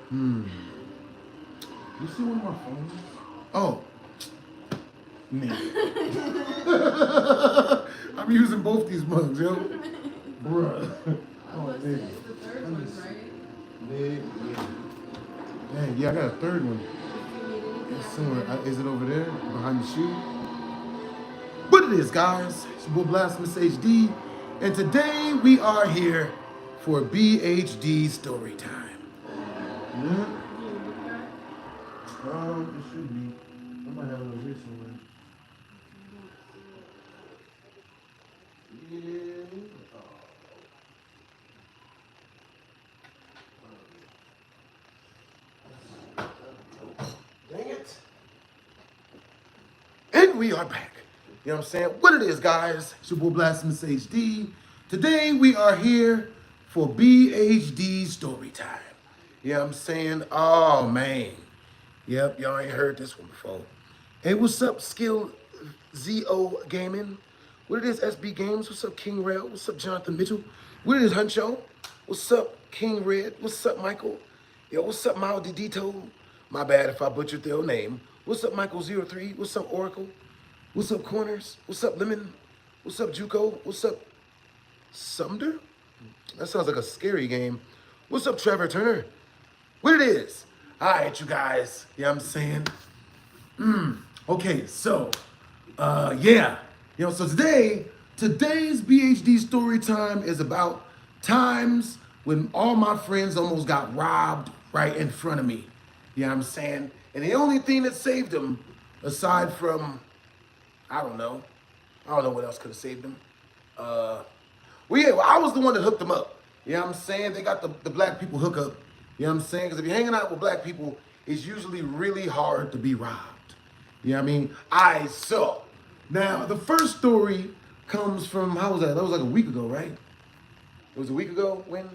Hmm. You see one of my phones? Oh. Man. I'm using both these mugs, yo. Bruh. Oh, nigga. It's the third one, right? Nigga. Dang, yeah, I got a third one. It's somewhere. Is it over there? Behind the shoe? But it is, guys. It's your boy BlastphamousHD. And today we are here for BHD story time. Mm-hmm. It should be. I might have it over here somewhere. Dang it. And we are back. You know what I'm saying? What it is, guys. It's your boy BlastphamousHD. Today we are here for BHD story time. You know what I'm saying? Oh, man. Yep, y'all ain't heard this one before. Hey, what's up, Skill ZO Gaming? What it is, SB Games? What's up, King Rail? What's up, Jonathan Mitchell? What it is, Huncho? What's up, King Red? What's up, Michael? Yo, what's up, Mao Didito? My bad if I butchered their name. What's up, Michael03? What's up, Oracle? What's up, Corners? What's up, Lemon? What's up, Juco? What's up, Sumner? That sounds like a scary game. What's up, Trevor Turner? What it is? All right, you guys. You know what I'm saying? Okay, so, yeah. You know, so today's BHD story time is about times when all my friends almost got robbed right in front of me. You know what I'm saying? And the only thing that saved them, aside from, I don't know what else could have saved them. Well, I was the one that hooked them up. You know what I'm saying? They got the black people hookup. You know what I'm saying? Because if you're hanging out with black people, it's usually really hard to be robbed. You know what I mean? So, now the first story comes from, how was that? That was like a week ago, right? It was a week ago when?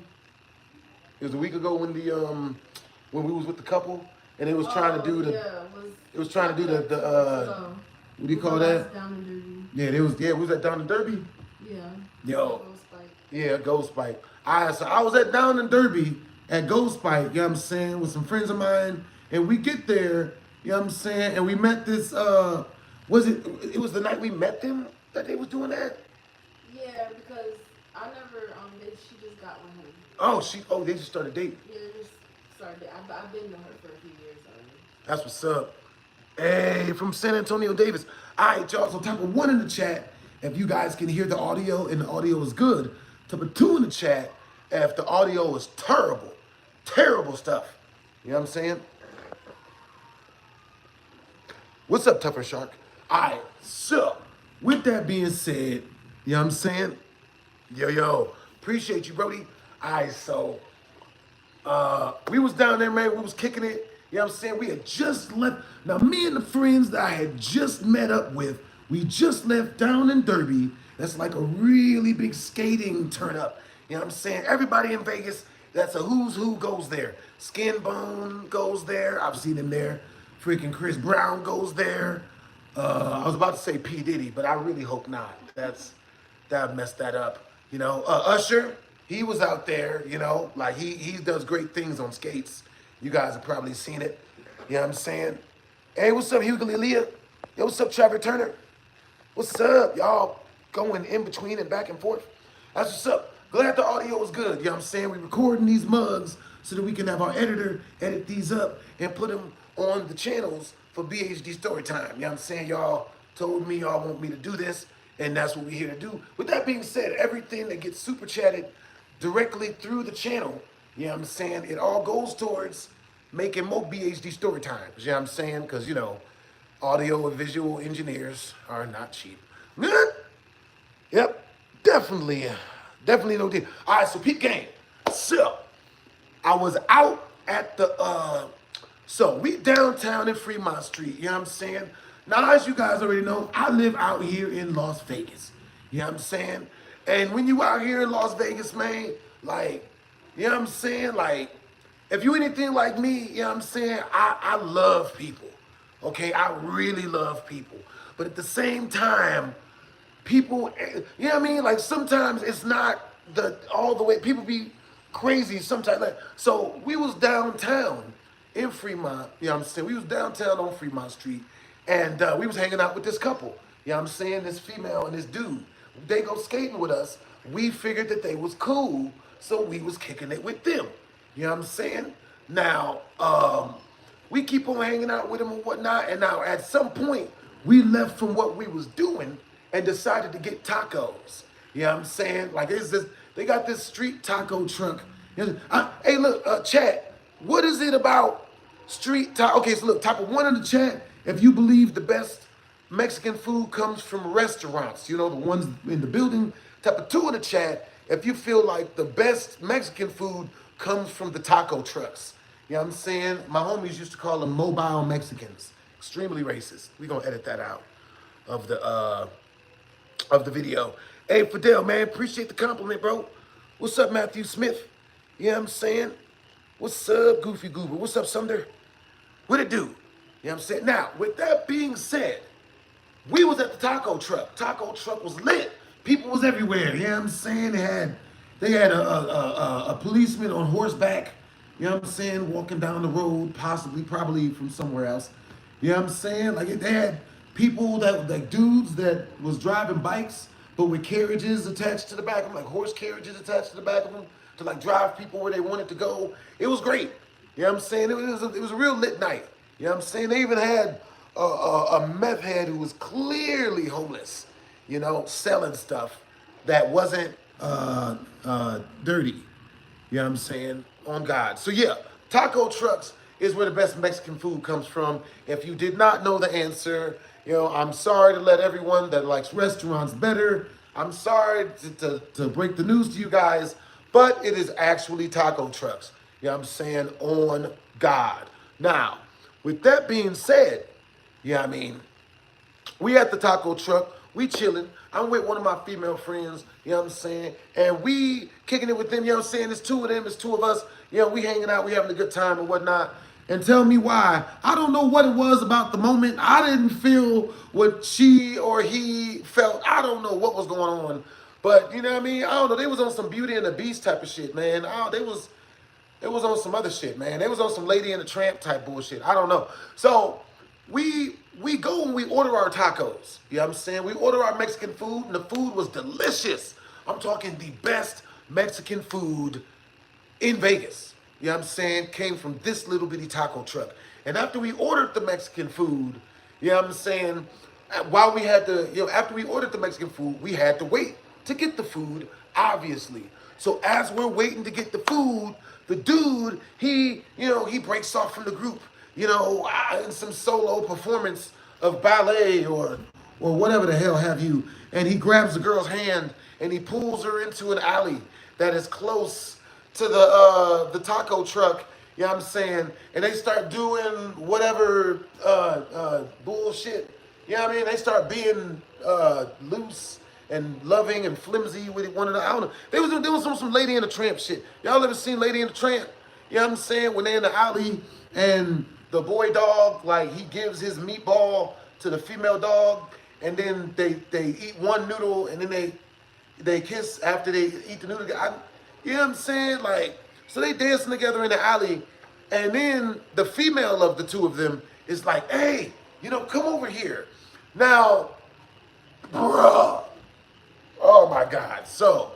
It was a week ago when when we was with the couple and it was trying to do the, it was trying to do the what do you call that? Down in Derby. Yeah, was that down in Derby? Yeah. Yo. Yeah, Ghost Spike. So I was at down in Derby at Ghost Spike, you know what I'm saying, with some friends of mine, and we get there, you know what I'm saying, and we met this, it was the night we met them that they was doing that? Yeah, because I never, she just got with him. Oh, they just started dating. Yeah, they just started. I've been to her for a few years already. That's what's up. Hey, from San Antonio, Davis. All right, y'all, so type of 1 in the chat if you guys can hear the audio and the audio is good. Type of 2 in the chat if the audio is terrible. Terrible stuff. You know what I'm saying? What's up, Tougher Shark? All right, so with that being said, you know what I'm saying? Yo, appreciate you, Brody. All right, so we was down there, man. We was kicking it. You know what I'm saying? We had just left. Now, me and the friends that I had just met up with, we just left down in Derby. That's like a really big skating turn up. You know what I'm saying? Everybody in Vegas, that's a who's who goes there. Skin Bone goes there. I've seen him there. Freaking Chris Brown goes there. I was about to say P. Diddy, but I really hope not. That messed that up. You know, Usher, he was out there, you know, like he does great things on skates. You guys have probably seen it. You know what I'm saying? Hey, what's up, Hugo Leah? Yo, what's up, Trevor Turner? What's up, y'all? Going in between and back and forth. That's what's up. Glad the audio was good. You know what I'm saying? We're recording these mugs so that we can have our editor edit these up and put them on the channels for BHD Storytime. You know what I'm saying? Y'all told me y'all want me to do this, and that's what we're here to do. With that being said, everything that gets super chatted directly through the channel, you know what I'm saying, it all goes towards making more BHD Storytimes. You know what I'm saying? Because, you know, audio and visual engineers are not cheap. Yep, definitely no deal. All right, so peep game. So, I was out at the, so we downtown in Fremont Street, you know what I'm saying? Now, as you guys already know, I live out here in Las Vegas, you know what I'm saying? And when you out here in Las Vegas, man, like, you know what I'm saying? Like, if you anything like me, you know what I'm saying? I love people, okay? I really love people. But at the same time, people, you know what I mean? Like, sometimes it's not all the way, people be crazy sometimes. Like, so we was downtown in Fremont, you know what I'm saying? We was downtown on Fremont Street, and we was hanging out with this couple. You know what I'm saying? This female and this dude. They go skating with us. We figured that they was cool, so we was kicking it with them. You know what I'm saying? Now, we keep on hanging out with them and whatnot, and now at some point, we left from what we was doing and decided to get tacos. You know what I'm saying? Like, it's this, they got this street taco truck. Hey, look, chat, what is it about street taco? Okay, so look, type of one in the chat if you believe the best Mexican food comes from restaurants, you know, the ones in the building. Type of two in the chat if you feel like the best Mexican food comes from the taco trucks. You know what I'm saying? My homies used to call them mobile Mexicans. Extremely racist. We're gonna edit that out of the video. Hey, Fidel, man, appreciate the compliment, bro. What's up, Matthew Smith? You know what I'm saying? What's up, Goofy Goober? What's up, Sumner? What it do? You know what I'm saying? Now, with that being said, we was at the taco truck. Taco truck was lit. People was everywhere. You know what I'm saying? They had a policeman on horseback. You know what I'm saying? Walking down the road, probably from somewhere else. You know what I'm saying? Like they had people like dudes that was driving bikes, but with carriages attached to the back of them, like horse carriages attached to the back of them, to like drive people where they wanted to go. It was great. You know what I'm saying? It was a real lit night. You know what I'm saying? They even had a meth head who was clearly homeless, you know, selling stuff that wasn't dirty. You know what I'm saying? On God. So yeah, taco trucks is where the best Mexican food comes from. If you did not know the answer, you know, I'm sorry to let everyone that likes restaurants better. I'm sorry to break the news to you guys, but it is actually taco trucks. You know what I'm saying? On God. Now, with that being said, yeah, I mean, we at the taco truck, we chilling. I'm with one of my female friends, you know what I'm saying? And we kicking it with them, you know what I'm saying? It's two of them, it's two of us. You know, we hanging out, we having a good time and whatnot. And tell me why. I don't know what it was about the moment. I didn't feel what she or he felt. I don't know what was going on. But, you know what I mean? I don't know. They was on some Beauty and the Beast type of shit, man. They was on some other shit, man. They was on some Lady and the Tramp type bullshit. I don't know. So, we go and we order our tacos. You know what I'm saying? We order our Mexican food, and the food was delicious. I'm talking the best Mexican food in Vegas. You know what I'm saying? Came from this little bitty taco truck. And after we ordered the Mexican food, you know what I'm saying? While we had to, you know, after we ordered the Mexican food, we had to wait to get the food, obviously. So as we're waiting to get the food, the dude, he breaks off from the group, you know, in some solo performance of ballet or whatever the hell have you. And he grabs the girl's hand and he pulls her into an alley that is close to the taco truck, you know what I'm saying? And they start doing whatever bullshit, you know what I mean? They start being loose and loving and flimsy with one another. I don't know. They was doing some Lady and the Tramp shit. Y'all ever seen Lady and the Tramp? You know what I'm saying? When they in the alley and the boy dog, like, he gives his meatball to the female dog, and then they eat one noodle, and then they kiss after they eat the noodle. You know what I'm saying? Like, so they dancing together in the alley, and then the female of the two of them is like, hey, you know, come over here. Now, bruh, oh my God. So,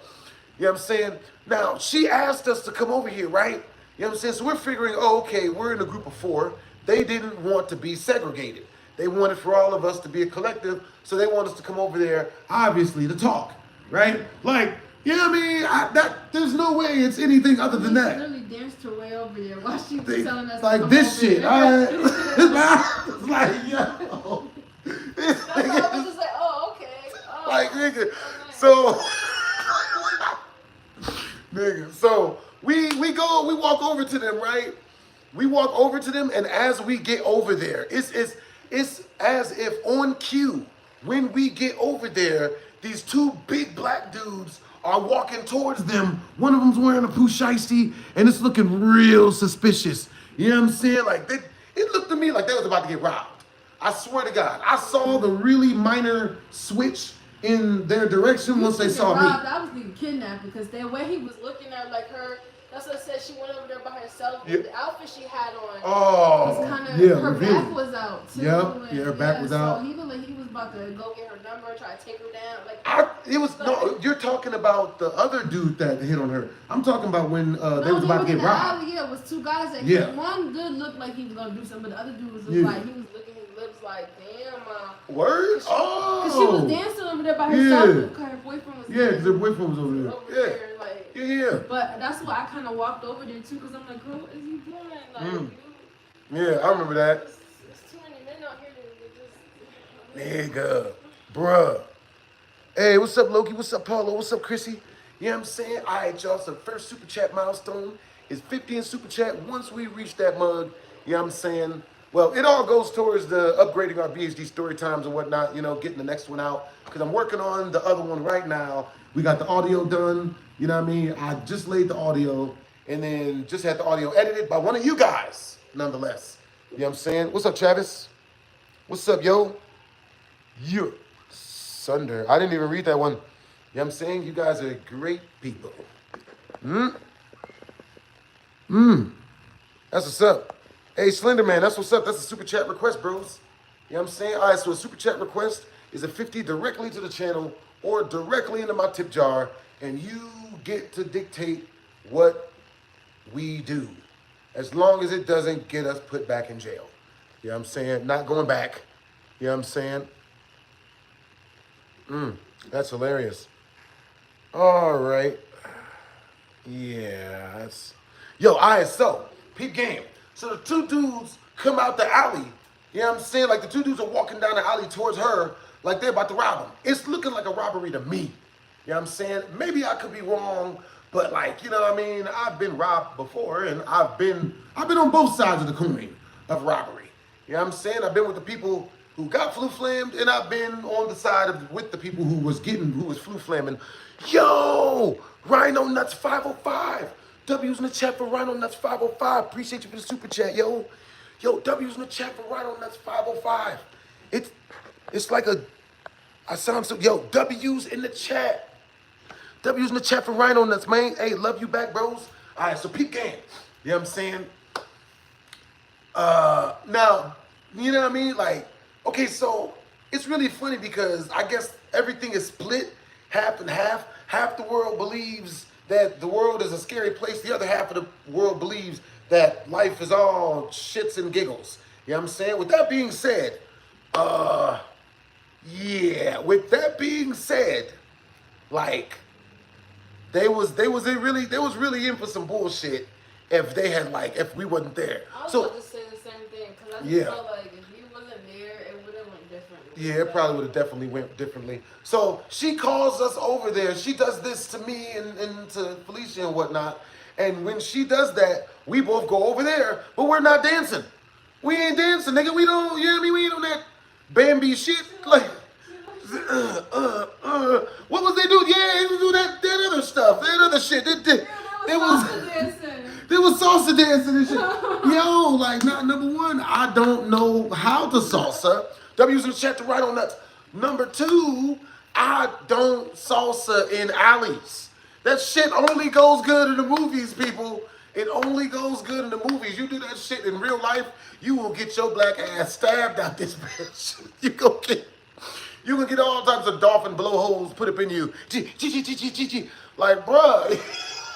you know what I'm saying? Now, she asked us to come over here, right? You know what I'm saying? So we're figuring, oh, okay, we're in a group of 4. They didn't want to be segregated. They wanted for all of us to be a collective, so they want us to come over there, obviously, to talk, right? Like, you know what I mean? There's no way it's anything other than that. Literally danced her way over there while she was telling us like to come this over shit. there. It's like, yo. That's why I was just like, oh, okay. Oh, like, nigga. okay. So, nigga. So we walk over to them, right? We walk over to them, and as we get over there, it's as if on cue, when we get over there, these 2 big black dudes are walking towards them. One of them's wearing a pushiesty, and it's looking real suspicious. You know what I'm saying? Like, it looked to me like they was about to get robbed. I swear to God. I saw the really minor switch in their direction once they saw me. I was thinking kidnapped because the way he was looking at like her, she went over there by herself. Yeah. The outfit she had on Oh, was kind of, yeah, her revealing. back was out too. Yep, And, yeah, her back was out. So he looked like he was about to go get her number, try to take her down. Like It was no. You're talking about the other dude that hit on her. I'm talking about when they was about to get robbed. Yeah, it was two guys that yeah. hit. One dude looked like he was gonna do something, but the other dude was like he was licking his lips like, damn. Word? Because she was dancing over there by herself. Yeah. Her boyfriend was because her boyfriend was over there. there, like, yeah. But that's why I kind of walked over there too, because I'm like, girl, what is he doing? Like, yeah, I remember that. There's too many men out here to just. Nigga, bruh. Hey, what's up, Loki? What's up, Paulo? What's up, Chrissy? You know what I'm saying? All right, y'all. So the first super chat milestone is 50 in super chat. Once we reach that mug, you know what I'm saying? Well, it all goes towards the upgrading our BHD story times and whatnot, you know, getting the next one out. Because I'm working on the other one right now. We got the audio done, you know what I mean? I just laid the audio and then just had the audio edited by one of you guys, nonetheless. You know what I'm saying? What's up, Travis? What's up, yo? You. Sunder. I didn't even read that one. You know what I'm saying? You guys are great people. That's what's up. Hey, Slender Man, that's what's up. That's a super chat request, bros. You know what I'm saying? All right, so a super chat request is a 50 directly to the channel or directly into my tip jar, and you get to dictate what we do, as long as it doesn't get us put back in jail. You know what I'm saying? Not going back. You know what I'm saying? That's hilarious. All right. Yeah, that's... Yo, all right, so, peep game. So the two dudes come out the alley. You know what I'm saying? Like the two dudes are walking down the alley towards her like they're about to rob them. It's looking like a robbery to me. You know what I'm saying? Maybe I could be wrong, but like, you know what I mean? I've been robbed before and I've been on both sides of the coin of robbery. You know what I'm saying? I've been with the people who got flu flammed and I've been on the side of with the people who was flu flamming. Yo, Rhino Nuts 505. W's in the chat for Rhino Nuts 505. Appreciate you for the super chat, yo. Yo, W's in the chat for Rhino Nuts 505. It's like I sound so, yo, W's in the chat. W's in the chat for Rhino Nuts, man. Hey, love you back, bros. All right, so peep game. You know what I'm saying? Now, you know what I mean? Like, okay, so it's really funny because I guess everything is split half and half. Half the world believes that the world is a scary place. The other half of the world believes that life is all shits and giggles. You know what I'm saying? With that being said, like, they was really in for some bullshit if we wasn't there. I was So about to say the same thing, because I just felt like if you wasn't there, it would have went differently. yeah, it probably would have definitely went differently. So she calls us over there. She does this to me and to Felicia and whatnot. And when she does that, we both go over there, but we're not dancing. We ain't dancing, nigga. We don't, you know what I mean? We ain't on that Bambi shit. Like, what was they do? Yeah, they do that other stuff, that other shit. There was salsa dancing and shit. Yo, like, number one, I don't know how to salsa. W's in the chat to Right on Nuts. Number two, I don't salsa in alleys. That shit only goes good in the movies, people. It only goes good in the movies. You do that shit in real life, you will get your black ass stabbed out this bitch. You gonna get all types of dolphin blowholes put up in you. Like, bruh.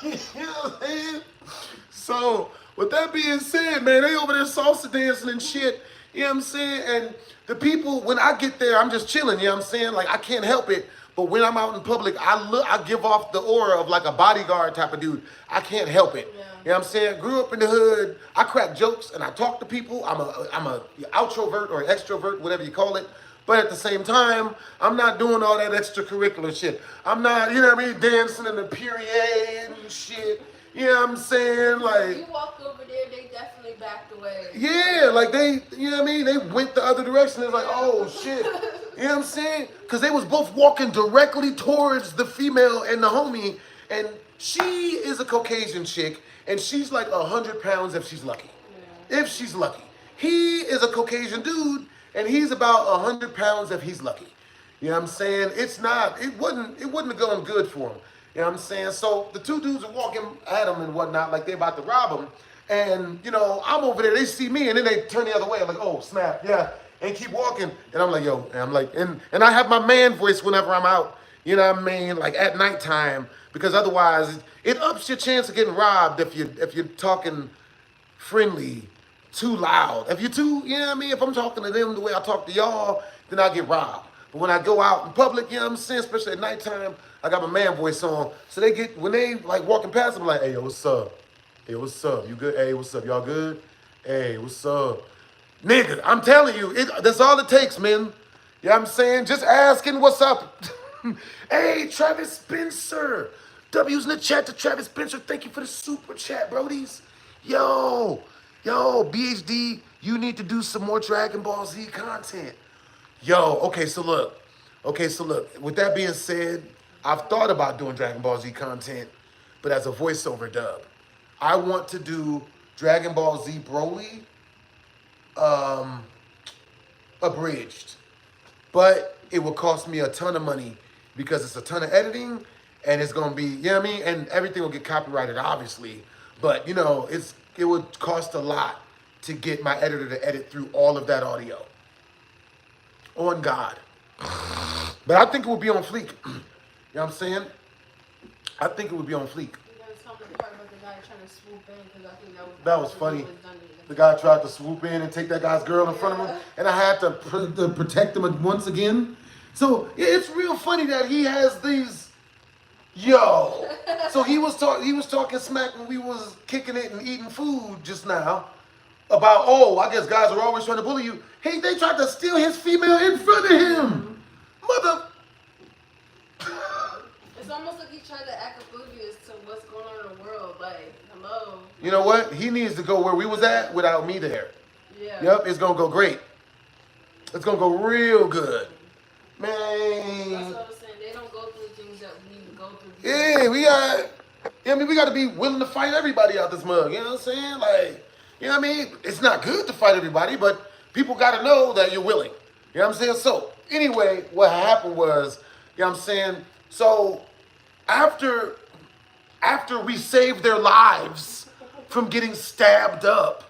You know what I'm saying? So, with that being said, man, they over there salsa dancing and shit. You know what I'm saying? And the people, when I get there, I'm just chilling. You know what I'm saying? Like, I can't help it. But when I'm out in public, I give off the aura of like a bodyguard type of dude. I can't help it. Yeah. You know what I'm saying? Grew up in the hood. I crack jokes and I talk to people. I'm a outrovert or extrovert, whatever you call it. But at the same time, I'm not doing all that extracurricular shit. I'm not, you know what I mean, dancing in the period and shit. You know what I'm saying? Like, you walked over there, they definitely backed away. Yeah, like they, you know what I mean? They went the other direction. It's like, oh shit. You know what I'm saying? Because they was both walking directly towards the female and the homie. And she is a Caucasian chick. And she's like 100 pounds if she's lucky. Yeah. If she's lucky. He is a Caucasian dude. And he's about 100 pounds if he's lucky. You know what I'm saying? It wouldn't have gone good for him. You know what I'm saying? So the two dudes are walking at him and whatnot, like they about to rob him. And, you know, I'm over there, they see me, and then they turn the other way. I'm like, oh, snap, yeah. And keep walking. And I'm like, yo, and I'm like, and I have my man voice whenever I'm out, you know what I mean? Like at nighttime, because otherwise it ups your chance of getting robbed if you're talking friendly too loud. If you're too, you know what I mean? If I'm talking to them the way I talk to y'all, then I get robbed. But when I go out in public, you know what I'm saying? Especially at nighttime, I got my man voice on. So they get, when they like walking past, I'm like, hey, yo, what's up? Hey, what's up? You good? Hey, what's up? Y'all good? Hey, what's up? Nigga, I'm telling you, that's all it takes, man. You know what I'm saying? Just asking what's up. Hey, Travis Spencer. W's in the chat to Travis Spencer. Thank you for the super chat, brodies. Yo, BHD, you need to do some more Dragon Ball Z content. Yo, okay, so look. With that being said, I've thought about doing Dragon Ball Z content, but as a voiceover dub. I want to do Dragon Ball Z Broly abridged. But it will cost me a ton of money because it's a ton of editing and it's gonna be, you know what I mean? And everything will get copyrighted, obviously. But you know, it would cost a lot to get my editor to edit through all of that audio. On God. But I think it would be on fleek. You know what I'm saying? I think it would be on fleek. That was funny. The guy tried to swoop in and take that guy's girl in front of him, and I had to protect him once again. So it's real funny that he has these. Yo, so he was talking smack when we was kicking it and eating food just now about, oh, I guess guys are always trying to bully you. Hey, they tried to steal his female in front of him, mother. It's almost like he tried to act oblivious to what's going on in the world. Like, hello. You know what? He needs to go where we was at without me there. Yeah. Yep, it's gonna go great. It's gonna go real good. Man. That's what I'm saying. They don't go through things that we go through. Yeah, we gotta be willing to fight everybody out this mug. You know what I'm saying? Like, you know what I mean? It's not good to fight everybody, but people gotta know that you're willing. You know what I'm saying? So, anyway, what happened was, you know what I'm saying? So, after we saved their lives from getting stabbed up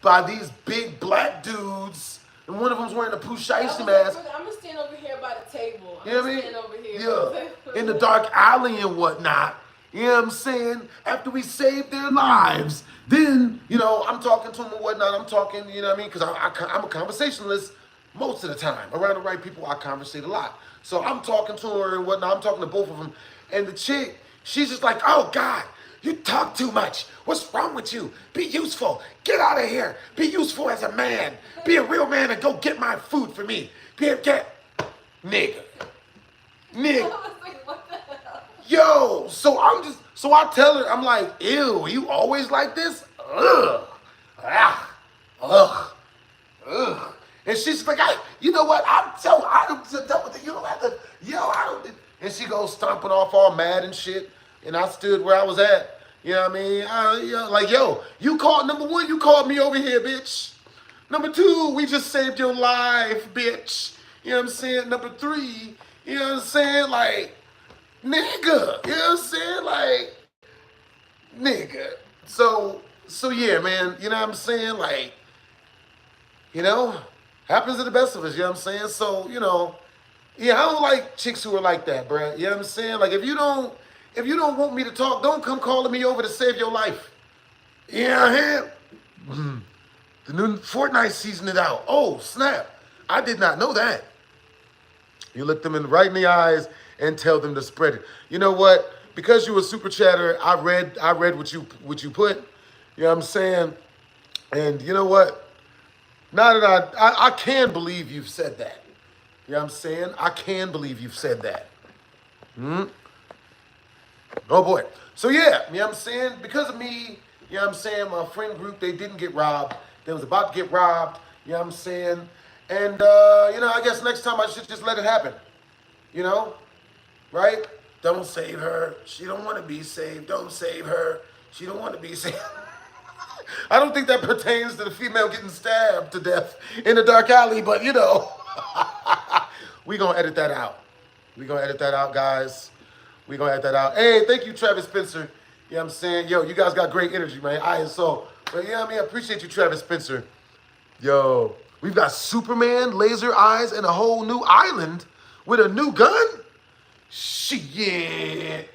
by these big black dudes, and one of them's wearing a Pooh Shiesty mask. I'm gonna stand over here by the table. You know what I mean? Stand over here. Yeah, in the dark alley and whatnot. You know what I'm saying? After we saved their lives, then, you know, I'm talking to them and whatnot. I'm talking, you know what I mean? Because I'm a conversationalist most of the time. Around the right people, I conversate a lot. So I'm talking to her and whatnot. I'm talking to both of them. And the chick, she's just like, oh, God, you talk too much. What's wrong with you? Be useful. Get out of here. Be useful as a man. Be a real man and go get my food for me. Get. Nigga. Yo, so I tell her, I'm like, ew, you always like this? Ugh. And she's like, you know what? I'm so done with it. You don't have to, I don't. And she goes stomping off all mad and shit. And I stood where I was at. You know what I mean? Like, yo, number one, you called me over here, bitch. Number two, we just saved your life, bitch. You know what I'm saying? Number three, you know what I'm saying? Like, nigga. You know what I'm saying? Like, nigga. So yeah, man. You know what I'm saying? Like, you know, happens to the best of us. You know what I'm saying? So, you know, yeah, I don't like chicks who are like that, bruh. You know what I'm saying? Like, if you don't want me to talk, don't come calling me over to save your life. Yeah, the new Fortnite season is out. Oh, snap. I did not know that. You look them right in the eyes and tell them to spread it. You know what? Because you a super chatter, I read what you put. You know what I'm saying? And you know what? Now that I can believe you've said that. You know what I'm saying? I can believe you've said that. Oh boy. So yeah, you know what I'm saying? Because of me, you know what I'm saying, my friend group, they didn't get robbed. They was about to get robbed. You know what I'm saying? And, you know, I guess next time I should just let it happen. You know? Right? Don't save her. She don't want to be saved. Don't save her. She don't want to be saved. I don't think that pertains to the female getting stabbed to death in a dark alley, but, you know. We're going to edit that out. We're going to edit that out, guys. We gonna add that out. Hey, thank you, Travis Spencer. You know what I'm saying? Yo, you guys got great energy, man. But yeah, I appreciate you, Travis Spencer. Yo, we've got Superman, laser eyes, and a whole new island with a new gun? Shit.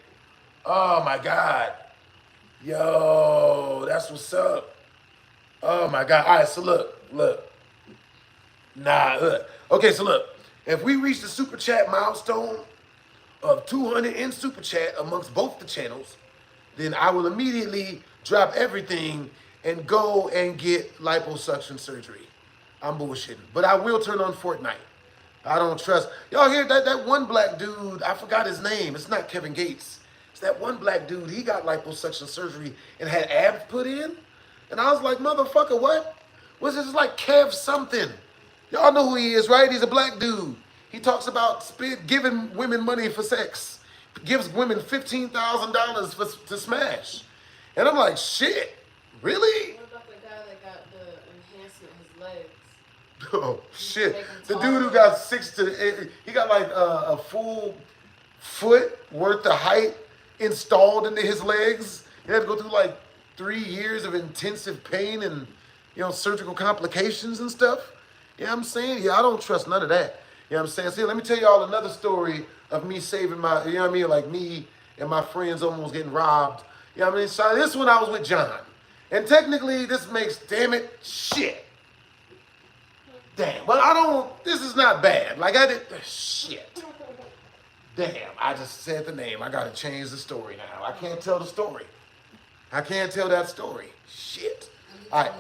Oh my God. Yo, that's what's up. Oh my God. All right, so look. Look. Okay, so look. If we reach the super chat milestone of 200 in super chat amongst both the channels, then I will immediately drop everything and go and get liposuction surgery. I'm bullshitting. But I will turn on Fortnite. I don't trust. Y'all hear that one black dude, I forgot his name. It's not Kevin Gates. It's that one black dude, he got liposuction surgery and had abs put in. And I was like, motherfucker, what? Was this like Kev something? Y'all know who he is, right? He's a black dude. He talks about giving women money for sex. Gives women $15,000 to smash. And I'm like, shit, really? What about the guy that got the enhancement in his legs? Oh, shit. The dude who got he got like a full foot worth of height installed into his legs. He had to go through like 3 years of intensive pain and, surgical complications and stuff. You know what I'm saying? Yeah, I don't trust none of that. You know what I'm saying? See, let me tell y'all another story of me saving my, you know what I mean? Like me and my friends almost getting robbed. You know what I mean? So this one I was with John. And technically this makes, damn it, shit. Damn, but this is not bad. Like I did, shit. Damn, I just said the name. I gotta change the story now. I can't tell the story. I can't tell that story. Shit. All right.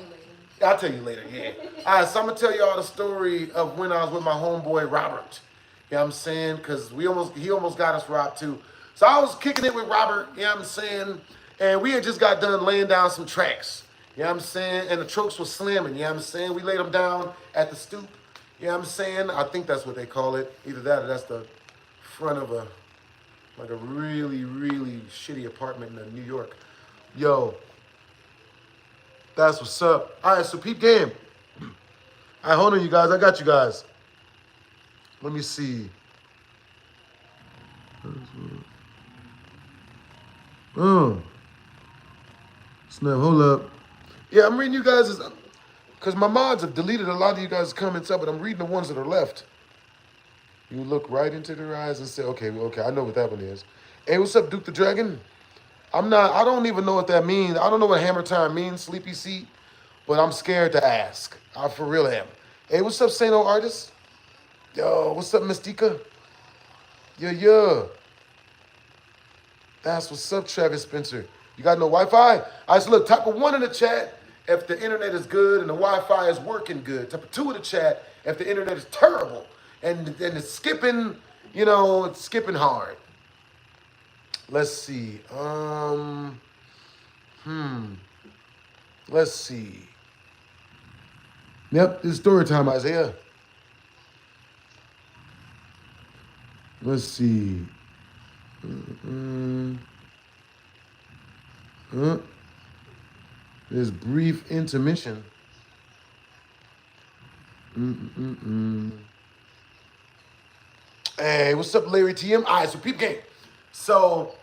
I'll tell you later, yeah. All right, so I'm going to tell y'all the story of when I was with my homeboy, Robert. You know what I'm saying? Because he almost got us robbed, too. So I was kicking it with Robert, you know what I'm saying? And we had just got done laying down some tracks. You know what I'm saying? And the trucks were slamming, you know what I'm saying? We laid them down at the stoop. You know what I'm saying? I think that's what they call it. Either that or that's the front of a really, really shitty apartment in New York. Yo. That's what's up. All right, so peep game. All right, hold on, you guys. I got you guys. Let me see. Snap, hold up. Yeah, I'm reading you guys' because my mods have deleted a lot of you guys' comments up, but I'm reading the ones that are left. You look right into their eyes and say, okay, I know what that one is. Hey, what's up, Duke the Dragon? I don't even know what that means. I don't know what hammer time means, sleepy seat, but I'm scared to ask. I for real am. Hey, what's up, Saint O Artist? Yo, what's up, Mystica? Yeah. That's what's up, Travis Spencer. You got no Wi-Fi? All right, so look, type a 1 in the chat if the internet is good and the Wi-Fi is working good. Type a 2 in the chat if the internet is terrible and it's skipping, it's skipping hard. Let's see. Let's see. Yep, it's story time, Isaiah. Let's see. There's brief intermission. Hey, what's up, Larry TM? All right, so peep game. So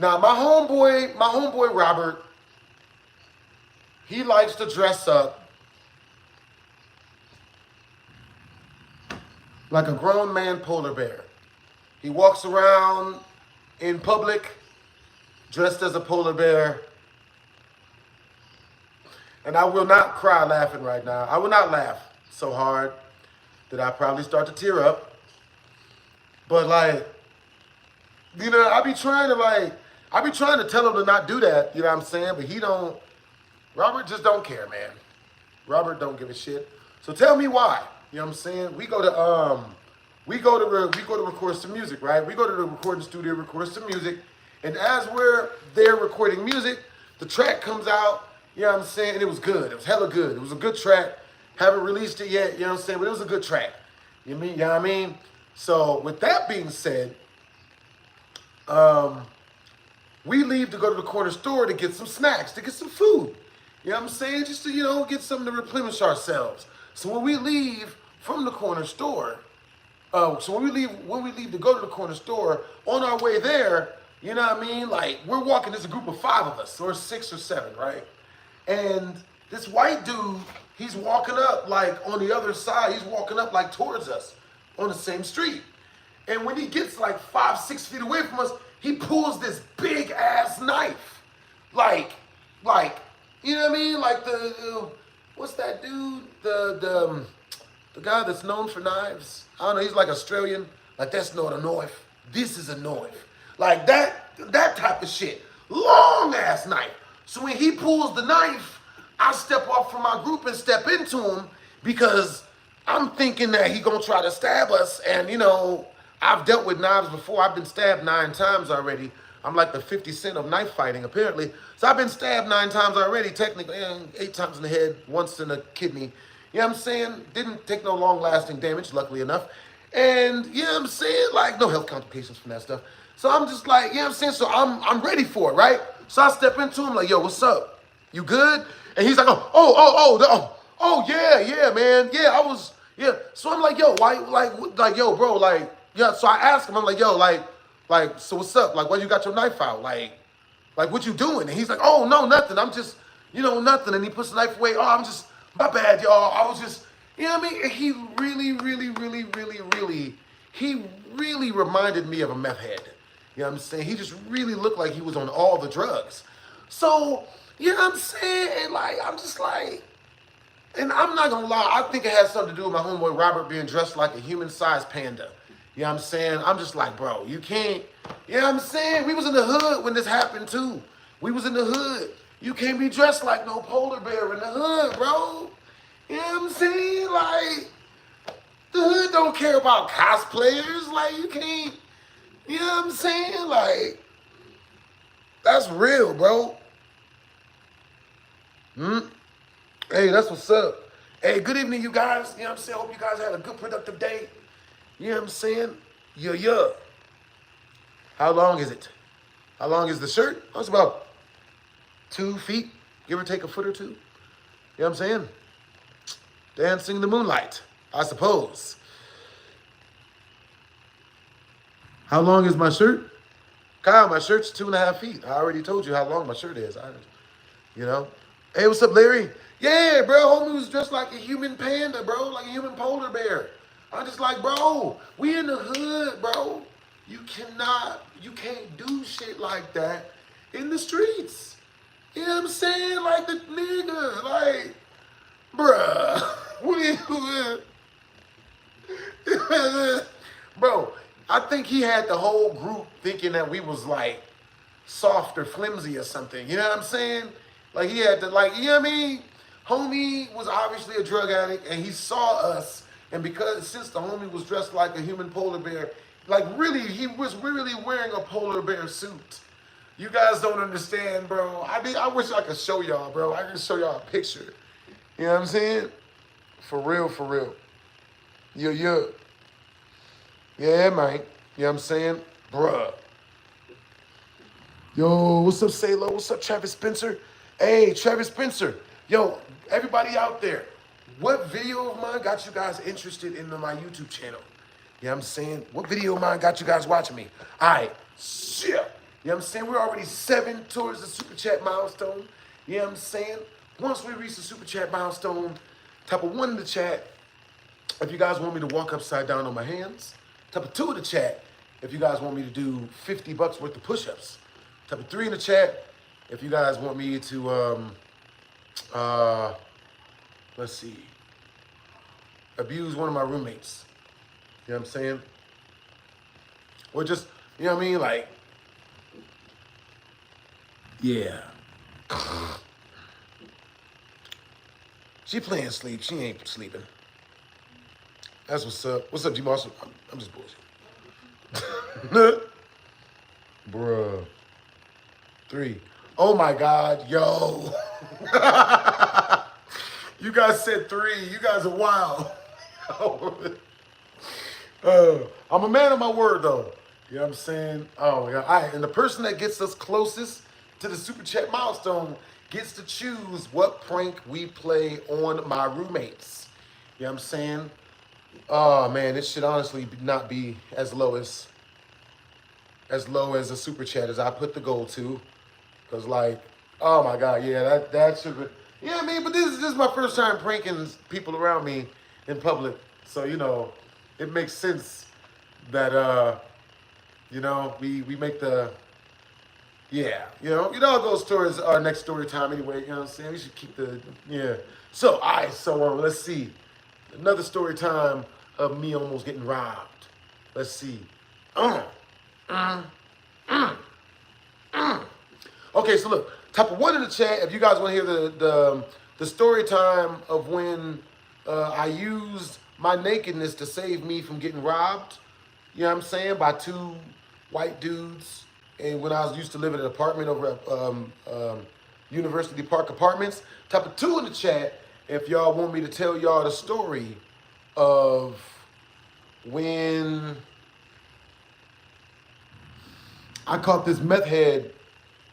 now my homeboy Robert, he likes to dress up like a grown man polar bear. He walks around in public dressed as a polar bear. And I will not cry laughing right now. I will not laugh so hard that I probably start to tear up. But I be trying to tell him to not do that, you know what I'm saying? But Robert just don't care, man. Robert don't give a shit. So tell me why, you know what I'm saying? We go to record some music, right? We go to the recording studio, record some music. And as we're there recording music, the track comes out, you know what I'm saying? And it was good. It was hella good. It was a good track. Haven't released it yet, you know what I'm saying? But it was a good track. You know what I mean? So with that being said, we leave to go to the corner store to get some snacks, to get some food. You know what I'm saying? Just to, get something to replenish ourselves. So when we leave from the corner store, So when we leave to go to the corner store, on our way there, you know what I mean? Like we're walking. There's a group of 5 of us, or 6 or 7, right? And this white dude, he's walking up like on the other side. He's walking up like towards us on the same street. And when he gets like 5, 6 feet away from us, he pulls this big ass knife, like, you know what I mean? Like what's that dude? The guy that's known for knives. I don't know. He's like Australian. Like that's not a knife. This is a knife. Like that type of shit. Long ass knife. So when he pulls the knife, I step off from my group and step into him because I'm thinking that he gonna try to stab us. And you know, I've dealt with knives before. I've been stabbed 9 times already. I'm like the 50 Cent of knife fighting, apparently. So I've been stabbed 9 times already, technically, 8 times in the head, once in the kidney. You know what I'm saying? Didn't take no long-lasting damage, luckily enough. And, you know what I'm saying? Like, no health complications from that stuff. So I'm just like, you know what I'm saying? So I'm ready for it, right? So I step into him like, yo, what's up? You good? And he's like, yeah, man. Yeah, I was, yeah. So I'm like, yo, why, like, yo, bro, like, yeah. So I asked him, I'm like, yo, like, so what's up? Like, why you got your knife out? Like, what you doing? And he's like, oh, no, nothing. I'm just, you know, nothing. And he puts the knife away. Oh, I'm just, my bad, y'all. I was just, you know what I mean? And he really reminded me of a meth head. You know what I'm saying? He just really looked like he was on all the drugs. So, you know what I'm saying? And like, I'm just like, and I'm not gonna lie, I think it has something to do with my homeboy Robert being dressed like a human-sized panda. You know what I'm saying? I'm just like, bro, you can't, you know what I'm saying? We was in the hood when this happened too. We was in the hood. You can't be dressed like no polar bear in the hood, bro. You know what I'm saying? Like, the hood don't care about cosplayers. Like, you can't, you know what I'm saying? Like, that's real, bro. Hey, that's what's up. Hey, good evening, you guys. You know what I'm saying? Hope you guys had a good, productive day. You know what I'm saying? Yeah. How long is it? How long is the shirt? Oh, it's about 2 feet, give or take a foot or 2. You know what I'm saying? Dancing in the moonlight, I suppose. How long is my shirt? Kyle, my shirt's 2.5 feet. I already told you how long my shirt is. You know? Hey, what's up, Larry? Yeah, bro, homie was dressed like a human panda, bro, like a human polar bear. I'm just like, bro, we in the hood, bro. You can't do shit like that in the streets. You know what I'm saying? Like the nigga, like, bruh, what are you, bro, I think he had the whole group thinking that we was like soft or flimsy or something. You know what I'm saying? Like he had to, like, you know what I mean? Homie was obviously a drug addict and he saw us. And since the homie was dressed like a human polar bear, like really, he was really wearing a polar bear suit. You guys don't understand, bro. I wish I could show y'all, bro. I can show y'all a picture. You know what I'm saying? For real. Yeah. Yeah, man. You know what I'm saying? Bruh. Yo, what's up, Salo? What's up, Travis Spencer? Hey, Travis Spencer. Yo, everybody out there, what video of mine got you guys interested in my YouTube channel? You know what I'm saying? What video of mine got you guys watching me? All right, shit. You know what I'm saying? We're already 7 towards the Super Chat milestone. You know what I'm saying? Once we reach the Super Chat milestone, type of 1 in the chat if you guys want me to walk upside down on my hands. Type of 2 in the chat if you guys want me to do 50 bucks worth of push-ups. Type of 3 in the chat if you guys want me to, let's see, abuse one of my roommates. You know what I'm saying? Or just, you know what I mean? Like, yeah. She playing sleep. She ain't sleeping. That's what's up. What's up, G Marshall? I'm just bullshit. Bruh. 3. Oh my God, yo. You guys said 3. You guys are wild. I'm a man of my word, though. You know what I'm saying? Oh, my God. All right, and the person that gets us closest to the Super Chat milestone gets to choose what prank we play on my roommates. You know what I'm saying? Oh man, this should honestly not be as low as a super chat as I put the goal to. Cause like, oh my god, yeah, that should be. Yeah, I mean, but this is my first time pranking people around me in public, so it makes sense that we make the yeah, it all goes towards our next story time anyway. You know what I'm saying? We should keep the yeah. So all right, so let's see another story time of me almost getting robbed. Let's see. Uh, uh, uh, uh. Okay, so look, type of one in the chat if you guys want to hear the story time of when I used my nakedness to save me from getting robbed. You know what I'm saying? By two white dudes, and when I was used to live in an apartment over at University Park Apartments. Type of two in the chat if y'all want me to tell y'all the story of when I caught this meth head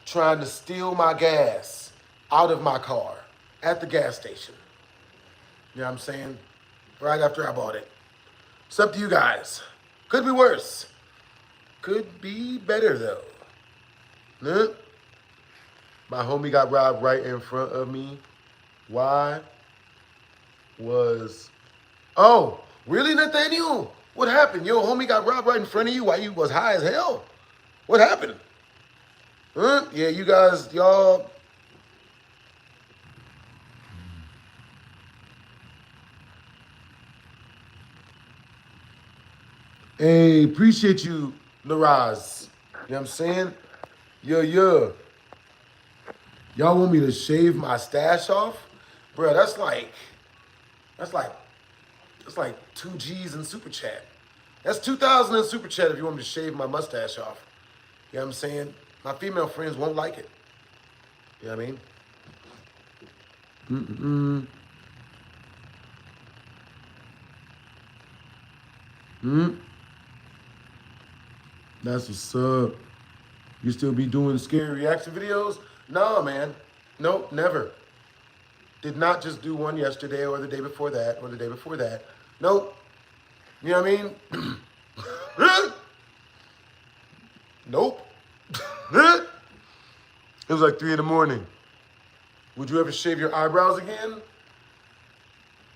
trying to steal my gas out of my car at the gas station. You know what I'm saying? Right after I bought it. It's up to you guys. Could be worse. Could be better though. Huh? My homie got robbed right in front of me. Why was... Oh, really, Nathaniel? What happened? Your homie got robbed right in front of you while you was high as hell? What happened? Huh? Yeah, you guys, y'all. Hey, appreciate you, Naraz. You know what I'm saying? Yeah. Y'all want me to shave my stash off? Bro, that's like 2 G's in Super Chat. That's 2,000 in Super Chat if you want me to shave my mustache off. You know what I'm saying? My female friends won't like it. You know what I mean? That's what's up. You still be doing scary reaction videos? No, man. Nope, never. Did not just do one yesterday or the day before that or the day before that. Nope. You know what I mean? Nope. It was like 3 in the morning. Would you ever shave your eyebrows again?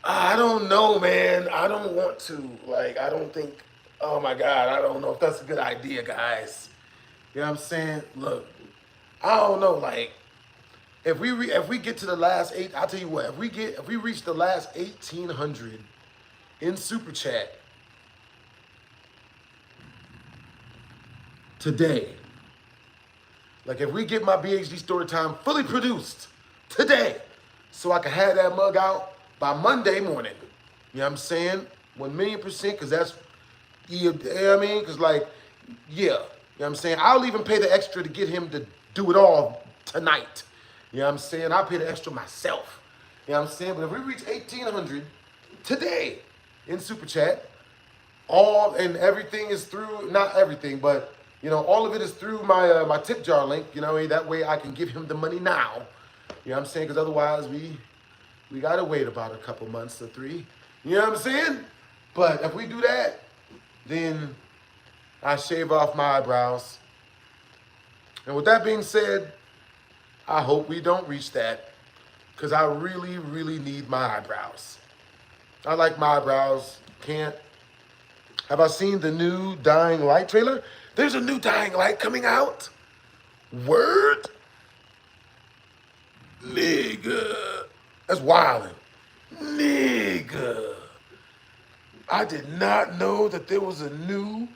I don't know, man. I don't want to. Like, I don't think, oh my God, I don't know if that's a good idea, guys. You know what I'm saying? Look, I don't know. Like, if we get to the last eight, I'll tell you what. If we reach the last 1,800 in Super Chat today, like if we get my BHD story time fully produced today, so I can have that mug out by Monday morning. You know what I'm saying? 1,000,000%, because that's, you know what I mean? Because like, yeah. You know what I'm saying? I'll even pay the extra to get him to do it all tonight. You know what I'm saying? I'll pay the extra myself. You know what I'm saying? But if we reach 1,800 today in Super Chat, all and everything is through, not everything, but all of it is through my my tip jar link. That way I can give him the money now. You know what I'm saying? Because otherwise we gotta wait about a couple months or 3. You know what I'm saying? But if we do that, then I shave off my eyebrows. And with that being said, I hope we don't reach that, because I really, really need my eyebrows. I like my eyebrows. Can't. Have I seen the new Dying Light trailer? There's a new Dying Light coming out. Word? Nigga. That's wildin'. Nigga. I did not know that there was a new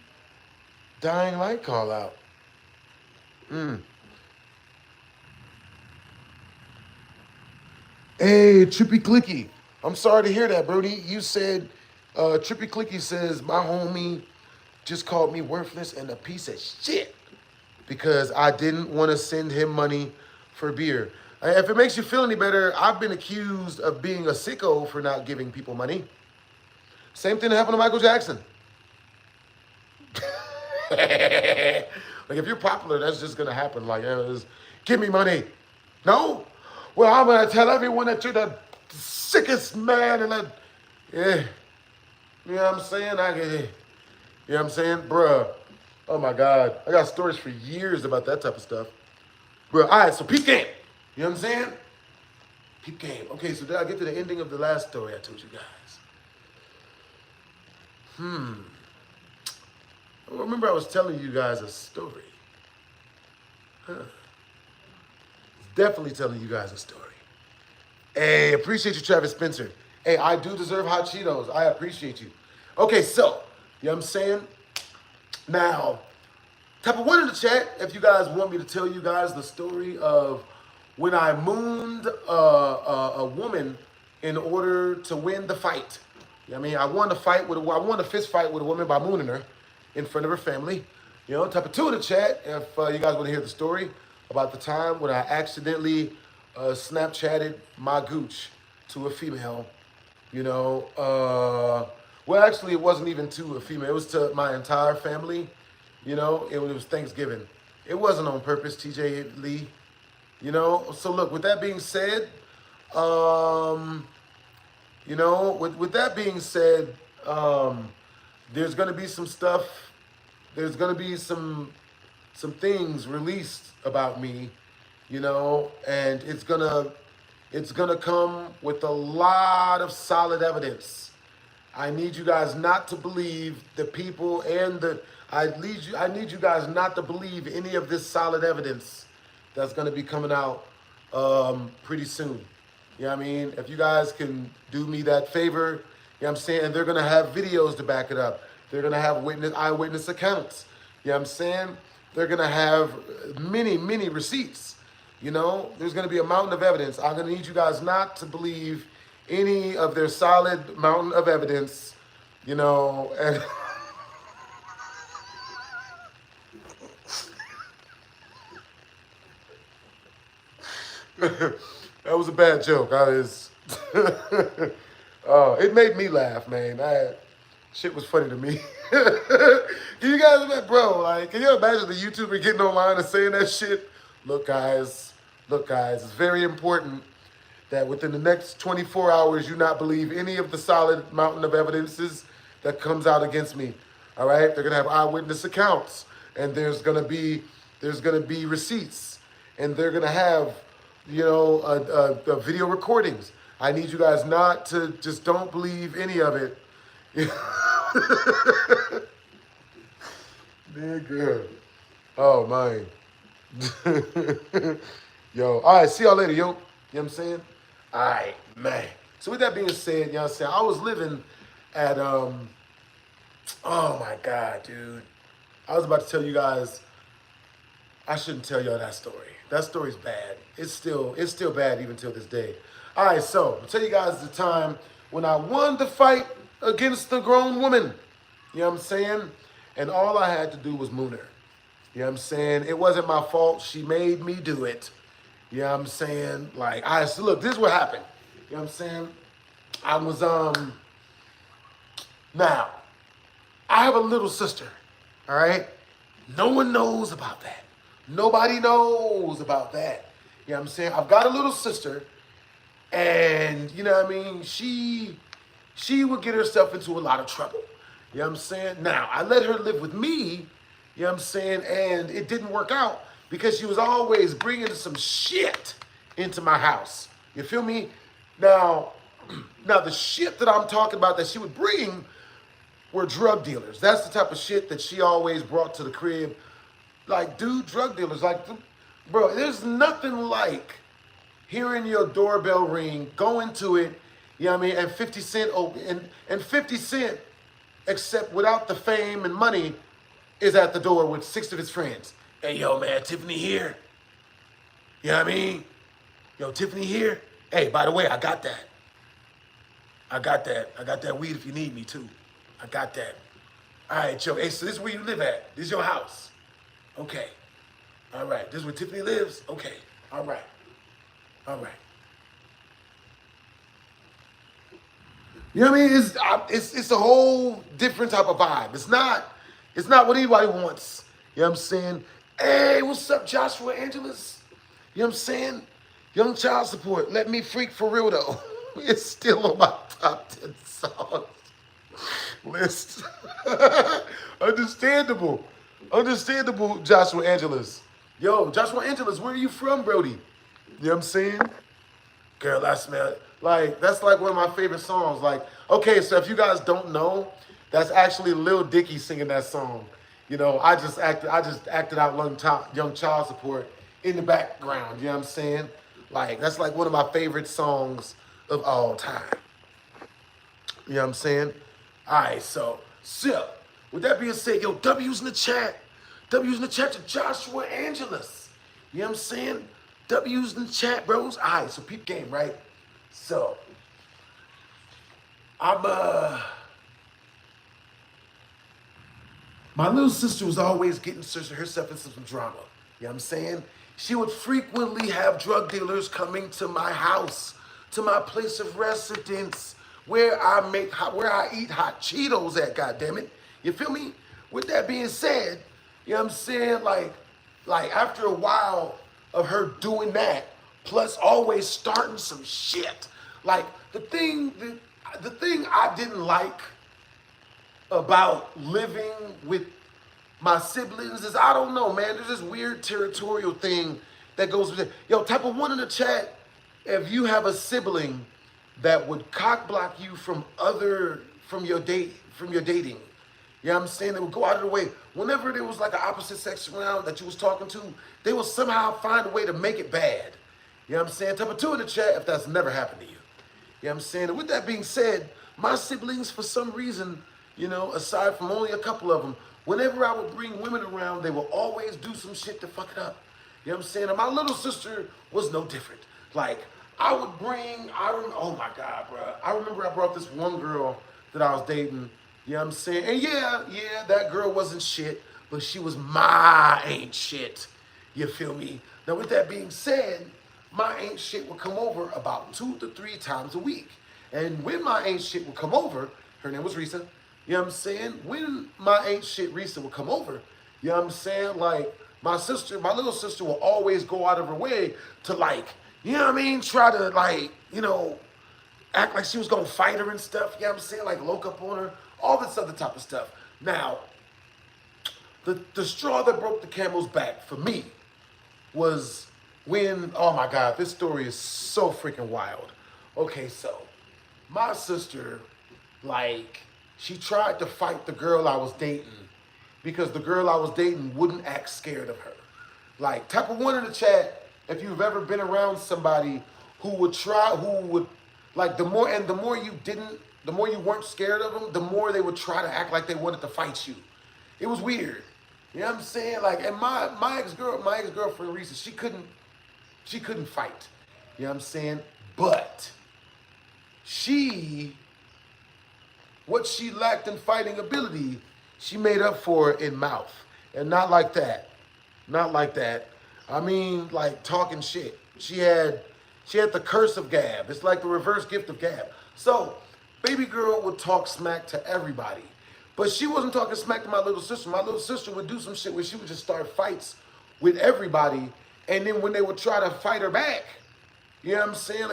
Dying Light call out. Hey, Trippy Clicky. I'm sorry to hear that, Brody. You said, Trippy Clicky says, my homie just called me worthless and a piece of shit because I didn't want to send him money for beer. If it makes you feel any better, I've been accused of being a sicko for not giving people money. Same thing that happened to Michael Jackson. Like, if you're popular, that's just going to happen. Like, just give me money. No? Well, I'm going to tell everyone that you're the sickest man in the... Yeah. You know what I'm saying? You know what I'm saying? Bruh. Oh my God. I got stories for years about that type of stuff. Bruh, all right, so peep game. You know what I'm saying? Peep game. Okay, so did I get to the ending of the last story I told you guys? I remember I was telling you guys a story. Huh. Definitely telling you guys a story. Hey, appreciate you, Travis Spencer. Hey, I do deserve hot Cheetos. I appreciate you. Okay, so, you know what I'm saying? Now, type of one in the chat if you guys want me to tell you guys the story of when I mooned a woman in order to win the fight. You know what I mean? I won a fist fight with a woman by mooning her in front of her family. You know, type of two in the chat if you guys want to hear the story about the time when I accidentally Snapchatted my gooch to a female. You know, well, actually, it wasn't even to a female. It was to my entire family. You know, it was Thanksgiving. It wasn't on purpose, TJ Lee. You know, so look, with that being said, you know, with that being said, there's going to be some stuff, there's going to be some things released about me, you know, and it's going to come with a lot of solid evidence. I need you guys not to believe the people and I need you guys not to believe any of this solid evidence that's going to be coming out pretty soon. You know what I mean? If you guys can do me that favor, you know what I'm saying? And they're going to have videos to back it up. They're going to have eyewitness accounts. You know what I'm saying? They're going to have many, many receipts. You know, there's going to be a mountain of evidence. I'm going to need you guys not to believe any of their solid mountain of evidence, you know, and that was a bad joke. It made me laugh, man. Shit was funny to me. Can you guys, bro, like, can you imagine the YouTuber getting online and saying that shit? Look, guys, it's very important that within the next 24 hours, you not believe any of the solid mountain of evidences that comes out against me. All right? They're gonna have eyewitness accounts, and there's gonna be receipts, and they're gonna have, you know, video recordings. I need you guys not to just don't believe any of it. Nigga. Oh, man. Yo, all right, see y'all later, yo. You know what I'm saying? All right, man. So with that being said, you know what I'm saying, I was living at, oh my God, dude. I was about to tell you guys, I shouldn't tell y'all that story. That story's bad. It's still bad even till this day. All right, so I'll tell you guys the time when I won the fight against the grown woman. You know what I'm saying? And all I had to do was moon her. You know what I'm saying? It wasn't my fault. She made me do it. You know what I'm saying? Like, so look, this is what happened. You know what I'm saying? I was, now, I have a little sister, all right? No one knows about that. Nobody knows about that. You know what I'm saying? I've got a little sister, and, you know what I mean? She would get herself into a lot of trouble. You know what I'm saying? Now, I let her live with me, you know what I'm saying? And it didn't work out because she was always bringing some shit into my house. You feel me? Now the shit that I'm talking about that she would bring were drug dealers. That's the type of shit that she always brought to the crib. Like, dude, drug dealers. Like, bro, there's nothing like hearing your doorbell ring, going to it, you know what I mean, and 50 Cent, and 50 Cent, except without the fame and money, is at the door with 6 of his friends. Hey, yo, man, Tiffany here. You know what I mean? Yo, Tiffany here. Hey, by the way, I got that. I got that weed if you need me, too. I got that. All right, yo, hey, so this is where you live at. This is your house. Okay. All right, this is where Tiffany lives? Okay. All right. All right. You know what I mean? It's a whole different type of vibe. It's not what anybody wants. You know what I'm saying? Hey, what's up, Joshua Angeles? You know what I'm saying? Young Child Support, Let Me Freak for Real though. It's still on my top 10 songs. list. Understandable. Understandable, Joshua Angelus. Yo, Joshua Angelus, where are you from, Brody? You know what I'm saying? Girl, I smell it. Like, that's like one of my favorite songs. Like, okay, so if you guys don't know, that's actually Lil Dicky singing that song. You know, I just acted out young child support in the background. You know what I'm saying? Like, that's like one of my favorite songs of all time. You know what I'm saying? All right, so, with that being said, yo, W's in the chat. W's in the chat to Joshua Angelus. You know what I'm saying? W's in the chat, bros. All right, so peep game, right? So, I'm, my little sister was always getting herself into some drama. You know what I'm saying? She would frequently have drug dealers coming to my house, to my place of residence, where I eat hot Cheetos at, goddammit. You feel me? With that being said, you know what I'm saying? Like after a while of her doing that, plus always starting some shit. Like the thing I didn't like about living with my siblings is, I don't know, man. There's this weird territorial thing that goes with it. Yo, type of one in the chat if you have a sibling that would cock block you from your dating. You know what I'm saying? They would go out of the way. Whenever there was like an opposite sex around that you was talking to, they will somehow find a way to make it bad. You know what I'm saying? Type of two in the chat if that's never happened to you. You know what I'm saying? And with that being said, my siblings, for some reason, you know, aside from only a couple of them, whenever I would bring women around, they will always do some shit to fuck it up. You know what I'm saying? And my little sister was no different. Like, oh my God, bro. I remember I brought this one girl that I was dating. You know what I'm saying? And yeah, that girl wasn't shit, but she was my ain't shit. You feel me? Now, with that being said, my ain't shit would come over about 2 to 3 times a week. And when my ain't shit would come over, her name was Risa. You know what I'm saying? When my ain't shit Risa would come over, you know what I'm saying? Like, my little sister will always go out of her way to, like, you know what I mean? Try to, like, you know, act like she was gonna fight her and stuff. You know what I'm saying? Like, look up on her, all this other type of stuff. Now, the straw that broke the camel's back for me was when, oh my God, this story is so freaking wild. Okay, so my sister, like, she tried to fight the girl I was dating because the girl I was dating wouldn't act scared of her. Like, type of one in the chat if you've ever been around somebody who would, like, the more you weren't scared of them, the more they would try to act like they wanted to fight you. It was weird. You know what I'm saying? Like, and my ex-girlfriend Risa, she couldn't fight. You know what I'm saying? But what she lacked in fighting ability, she made up for it in mouth. And not like that. Not like that. I mean, like, talking shit. She had the curse of Gab. It's like the reverse gift of Gab. So, baby girl would talk smack to everybody. But she wasn't talking smack to my little sister. My little sister would do some shit where she would just start fights with everybody. And then when they would try to fight her back, you know what I'm saying?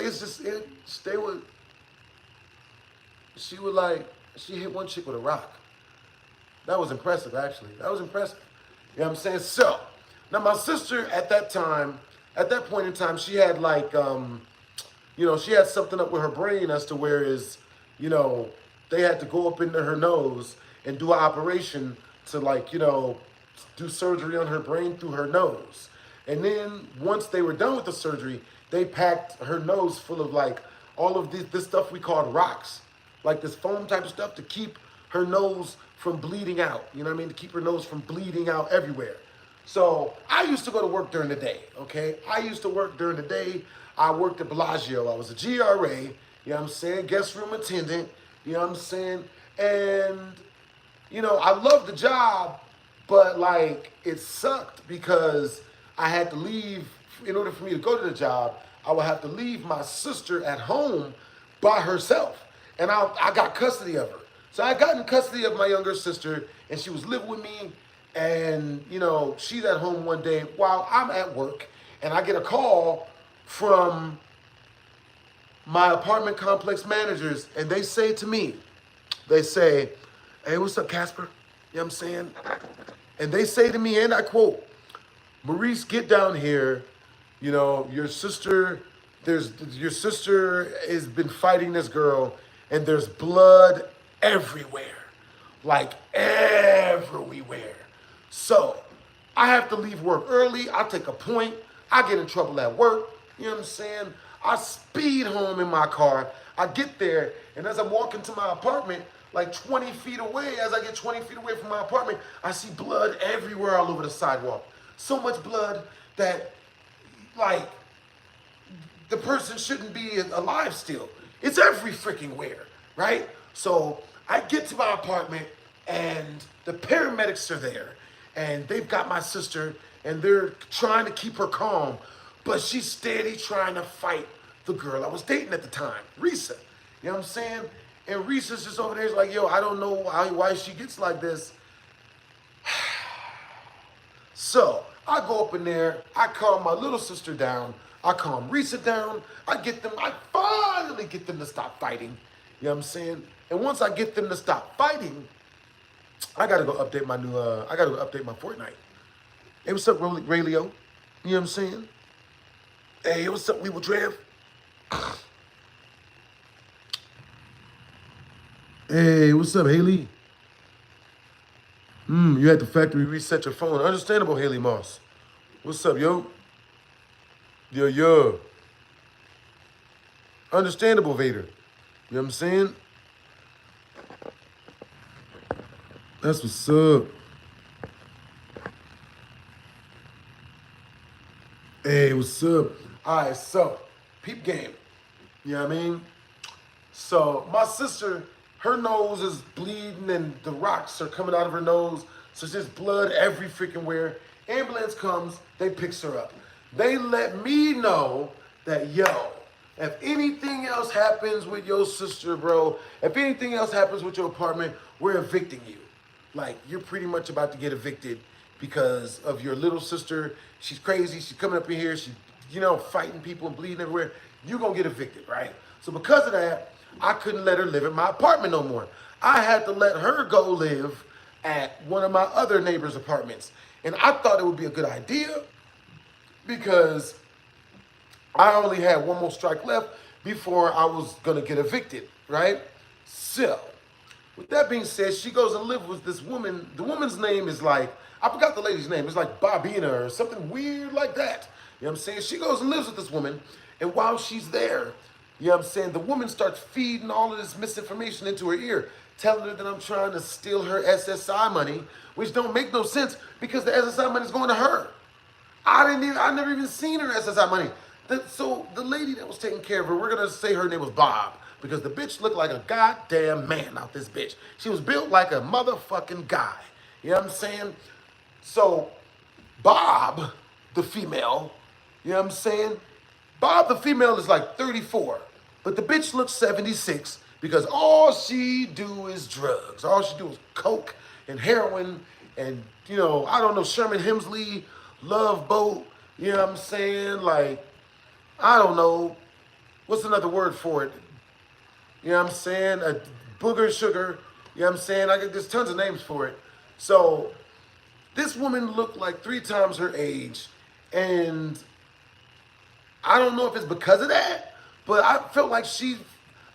Like, she hit one chick with a rock. That was impressive, actually. That was impressive. You know what I'm saying? So, now my sister at that point in time, she had like, you know, she had something up with her brain as to where they had to go up into her nose and do an operation to, like, you know, do surgery on her brain through her nose. And then once they were done with the surgery, they packed her nose full of, like, all of this stuff we called rocks. Like this foam type of stuff to keep her nose from bleeding out. You know what I mean? To keep her nose from bleeding out everywhere. So I used to go to work during the day, okay? I used to work during the day. I worked at Bellagio. I was a GRA, you know what I'm saying? Guest room attendant, you know what I'm saying? And, you know, I loved the job, but, like, it sucked because I had to leave. In order for me to go to the job, I would have to leave my sister at home by herself. And I got custody of her. So I got in custody of my younger sister, and she was living with me. And, you know, she's at home one day while I'm at work, and I get a call from my apartment complex managers, and they say to me, they say, Hey, what's up, Casper? You know what I'm saying? And they say to me, and I quote, Maurice, get down here. You know, your sister has been fighting this girl, and there's blood everywhere. Like everywhere. So I have to leave work early. I take a point. I get in trouble at work. You know what I'm saying? I speed home in my car. I get there, and as I'm walking to my apartment, like 20 feet away, as I get 20 feet away from my apartment, I see blood everywhere all over the sidewalk. So much blood that, like, the person shouldn't be alive still. It's every freaking where, right? So I get to my apartment and the paramedics are there and they've got my sister and they're trying to keep her calm, but she's steady trying to fight the girl I was dating at the time, Risa. You know what I'm saying? And Risa's just over there, she's like, yo, I don't know why she gets like this. So I go up in there, I calm my little sister down, I calm Risa down, I finally get them to stop fighting. You know what I'm saying? And once I get them to stop fighting, I gotta go update my Fortnite. Hey, what's up, Raylio? You know what I'm saying? Hey, what's up, Weeble Drev? Hey, what's up, Haley? You at the factory reset your phone. Understandable, Haley Moss. What's up, yo? Yo. Understandable, Vader. You know what I'm saying? That's what's up. Hey, what's up? All right, so, peep game. You know what I mean? So, my sister, her nose is bleeding and the rocks are coming out of her nose. So there's blood every freaking where. Ambulance comes, they picks her up. They let me know that, yo, if anything else happens with your sister, bro, if anything else happens with your apartment, we're evicting you. Like, you're pretty much about to get evicted because of your little sister. She's crazy. She's coming up in here. She's, fighting people and bleeding everywhere. You're going to get evicted, right? So because of that, I couldn't let her live in my apartment no more. I had to let her go live at one of my other neighbors' apartments. And I thought it would be a good idea because I only had one more strike left before I was going to get evicted, right? So, with that being said, she goes and lives with this woman. The woman's name is like, I forgot the lady's name. It's like Bobina or something weird like that. You know what I'm saying? She goes and lives with this woman. And while she's there, you know what I'm saying, the woman starts feeding all of this misinformation into her ear, telling her that I'm trying to steal her SSI money, which don't make no sense because the SSI money is going to her. I never even seen her SSI money. So the lady that was taking care of her, we're going to say her name was Bob because the bitch looked like a goddamn man out this bitch. She was built like a motherfucking guy. You know what I'm saying? So Bob, the female, you know what I'm saying? Bob, the female, is like 34, but the bitch looks 76 because all she do is drugs. All she do is coke and heroin and, I don't know, Sherman Hemsley, Love Boat, you know what I'm saying? Like, I don't know, what's another word for it? You know what I'm saying? A booger sugar, you know what I'm saying? There's tons of names for it. So this woman looked like 3 times her age, and I don't know if it's because of that, but I felt like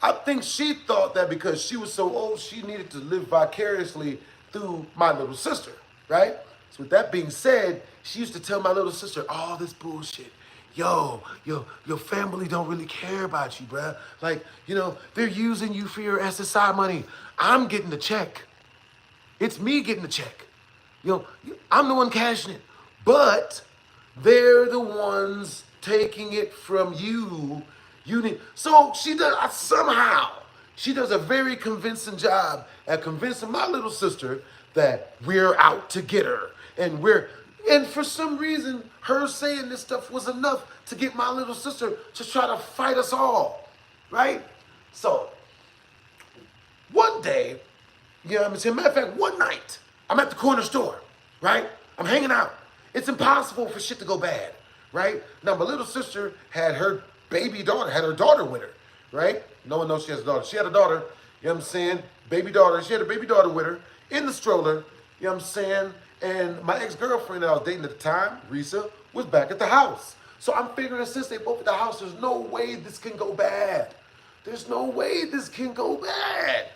I think she thought that because she was so old, she needed to live vicariously through my little sister, right? So with that being said, she used to tell my little sister all this bullshit. Yo, your family don't really care about you, bruh. Like, they're using you for your SSI money. I'm getting the check. It's me getting the check. I'm the one cashing it. But they're the ones taking it from you. So she does a very convincing job at convincing my little sister that we're out to get her. And for some reason, her saying this stuff was enough to get my little sister to try to fight us all, right? So, one day, you know what I'm saying? Matter of fact, one night, I'm at the corner store, right? I'm hanging out. It's impossible for shit to go bad, right? Now, my little sister had her daughter with her, right? No one knows she has a daughter. She had a daughter, you know You know what I'm saying? Baby daughter. She had a baby daughter with her in the stroller. You know what I'm saying? And my ex-girlfriend that I was dating at the time, Risa, was back at the house. So I'm figuring since they both at the house, there's no way this can go bad. There's no way this can go bad.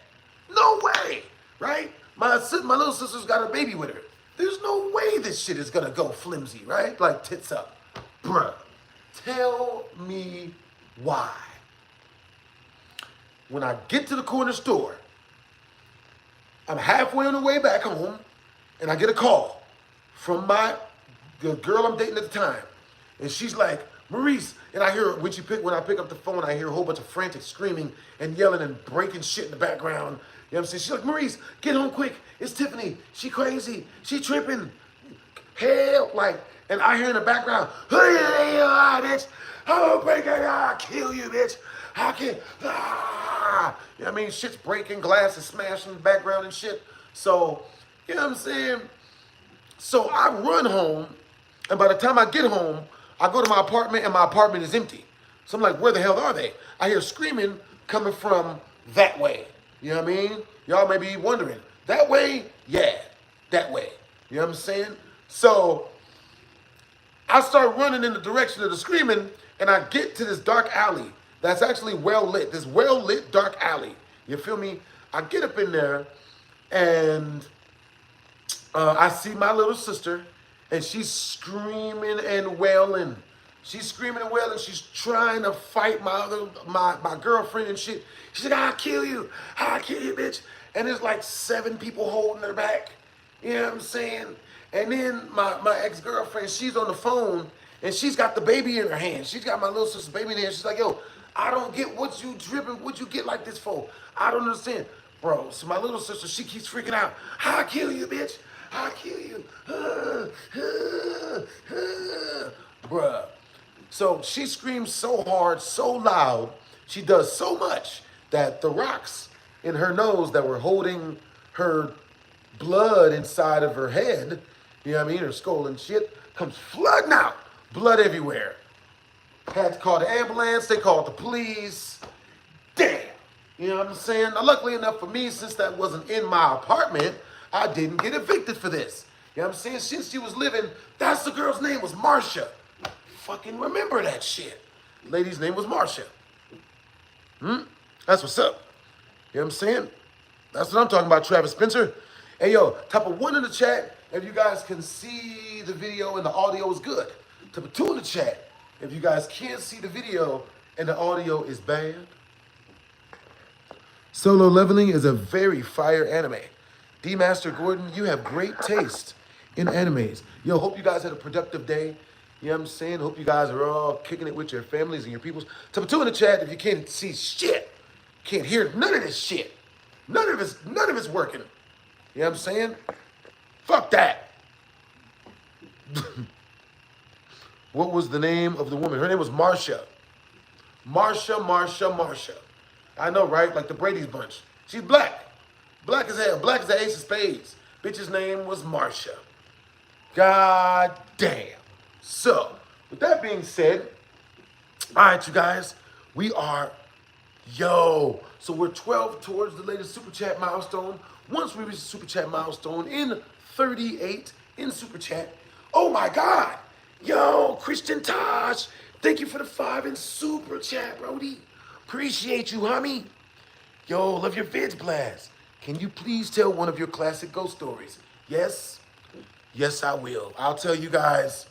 No way, right? My little sister's got her baby with her. There's no way this shit is gonna go flimsy, right? Like tits up. Bruh, tell me why. When I get to the corner store, I'm halfway on the way back home, and I get a call from the girl I'm dating at the time. And she's like, Maurice, and I hear when I pick up the phone, I hear a whole bunch of frantic screaming and yelling and breaking shit in the background. You know what I'm saying? She's like, Maurice, get home quick. It's Tiffany. She crazy. She tripping. Hell, like, and I hear in the background, bitch, I'm gonna break it, I'll kill you, bitch. I can't, You know what I mean? Shit's breaking, glass is smashing in the background and shit. So, you know what I'm saying? So I run home, and by the time I get home, I go to my apartment, and my apartment is empty. So I'm like, where the hell are they? I hear screaming coming from that way. You know what I mean? Y'all may be wondering, that way? Yeah, that way. You know what I'm saying? So I start running in the direction of the screaming, and I get to this dark alley that's actually well lit. This well lit dark alley. You feel me? I get up in there, and I see my little sister, and she's screaming and wailing. She's screaming and wailing. She's trying to fight my girlfriend and shit. She's like, I'll kill you. I'll kill you, bitch. And there's like 7 people holding her back. You know what I'm saying? And then my ex-girlfriend, she's on the phone, and she's got the baby in her hand. She's got my little sister's baby in her hand. She's like, yo, I don't get what you dripping, what you get like this for. I don't understand. Bro, so my little sister, she keeps freaking out. I'll kill you, bitch. I'll kill you. Bruh. So she screams so hard, so loud, she does so much that the rocks in her nose that were holding her blood inside of her head, you know what I mean, her skull and shit, comes flooding out. Blood everywhere. Had to call the ambulance, they called the police. Damn. You know what I'm saying? Now, luckily enough for me, since that wasn't in my apartment, I didn't get evicted for this. You know what I'm saying? Since she was living, that's the girl's name was Marcia. Fucking remember that shit. Lady's name was Marcia. That's what's up. You know what I'm saying? That's what I'm talking about, Travis Spencer. Hey, yo, type of 1 in the chat if you guys can see the video and the audio is good. Type of 2 in the chat if you guys can't see the video and the audio is bad. Solo Leveling is a very fire anime. D Master Gordon, you have great taste in animes. Yo, hope you guys had a productive day. You know what I'm saying? Hope you guys are all kicking it with your families and your peoples. Type of 2 in the chat if you can't see shit. Can't hear none of this shit. None of it's working. You know what I'm saying? Fuck that. What was the name of the woman? Her name was Marcia. Marcia. I know, right? Like the Brady's bunch. She's black. Black as hell. Black as the ace of spades. Bitch's name was Marcia. God damn. So, with that being said, all right, you guys, we are, so we're 12 towards the latest Super Chat milestone. Once we reach the Super Chat milestone in 38 in Super Chat, oh my God, Christian Tosh, thank you for the 5 in Super Chat, Brody. Appreciate you, homie. Love your vids, Blast. Can you please tell one of your classic ghost stories? Yes, I will. I'll tell you guys.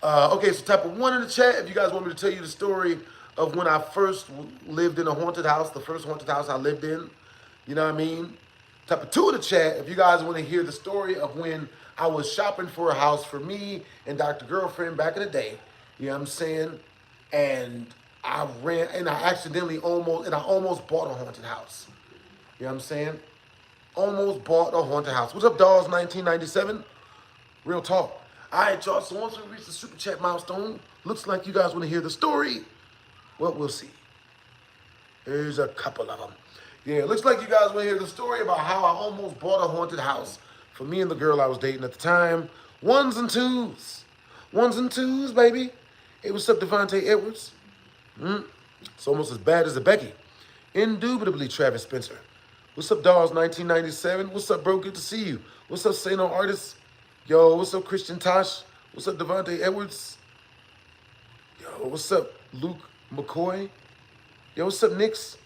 Okay, so type of 1 in the chat if you guys want me to tell you the story of when I first lived in a haunted house, the first haunted house I lived in. You know what I mean? Type of 2 in the chat if you guys want to hear the story of when I was shopping for a house for me and Dr. Girlfriend back in the day. You know what I'm saying? And I almost bought a haunted house. You know what I'm saying? Almost bought a haunted house. What's up, dolls? 1997? Real talk. All right, y'all. So once we reach the Super Chat milestone, looks like you guys want to hear the story. Well, we'll see. There's a couple of them. Yeah, looks like you guys want to hear the story about how I almost bought a haunted house for me and the girl I was dating at the time. 1s and 2s. 1s and 2s, baby. Hey, what's up, Devontae Edwards? It's almost as bad as the Becky. Indubitably, Travis Spencer. What's up, Dolls 1997? What's up, bro? Good to see you. What's up, Say No Artist? Yo, what's up, Christian Tosh? What's up, Devontae Edwards? Yo, what's up, Luke McCoy? Yo, what's up, Nix?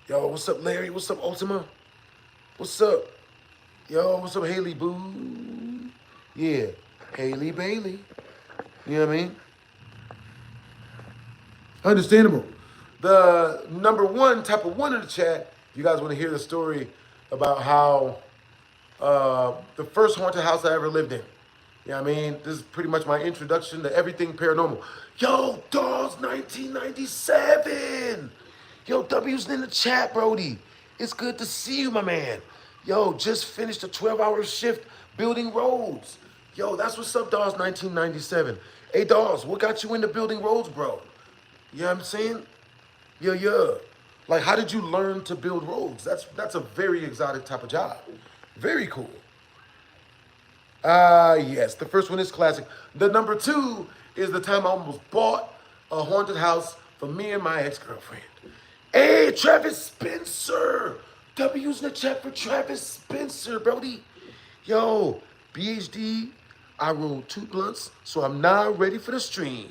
Yo, what's up, Larry? What's up, Ultima? What's up? Yo, what's up, Haley Boo? Yeah, Haley Bailey. You know what I mean? Understandable. The number one, type of one in the chat, you guys want to hear the story about how the first haunted house I ever lived in. You know what I mean? This is pretty much my introduction to everything paranormal. Yo, Dolls 1997. Yo, W's in the chat, Brody. It's good to see you, my man. Yo, just finished a 12-hour shift building roads. Yo, that's what's up, Dolls 1997. Hey, Dolls, what got you into building roads, bro? You know what I'm saying? Yeah. Like, how did you learn to build roads? That's a very exotic type of job. Very cool. Yes, the first one is classic. The number two is the time I almost bought a haunted house for me and my ex-girlfriend. Hey, Travis Spencer. W's in the chat for Travis Spencer, Brody. Yo, BHD, I rolled 2 blunts, so I'm now ready for the stream.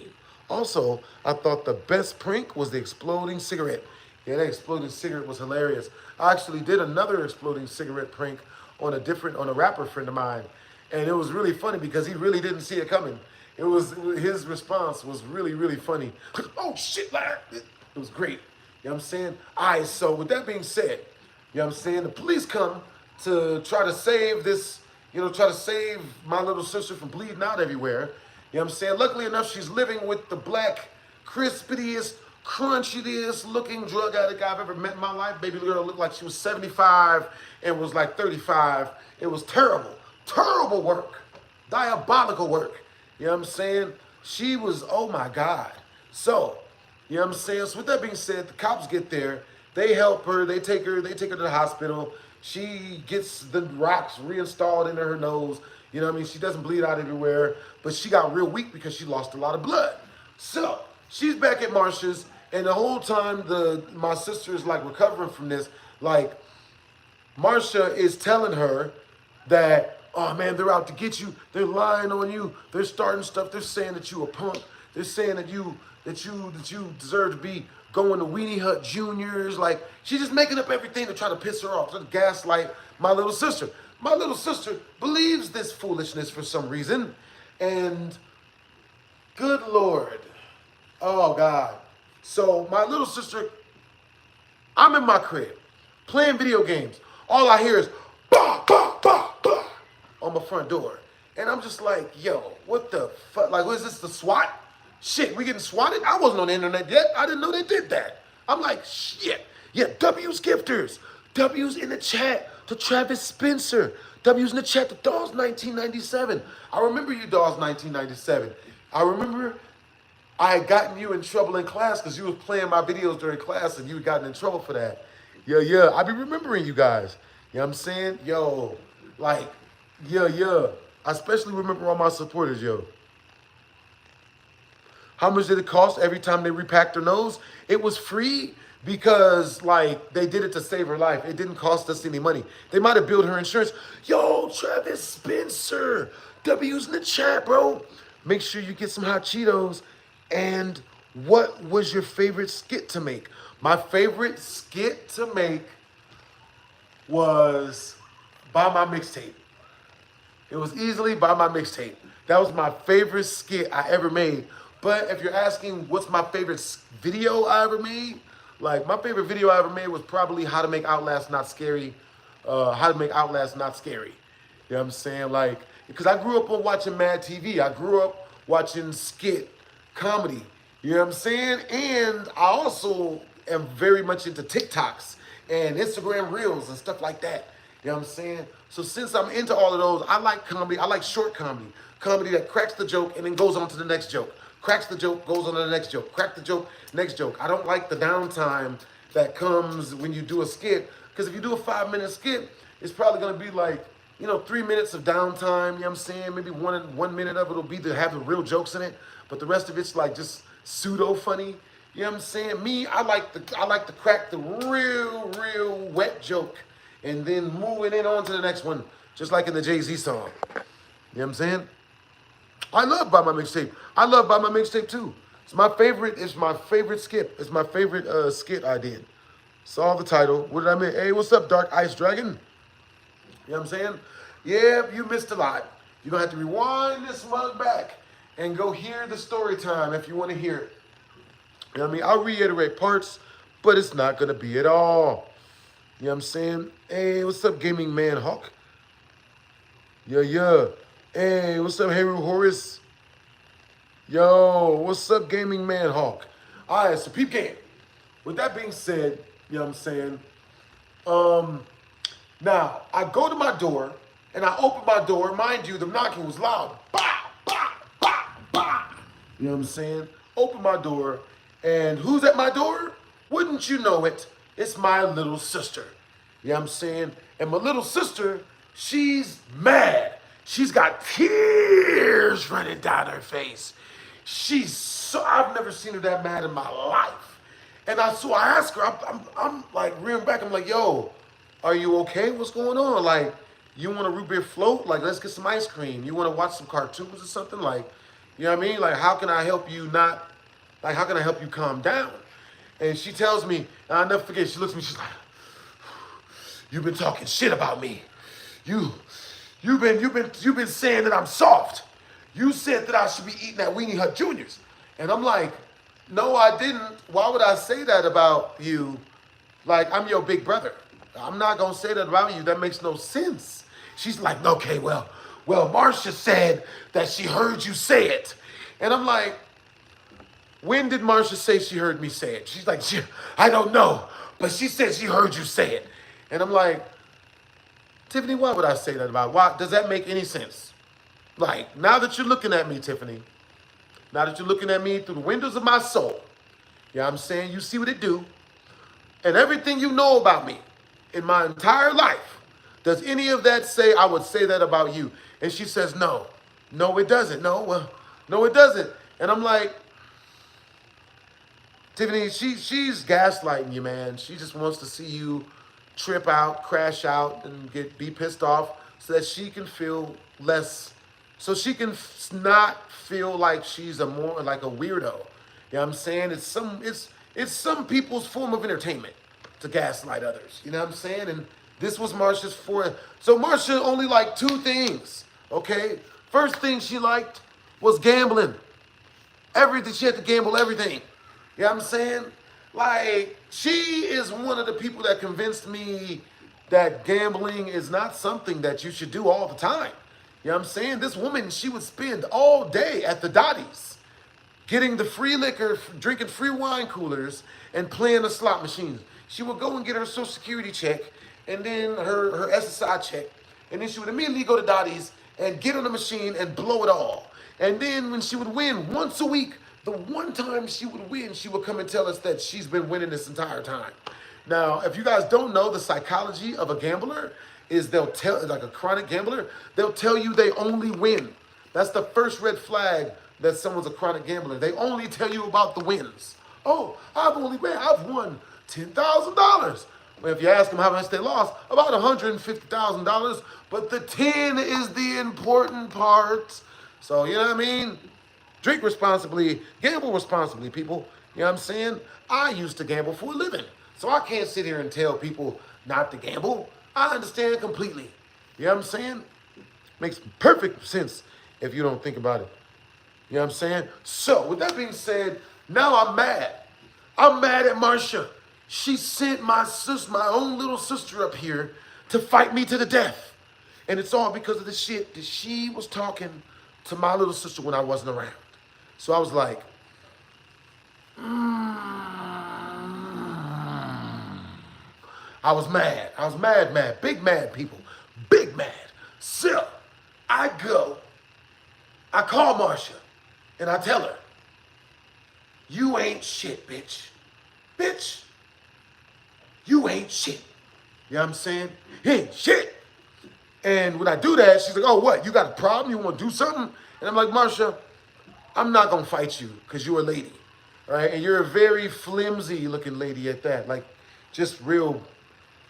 Also, I thought the best prank was the exploding cigarette. Yeah, that exploding cigarette was hilarious. I actually did another exploding cigarette prank on a rapper friend of mine. And it was really funny because he really didn't see it coming. His response was really, really funny. Oh shit, Larry. It was great. You know what I'm saying? All right, so with that being said, you know what I'm saying? The police come to try to save try to save my little sister from bleeding out everywhere. You know what I'm saying? Luckily enough, she's living with the black, crispiest, crunchiest looking drug addict I've ever met in my life. Baby girl looked like she was 75 and was like 35. It was terrible. Terrible work. Diabolical work. You know what I'm saying? She was, oh my God. So, you know what I'm saying? So with that being said, the cops get there. They help her. They take her to the hospital. She gets the rocks reinstalled into her nose. You know what I mean? She doesn't bleed out everywhere. But she got real weak because she lost a lot of blood. So, she's back at Marsha's. And the whole time, my sister is like recovering from this. Like, Marsha is telling her that, oh man, they're out to get you. They're lying on you. They're starting stuff. They're saying that you a punk. They're saying that you deserve to be going to Weenie Hut Juniors. Like, she's just making up everything to try to piss her off, to gaslight my little sister. My little sister believes this foolishness for some reason. And good Lord. Oh God. So my little sister, I'm in my crib playing video games. All I hear is bah, bah, bah, bah on my front door. And I'm just like, yo, what the fuck? Like, what is this, the SWAT? Shit, we getting swatted? I wasn't on the internet yet. I didn't know they did that. I'm like, shit. Yeah, W's gifters. W's in the chat to Travis Spencer. W's in the chat to Dolls 1997. I remember you, Dolls 1997. I remember I had gotten you in trouble in class because you was playing my videos during class and you had gotten in trouble for that. Yeah. I be remembering you guys. You know what I'm saying? Yo, like, yeah. I especially remember all my supporters, yo. How much did it cost every time they repacked her nose? It was free because, like, they did it to save her life. It didn't cost us any money. They might have billed her insurance. Yo, Travis Spencer. W's in the chat, bro. Make sure you get some hot Cheetos. And what was your favorite skit to make? My favorite skit to make was Buy My Mixtape. It was easily Buy My Mixtape. That was my favorite skit I ever made. But if you're asking what's my favorite video I ever made, like my favorite video I ever made was probably How to Make Outlast Not Scary. How to Make Outlast Not Scary. You know what I'm saying? Like, because I grew up on watching Mad TV. I grew up watching skit comedy. You know what I'm saying? And I also am very much into TikToks and Instagram Reels and stuff like that. You know what I'm saying? So since I'm into all of those, I like comedy. I like short comedy. Comedy that cracks the joke and then goes on to the next joke. Cracks the joke, goes on to the next joke. Crack the joke, next joke. I don't like the downtime that comes when you do a skit. Because if you do a 5-minute skit, it's probably going to be like, 3 minutes of downtime. You know what I'm saying? Maybe one minute of it will be to have the real jokes in it. But the rest of it's like just pseudo funny. You know what I'm saying? Me, I like to crack the real wet joke and then moving in on to the next one, just like in the Jay-Z song. You know what I'm saying? I love Buy My Mixtape. I love Buy My Mixtape too. It's my favorite. It's my favorite skit. It's my favorite skit I did. Saw the title. What did I mean? Hey, what's up, Dark Ice Dragon? You know what I'm saying? Yeah, you missed a lot. You're going to have to rewind this mug back and go hear the story time if you want to hear it. You know what I mean? I'll reiterate parts, but it's not going to be at all. You know what I'm saying? Hey, what's up, Gaming Man Hawk? Yeah. Hey, what's up, Harry Horace? Yo, what's up, Gaming Man Hawk? All right, so peep game. With that being said, you know what I'm saying? Now, I go to my door, and I open my door. Mind you, the knocking was loud. Bah, bah, bah, bah. You know what I'm saying? Open my door, and who's at my door? Wouldn't you know it? It's my little sister. You know what I'm saying? And my little sister, she's mad. She's got tears running down her face. I've never seen her that mad in my life. And so I ask her, I'm like rearing back. I'm like, yo, are you okay? What's going on? Like, you want a root beer float? Like, let's get some ice cream. You want to watch some cartoons or something? Like, you know what I mean? Like, how can I help you how can I help you calm down? And she tells me, and I'll never forget, she looks at me, she's like, you've been talking shit about me. You've been saying that I'm soft. You said that I should be eating at Weenie Hut Junior's. And I'm like, no, I didn't. Why would I say that about you? Like, I'm your big brother. I'm not going to say that about you. That makes no sense. She's like, okay, well, Marcia said that she heard you say it. And I'm like, when did Marcia say she heard me say it? She's like, I don't know, but she said she heard you say it. And I'm like, Tiffany, why would I say that about? Why does that make any sense? Like, now that you're looking at me, Tiffany, now that you're looking at me through the windows of my soul, you know what I'm saying? You see what it do. And everything you know about me in my entire life, does any of that say I would say that about you? And she says, no, it doesn't. No, it doesn't. And I'm like, Tiffany, she's gaslighting you, man. She just wants to see you trip out, crash out, and be pissed off so that she can feel less, so she can not feel like she's more like a weirdo. You know what I'm saying? It's some people's form of entertainment to gaslight others. You know what I'm saying? And this was Marsha's so Marsha only liked two things, okay? First thing she liked was gambling. Everything, she had to gamble everything. You know what I'm saying? Like, she is one of the people that convinced me that gambling is not something that you should do all the time. You know what I'm saying? This woman, she would spend all day at the Dottie's getting the free liquor, drinking free wine coolers, and playing the slot machines. She would go and get her Social Security check, and then her SSI check, and then she would immediately go to Dottie's and get on the machine and blow it all. And then when she would win once a week, the one time she would win, she would come and tell us that she's been winning this entire time. Now, if you guys don't know, the psychology of a gambler is they'll tell, like a chronic gambler, they'll tell you they only win. That's the first red flag that someone's a chronic gambler. They only tell you about the wins. Oh, I've won $10,000. Well, if you ask them how much they lost, about $150,000. But the 10 is the important part. So, you know what I mean? Drink responsibly, gamble responsibly, people. You know what I'm saying? I used to gamble for a living. So I can't sit here and tell people not to gamble. I understand completely. You know what I'm saying? Makes perfect sense if you don't think about it. You know what I'm saying? So, with that being said, now I'm mad. I'm mad at Marcia. She sent my own little sister up here to fight me to the death. And it's all because of the shit that she was talking to my little sister when I wasn't around. So I was like, I was mad. I was mad. Big mad, people. Big mad. So I call Marcia, and I tell her, you ain't shit, bitch. Bitch, you ain't shit. You know what I'm saying? You ain't shit. And when I do that, she's like, oh, what? You got a problem? You want to do something? And I'm like, Marcia, I'm not going to fight you because you're a lady, right? And you're a very flimsy looking lady at that. Like, just real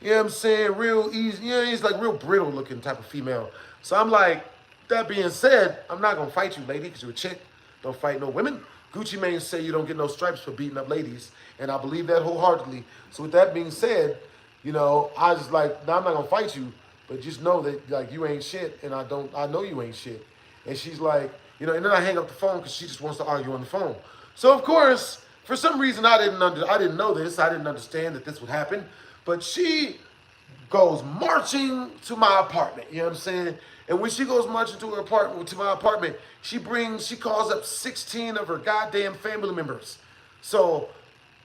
You know what I'm saying? Real easy. You know, he's like real brittle looking type of female. So I'm like, that being said, I'm not gonna fight you, lady, because you're a chick. Don't fight no women. Gucci Mane say you don't get no stripes for beating up ladies, and I believe that wholeheartedly. So with that being said, you know, I just like, nah, I'm not gonna fight you, but just know that like you ain't shit, and I know you ain't shit. And she's like, you know, and then I hang up the phone because she just wants to argue on the phone. So of course, for some reason I didn't know this. I didn't understand that this would happen. But she goes marching to my apartment. You know what I'm saying? And when she goes marching to my apartment, she calls up 16 of her goddamn family members. So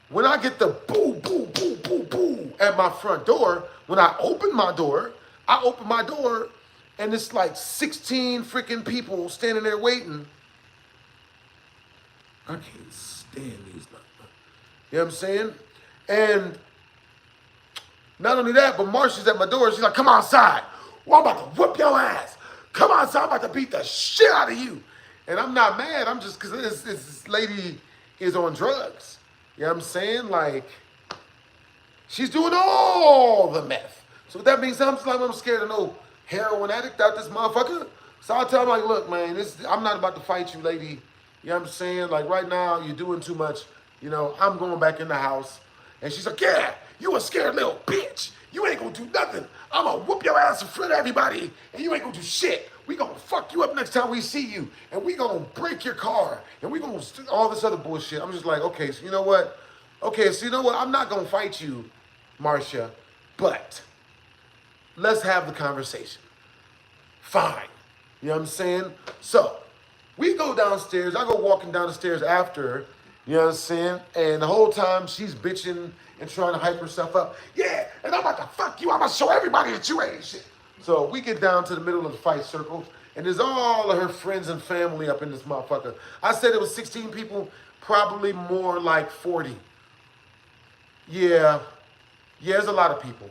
when I get the boo, boo, boo, boo, boo at my front door, when I open my door, and it's like 16 freaking people standing there waiting. I can't stand these motherfuckers. You know what I'm saying? And not only that, but Marsha's at my door. She's like, come outside. Well, I'm about to whoop your ass. Come outside. I'm about to beat the shit out of you. And I'm not mad. I'm just, because this lady is on drugs. You know what I'm saying? Like, she's doing all the meth. So with that being said, I'm scared of no heroin addict out this motherfucker. So I tell him, like, look, man, I'm not about to fight you, lady. You know what I'm saying? Like, right now, you're doing too much. You know, I'm going back in the house. And she's like, yeah, you a scared little bitch. You ain't gonna do nothing. I'm gonna whoop your ass in front of everybody, and you ain't gonna do shit. We gonna fuck you up next time we see you, and we gonna break your car, and we gonna all this other bullshit. I'm just like, okay, so you know what? Okay, so you know what? I'm not gonna fight you, Marcia, but let's have the conversation. Fine. You know what I'm saying? So, we go downstairs. I go walking down the stairs after her. You know what I'm saying? And the whole time she's bitching and trying to hype herself up. Yeah, and I'm about to fuck you. I'm going to show everybody that you ain't shit. So we get down to the middle of the fight circle, and there's all of her friends and family up in this motherfucker. I said it was 16 people, probably more like 40. Yeah, there's a lot of people.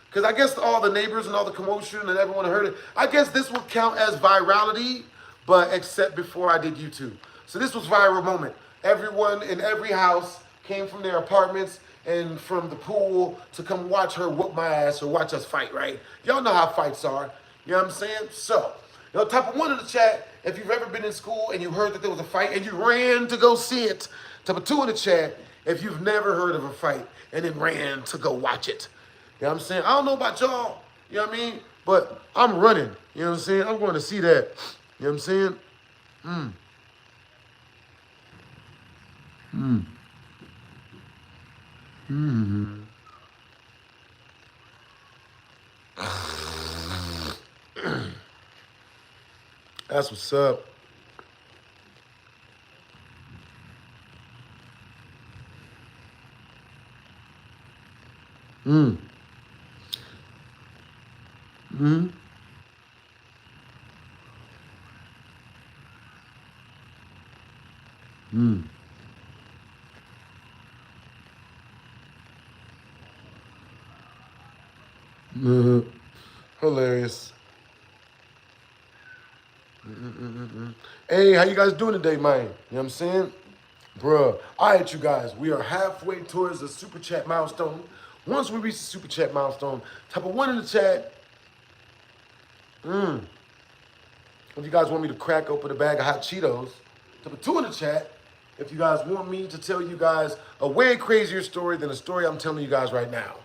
Because I guess all the neighbors and all the commotion and everyone heard it. I guess this would count as virality, but except before I did YouTube. So this was viral moment. Everyone in every house came from their apartments and from the pool to come watch her whoop my ass or watch us fight, right? Y'all know how fights are. You know what I'm saying? So, you know, type of 1 in the chat, if you've ever been in school and you heard that there was a fight and you ran to go see it. Type of 2 in the chat, if you've never heard of a fight and then ran to go watch it. You know what I'm saying? I don't know about y'all, you know what I mean? But I'm running, you know what I'm saying? I'm going to see that, you know what I'm saying? That's what's up. Hilarious. Hey, how you guys doing today, man? You know what I'm saying? Bruh. All right, you guys. We are halfway towards the super chat milestone. Once we reach the super chat milestone, type of 1 in the chat. If you guys want me to crack open a bag of hot Cheetos, type of 2 in the chat. If you guys want me to tell you guys a way crazier story than the story I'm telling you guys right now.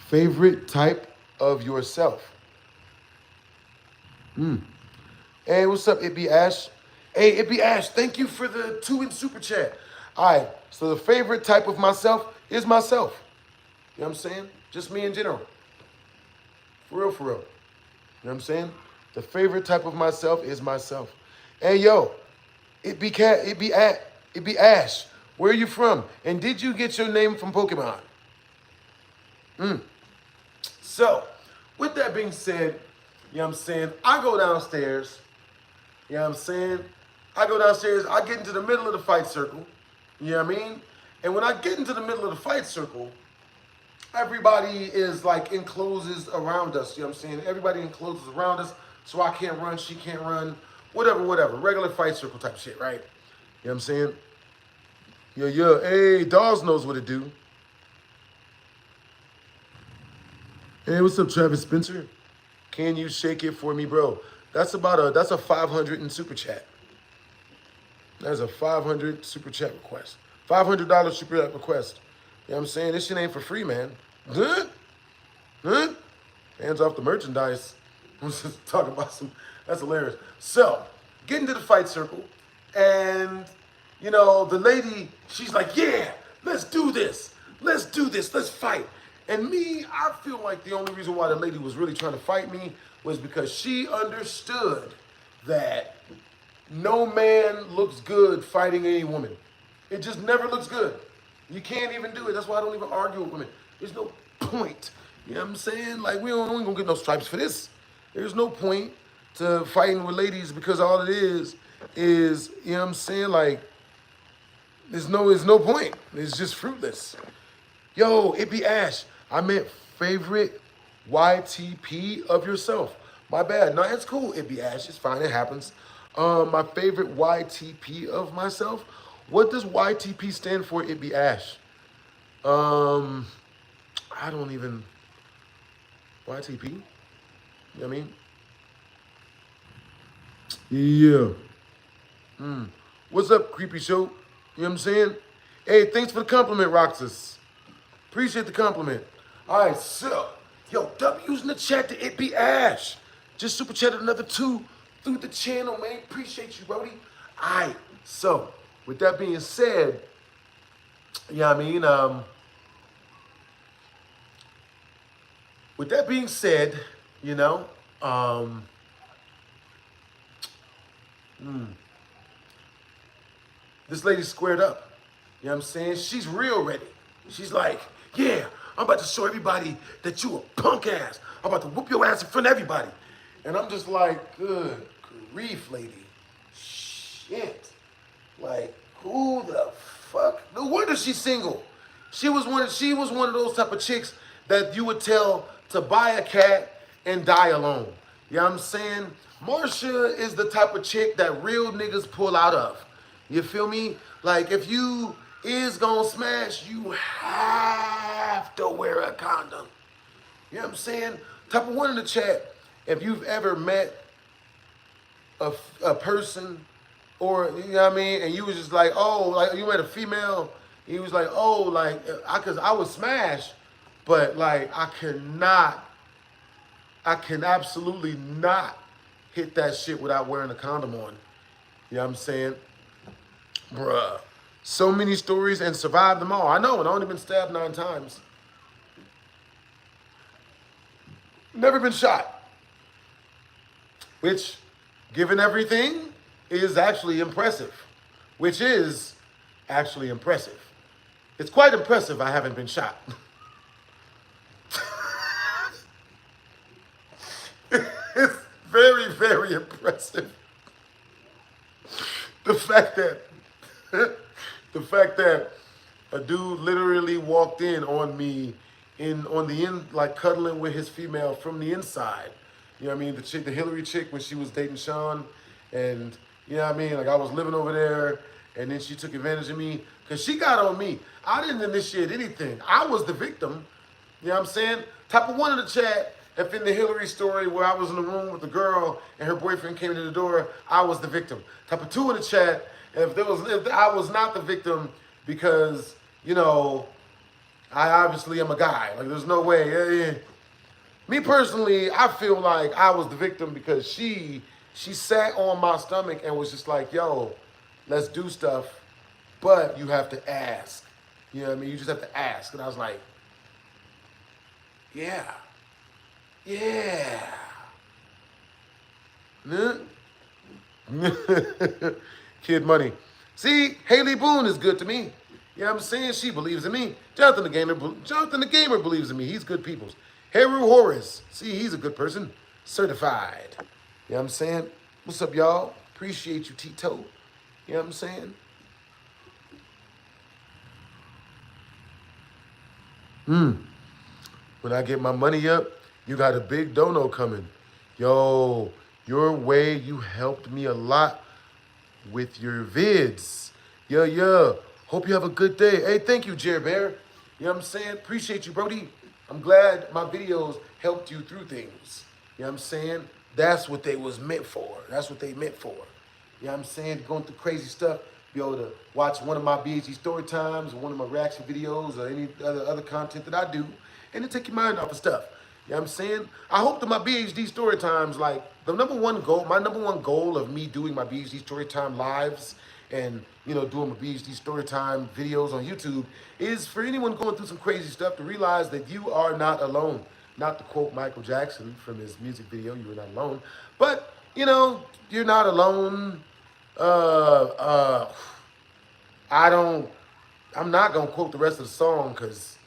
Favorite type of yourself? Hey, what's up, It Be Ash? Hey, It Be Ash, thank you for the 2 in super chat. All right, so the favorite type of myself is myself. You know what I'm saying? Just me in general. For real, for real. You know what I'm saying? The favorite type of myself is myself. Hey, yo, It Be Ash. Where are you from? And did you get your name from Pokemon? So, with that being said, you know what I'm saying, I go downstairs, you know what I'm saying, I get into the middle of the fight circle, you know what I mean, and when I get into the middle of the fight circle, everybody is like encloses around us, you know what I'm saying, everybody encloses around us, so I can't run, she can't run, whatever, regular fight circle type shit, right, you know what I'm saying, Yeah. Hey, Dawes knows what to do. Hey, what's up, Travis Spencer? Can you shake it for me, bro? That's a 500 in super chat. That's a 500 super chat request. $500 super chat request. You know what I'm saying? This shit ain't for free, man. Huh? Huh? Hands off the merchandise. I'm just talking about some. That's hilarious. So, get into the fight circle, and you know the lady. She's like, "Yeah, let's do this. Let's do this. Let's fight." And me, I feel like the only reason why the lady was really trying to fight me was because she understood that no man looks good fighting any woman. It just never looks good. You can't even do it. That's why I don't even argue with women. There's no point. You know what I'm saying? Like, we ain't gonna get no stripes for this. There's no point to fighting with ladies because all it is, you know what I'm saying? Like, there's no point. It's just fruitless. Yo, it be Ash. I meant favorite YTP of yourself. My bad. No, it's cool. It be Ash. It's fine. It happens. My favorite YTP of myself. What does YTP stand for? It be Ash. I don't even. YTP? You know what I mean? Yeah. What's up, Creepy Show? You know what I'm saying? Hey, thanks for the compliment, Roxas. Appreciate the compliment. All right, so, yo, W's in the chat to It Be Ash. Just super chatted another 2 through the channel, man. Appreciate you, Brody. All right, so, with that being said, yeah, I mean, with that being said, you know, this lady squared up. You know what I'm saying? She's real ready. She's like, yeah, I'm about to show everybody that you a punk ass. I'm about to whoop your ass in front of everybody. And I'm just like, good grief, lady. Shit. Like, who the fuck? No wonder she's single. She was one of those type of chicks that you would tell to buy a cat and die alone. You know what I'm saying? Marsha is the type of chick that real niggas pull out of. You feel me? Like, if you is gonna smash, you have to wear a condom. You know what I'm saying? Type of one in the chat, if you've ever met a person, or, you know what I mean, and you was just like, oh, like, you met a female, he was like, oh, like, cause I would smash, but like, I can absolutely not hit that shit without wearing a condom on. You know what I'm saying? Bruh. So many stories and survived them all. I know, and I've only been stabbed 9 times. Never been shot. Which, given everything, is actually impressive. Which is actually impressive. It's quite impressive I haven't been shot. It's very, very impressive. The fact that a dude literally walked in on me like cuddling with his female from the inside. You know what I mean? The Hillary chick when she was dating Sean, and you know what I mean? Like, I was living over there, and then she took advantage of me because she got on me. I didn't initiate anything. I was the victim. You know what I'm saying? Type of one in the chat, if in the Hillary story where I was in the room with the girl and her boyfriend came into the door, I was the victim. Type of 2 in the chat, if I was not the victim because, you know, I obviously am a guy. Like, there's no way. Me personally, I feel like I was the victim because she sat on my stomach and was just like, yo, let's do stuff, but you have to ask. You know what I mean? You just have to ask. And I was like, yeah. Kid Money. See, Haley Boone is good to me. You know what I'm saying? She believes in me. Jonathan the Gamer believes in me. He's good peoples. Heru Horace. See, he's a good person. Certified. You know what I'm saying? What's up, y'all? Appreciate you, Tito. You know what I'm saying? When I get my money up, you got a big dono coming. Yo, your way, you helped me a lot with your vids. Yeah. Hope you have a good day. Hey, thank you, Jer Bear. You know what I'm saying? Appreciate you, Brody. I'm glad my videos helped you through things. You know what I'm saying? That's what they was meant for. That's what they meant for. You know what I'm saying? Going through crazy stuff, be able to watch one of my BHD story times or one of my reaction videos or any other content that I do and then take your mind off of stuff. You know what I'm saying? I hope that my BHD story times, like the number one goal of me doing my BHD story time lives and, you know, doing my BHD story time videos on YouTube is for anyone going through some crazy stuff to realize that you are not alone. Not to quote Michael Jackson from his music video, "You Are Not Alone," but, you know, you're not alone. Uh, uh, I'm not gonna quote the rest of the song because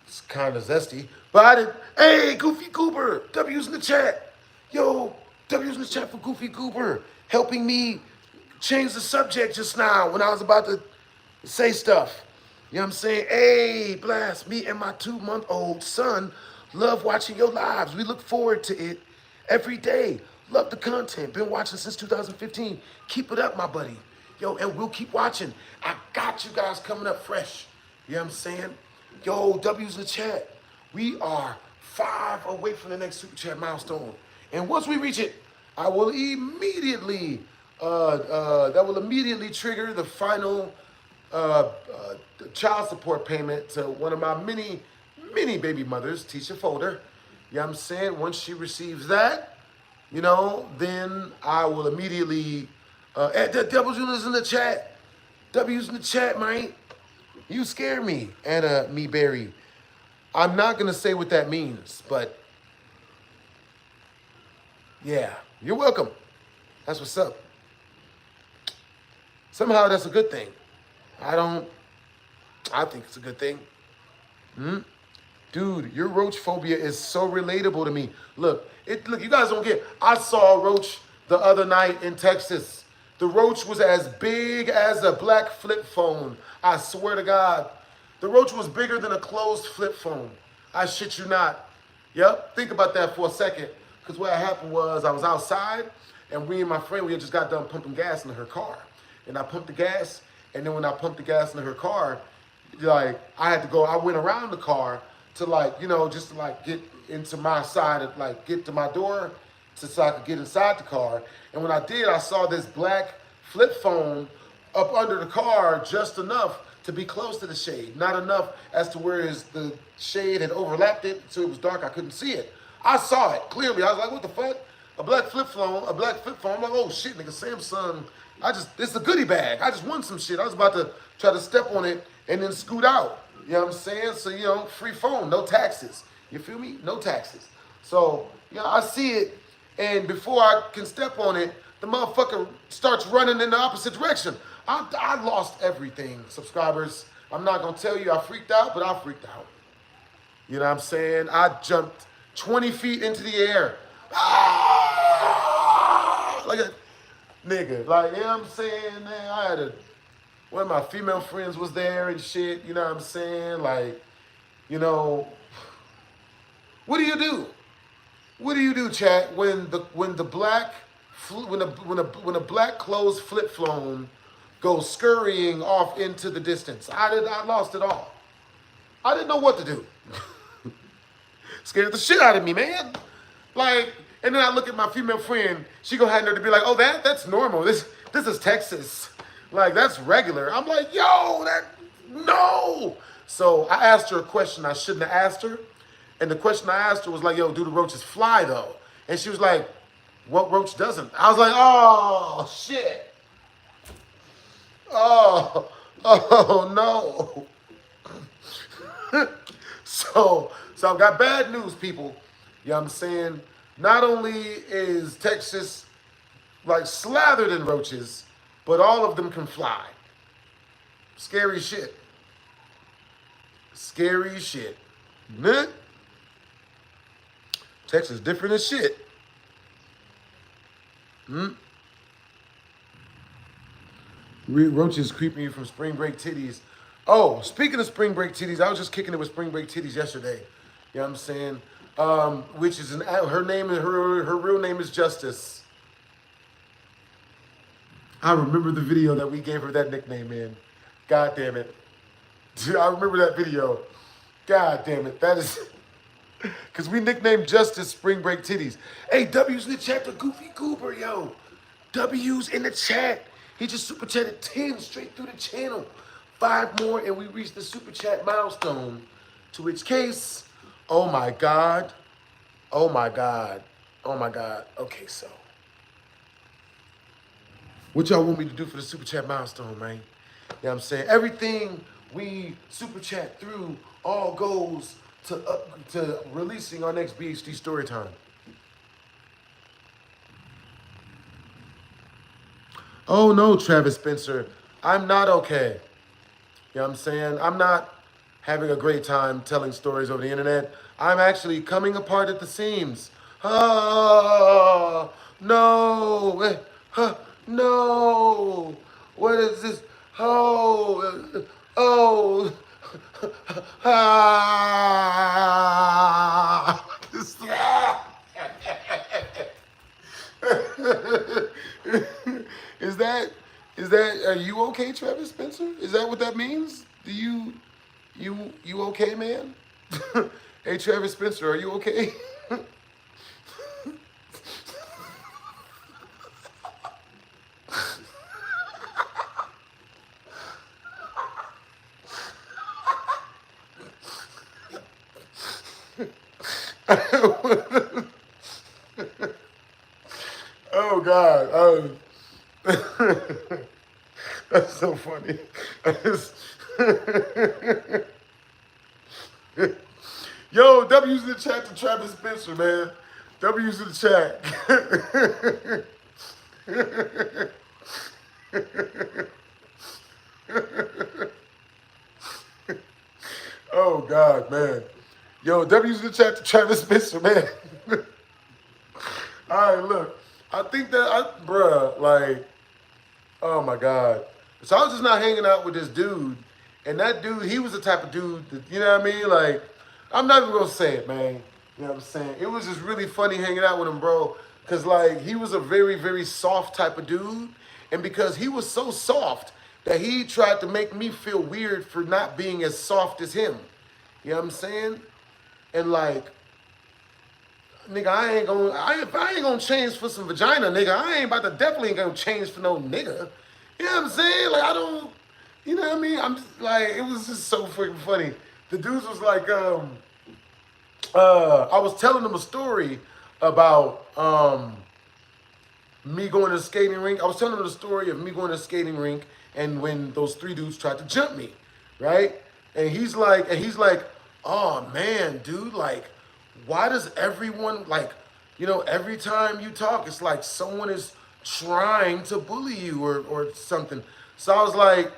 it's kind of zesty. But I did. Hey, Goofy Goober, W's in the chat. Yo, W's in the chat for Goofy Goober, helping me change the subject just now when I was about to say stuff. You know what I'm saying? Hey, Blast, me and my 2-month-old son love watching your lives. We look forward to it every day. Love the content. Been watching since 2015. Keep it up, my buddy. Yo, and we'll keep watching. I got you guys coming up fresh. You know what I'm saying? Yo, W's in the chat. We are 5 away from the next super chat milestone. And once we reach it, I will immediately, that will immediately trigger the final child support payment to one of my many baby mothers, Tisha Folder. You know what I'm saying? Once she receives that, you know, then I will immediately, W's in the chat. W's in the chat, man. You scare me, Anna Me Berry. I'm not going to say what that means, but yeah, you're welcome. That's what's up. Somehow that's a good thing. I think it's a good thing. Dude, your roach phobia is so relatable to me. Look, you guys don't get, I saw a roach the other night in Texas. The roach was as big as a black flip phone. I swear to God. The roach was bigger than a closed flip phone. I shit you not. Yep, think about that for a second. Because what happened was I was outside and me and my friend, we had just got done pumping gas into her car. And I pumped the gas, and then when I pumped the gas into her car, like I went around the car to like, you know, just to like get into my side, like get to my door so I could get inside the car. And when I did, I saw this black flip phone up under the car just enough to be close to the shade. Not enough as to where the shade had overlapped it, so it was dark, I couldn't see it. I saw it clearly. I was like, what the fuck? A black flip phone. I'm like, oh shit, nigga, Samsung. It's a goodie bag. I just won some shit. I was about to try to step on it and then scoot out. You know what I'm saying? So, you know, free phone, no taxes. You feel me? No taxes. So, you know, I see it, and before I can step on it, the motherfucker starts running in the opposite direction. I lost everything, subscribers. I'm not going to tell you I freaked out, but I freaked out. You know what I'm saying? I jumped 20 feet into the air. Ah! Like a nigga. Like, you know what I'm saying? Man, one of my female friends was there and shit. You know what I'm saying? Like, you know, what do you do? What do you do, chat, when a black closed flip phone goes scurrying off into the distance? I lost it all. I didn't know what to do. Scared the shit out of me, man. Like, and then I look at my female friend. She gonna have her to be like, oh, that's normal. This is Texas. Like, that's regular. I'm like, yo, no. So I asked her a question I shouldn't have asked her. And the question I asked her was like, yo, do the roaches fly though? And she was like, what roach doesn't? I was like, oh, shit. Oh no. So I've got bad news, people. You know what I'm saying? Not only is Texas like slathered in roaches, but all of them can fly. Scary shit. Scary shit. Nah. Texas different as shit. Roaches creeping you from spring break titties. Oh, speaking of spring break titties, I was just kicking it with spring break titties yesterday. You know what I'm saying? Which is her real name is Justice. I remember the video that we gave her that nickname in. God damn it. I remember that video. God damn it. That is... Because we nicknamed Justice Spring Break Titties. Hey, W's in the chat to Goofy Goober, yo. W's in the chat. He just super chatted 10 straight through the channel. 5 more and we reached the super chat milestone. To which case, oh my God. Oh my God. Oh my God. Okay, so. What y'all want me to do for the super chat milestone, man? You know what I'm saying? Everything we super chat through all goes to releasing our next BHD story time. Oh no, Travis Spencer, I'm not okay. You know what I'm saying? I'm not having a great time telling stories over the internet. I'm actually coming apart at the seams. Oh, no. No. What is this? Oh, oh. Ah. Is that, are you okay, Travis Spencer? Is that what that means? Do you okay, man? Hey, Travis Spencer, are you okay? Oh, God. That's so funny. Yo, W's in the chat to Travis Spencer, man. W's in the chat. Oh, God, man. Yo, W's in the chat to Travis Spencer, man. All right, look. I think that, bruh, like, oh, my God. So I was just not hanging out with this dude. And that dude, he was the type of dude that, you know what I mean? Like, I'm not even going to say it, man. You know what I'm saying? It was just really funny hanging out with him, bro. Because, like, he was a very, very soft type of dude. And because he was so soft that he tried to make me feel weird for not being as soft as him. You know what I'm saying? And, like, nigga, I ain't gonna change for some vagina, nigga. I ain't about to definitely ain't gonna change for no nigga. You know what I'm saying? Like, I don't, you know what I mean? I'm just, like, it was just so freaking funny. The dudes was like, I was telling them a story about me going to the skating rink. I was telling them the story of me going to the skating rink and when those 3 dudes tried to jump me, right? And he's like, oh man, dude, like, why does everyone, like, you know, every time you talk, it's like someone is trying to bully you or something. So I was like,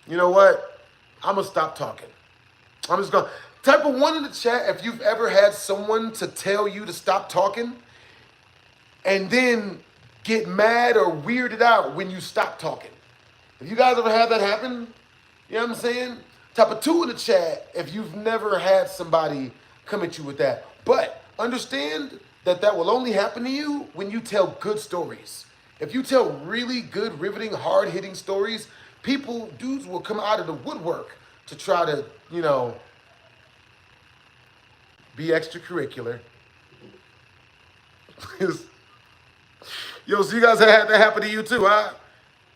you know what? I'm going to stop talking. I'm just going to type of 1 in the chat if you've ever had someone to tell you to stop talking and then get mad or weirded out when you stop talking. Have you guys ever had that happen? You know what I'm saying? Type of 2 in the chat if you've never had somebody come at you with that. But understand that that will only happen to you when you tell good stories. If you tell really good, riveting, hard-hitting stories, dudes will come out of the woodwork to try to, you know, be extracurricular. Yo, so you guys had that happen to you too, huh?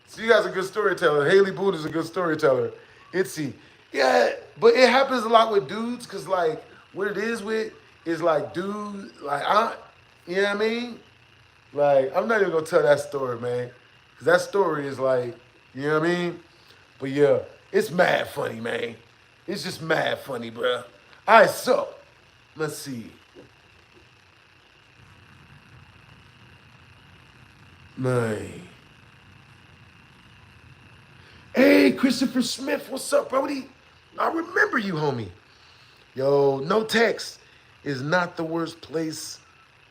So you guys are a good storyteller. Haley Boone is a good storyteller. Itzy. Yeah, but it happens a lot with dudes because, like, what it is with is, like, dudes, like, you know what I mean? Like, I'm not even going to tell that story, man. Because that story is, like, you know what I mean? But, yeah, it's mad funny, man. It's just mad funny, bruh. All right, so, let's see. Man. Hey, Christopher Smith, what's up, Brody? I remember you, homie. Yo, no, Tex is not the worst place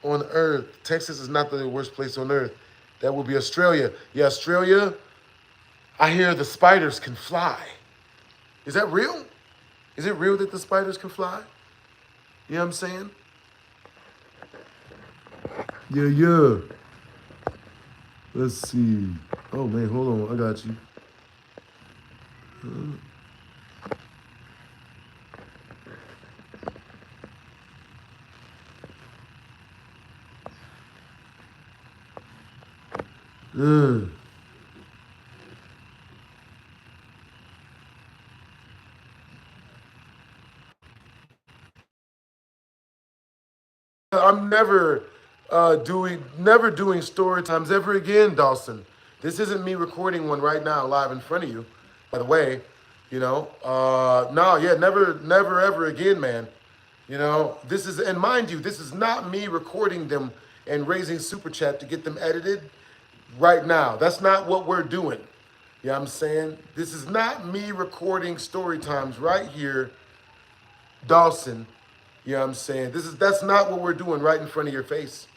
on earth. Texas is not the worst place on earth. That would be Australia. Yeah, Australia, I hear the spiders can fly. Is that real? Is it real that the spiders can fly? You know what I'm saying? Yeah. Let's see. Oh, man, hold on. I got you. I'm never doing story times ever again, Dawson. This isn't me recording one right now live in front of you. By the way, no, yeah, never ever again, man. This is, and mind you, this is not me recording them and raising super chat to get them edited right now. That's not what we're doing. You know what I'm saying? This is not me recording story times right here, Dawson. You know what I'm saying? That's not what we're doing right in front of your face.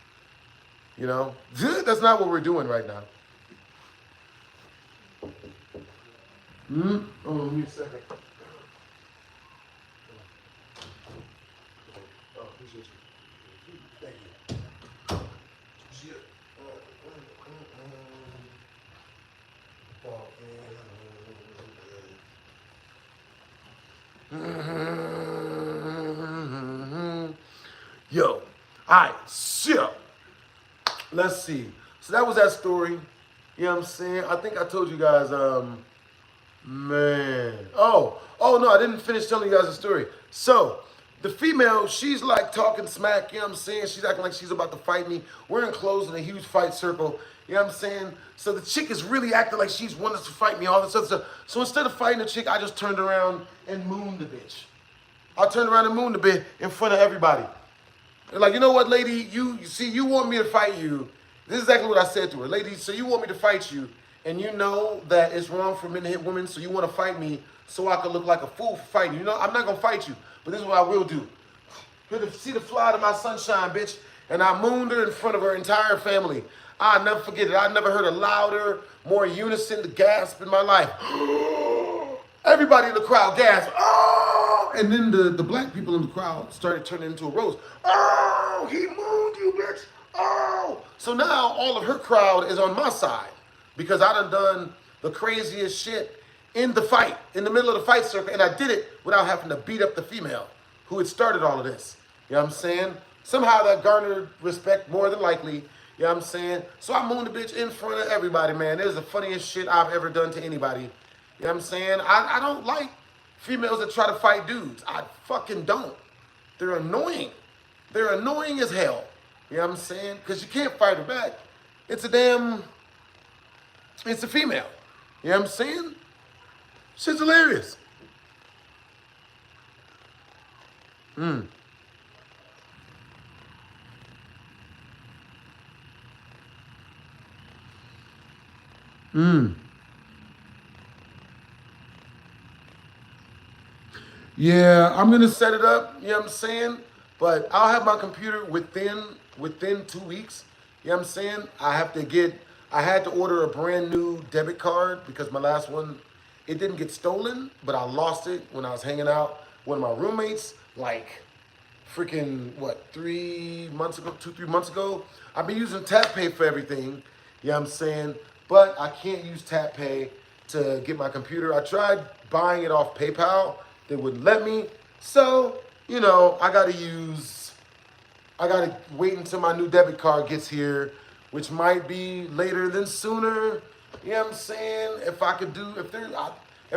That's not what we're doing right now. Oh, give me a second. Oh, appreciate you. Thank you. Yo, all right, so let's see. So that was that story. You know what I'm saying? I think I told you guys, man. Oh no, I didn't finish telling you guys the story. So the female, she's like talking smack, you know what I'm saying? She's acting like she's about to fight me. We're enclosed in a huge fight circle, you know what I'm saying? So the chick is really acting like she's wanting to fight me, all this other stuff. So instead of fighting the chick, I just turned around and mooned the bitch. I turned around and mooned the bitch in front of everybody. They're like, you know what, lady, you see, you want me to fight you. This is exactly what I said to her. Lady, so you want me to fight you, and you know that it's wrong for men to hit women, so you want to fight me so I can look like a fool for fighting you. I'm not going to fight you, but this is what I will do. See the fly to my sunshine, bitch. And I mooned her in front of her entire family. I'll never forget it. I never heard a louder, more unison gasp in my life. Everybody in the crowd gasped. Oh! And then the black people in the crowd started turning into a roast. Oh, he mooned you, bitch. Oh. So now all of her crowd is on my side because I done the craziest shit in the fight, in the middle of the fight circle, and I did it without having to beat up the female who had started all of this. You know what I'm saying? Somehow that garnered respect more than likely. You know what I'm saying? So I mooned the bitch in front of everybody, man. It was the funniest shit I've ever done to anybody. You know what I'm saying? I don't like females that try to fight dudes. I fucking don't. They're annoying. They're annoying as hell. You know what I'm saying? Because you can't fight her back. It's a female. You know what I'm saying? Shit's hilarious. Yeah, I'm gonna set it up, you know what I'm saying? But I'll have my computer within 2 weeks. You know what I'm saying? I had to order a brand new debit card because my last one, it didn't get stolen, but I lost it when I was hanging out with my roommates, like freaking, 3 months ago, 2-3 months ago. I've been using Tap Pay for everything, you know what I'm saying? But I can't use Tap Pay to get my computer. I tried buying it off PayPal. They wouldn't let me. So, I gotta wait until my new debit card gets here, which might be later than sooner. You know what I'm saying? If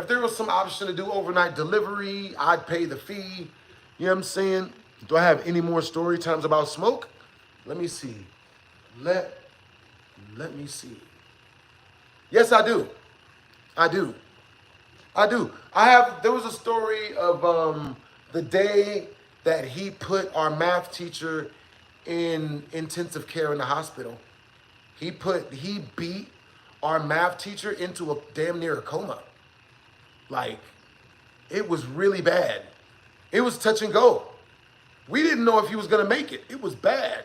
there was some option to do overnight delivery, I'd pay the fee. You know what I'm saying? Do I have any more story times about smoke? Let me see. Let me see. Yes, I do. There was a story of the day that he put our math teacher in intensive care in the hospital. He beat our math teacher into a damn near a coma. Like, it was really bad. It was touch and go. We didn't know if he was gonna make it. It was bad.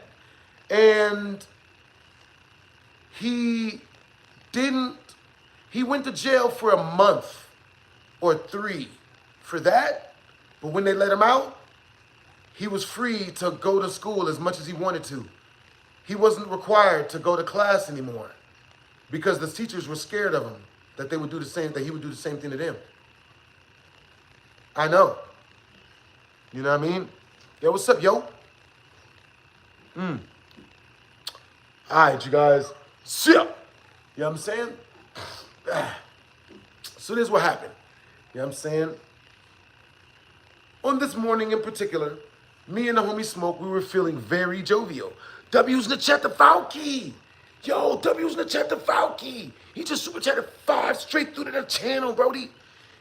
And he went to jail for a month or 3 for that. But when they let him out, he was free to go to school as much as he wanted to. He wasn't required to go to class anymore because the teachers were scared of him, that he would do the same thing to them. I know. You know what I mean? Yo, what's up, yo? All right, you guys. So, you know what I'm saying? So this is what happened. You know what I'm saying? On this morning in particular, me and the homie Smoke, we were feeling very jovial. W's Falky. Yo, W's Falky. He just super chatted 5 straight through to the channel, Brody.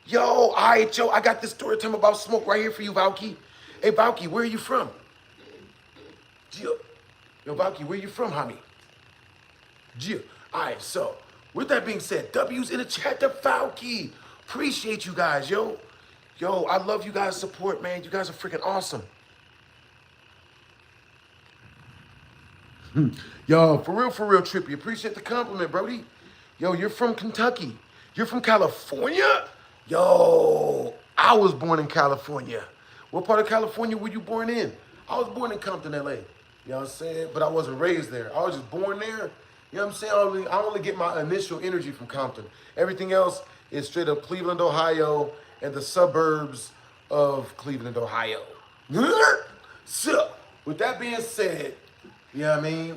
Yo, all right, yo, I got this story time about Smoke right here for you, Valky. Hey, Valky, where are you from? Yo, Valky, where you from, homie? All right, so with that being said, W's in the chat to Valky. Appreciate you guys, yo. Yo, I love you guys' support, man. You guys are freaking awesome. Yo, for real, Trippy. Appreciate the compliment, Brody. Yo, you're from Kentucky. You're from California? Yo, I was born in California. What part of California were you born in? I was born in Compton, LA. You know what I'm saying? But I wasn't raised there. I was just born there. You know what I'm saying? I only get my initial energy from Compton. Everything else is straight up Cleveland, Ohio, and the suburbs of Cleveland, Ohio. So, with that being said, you know what I mean?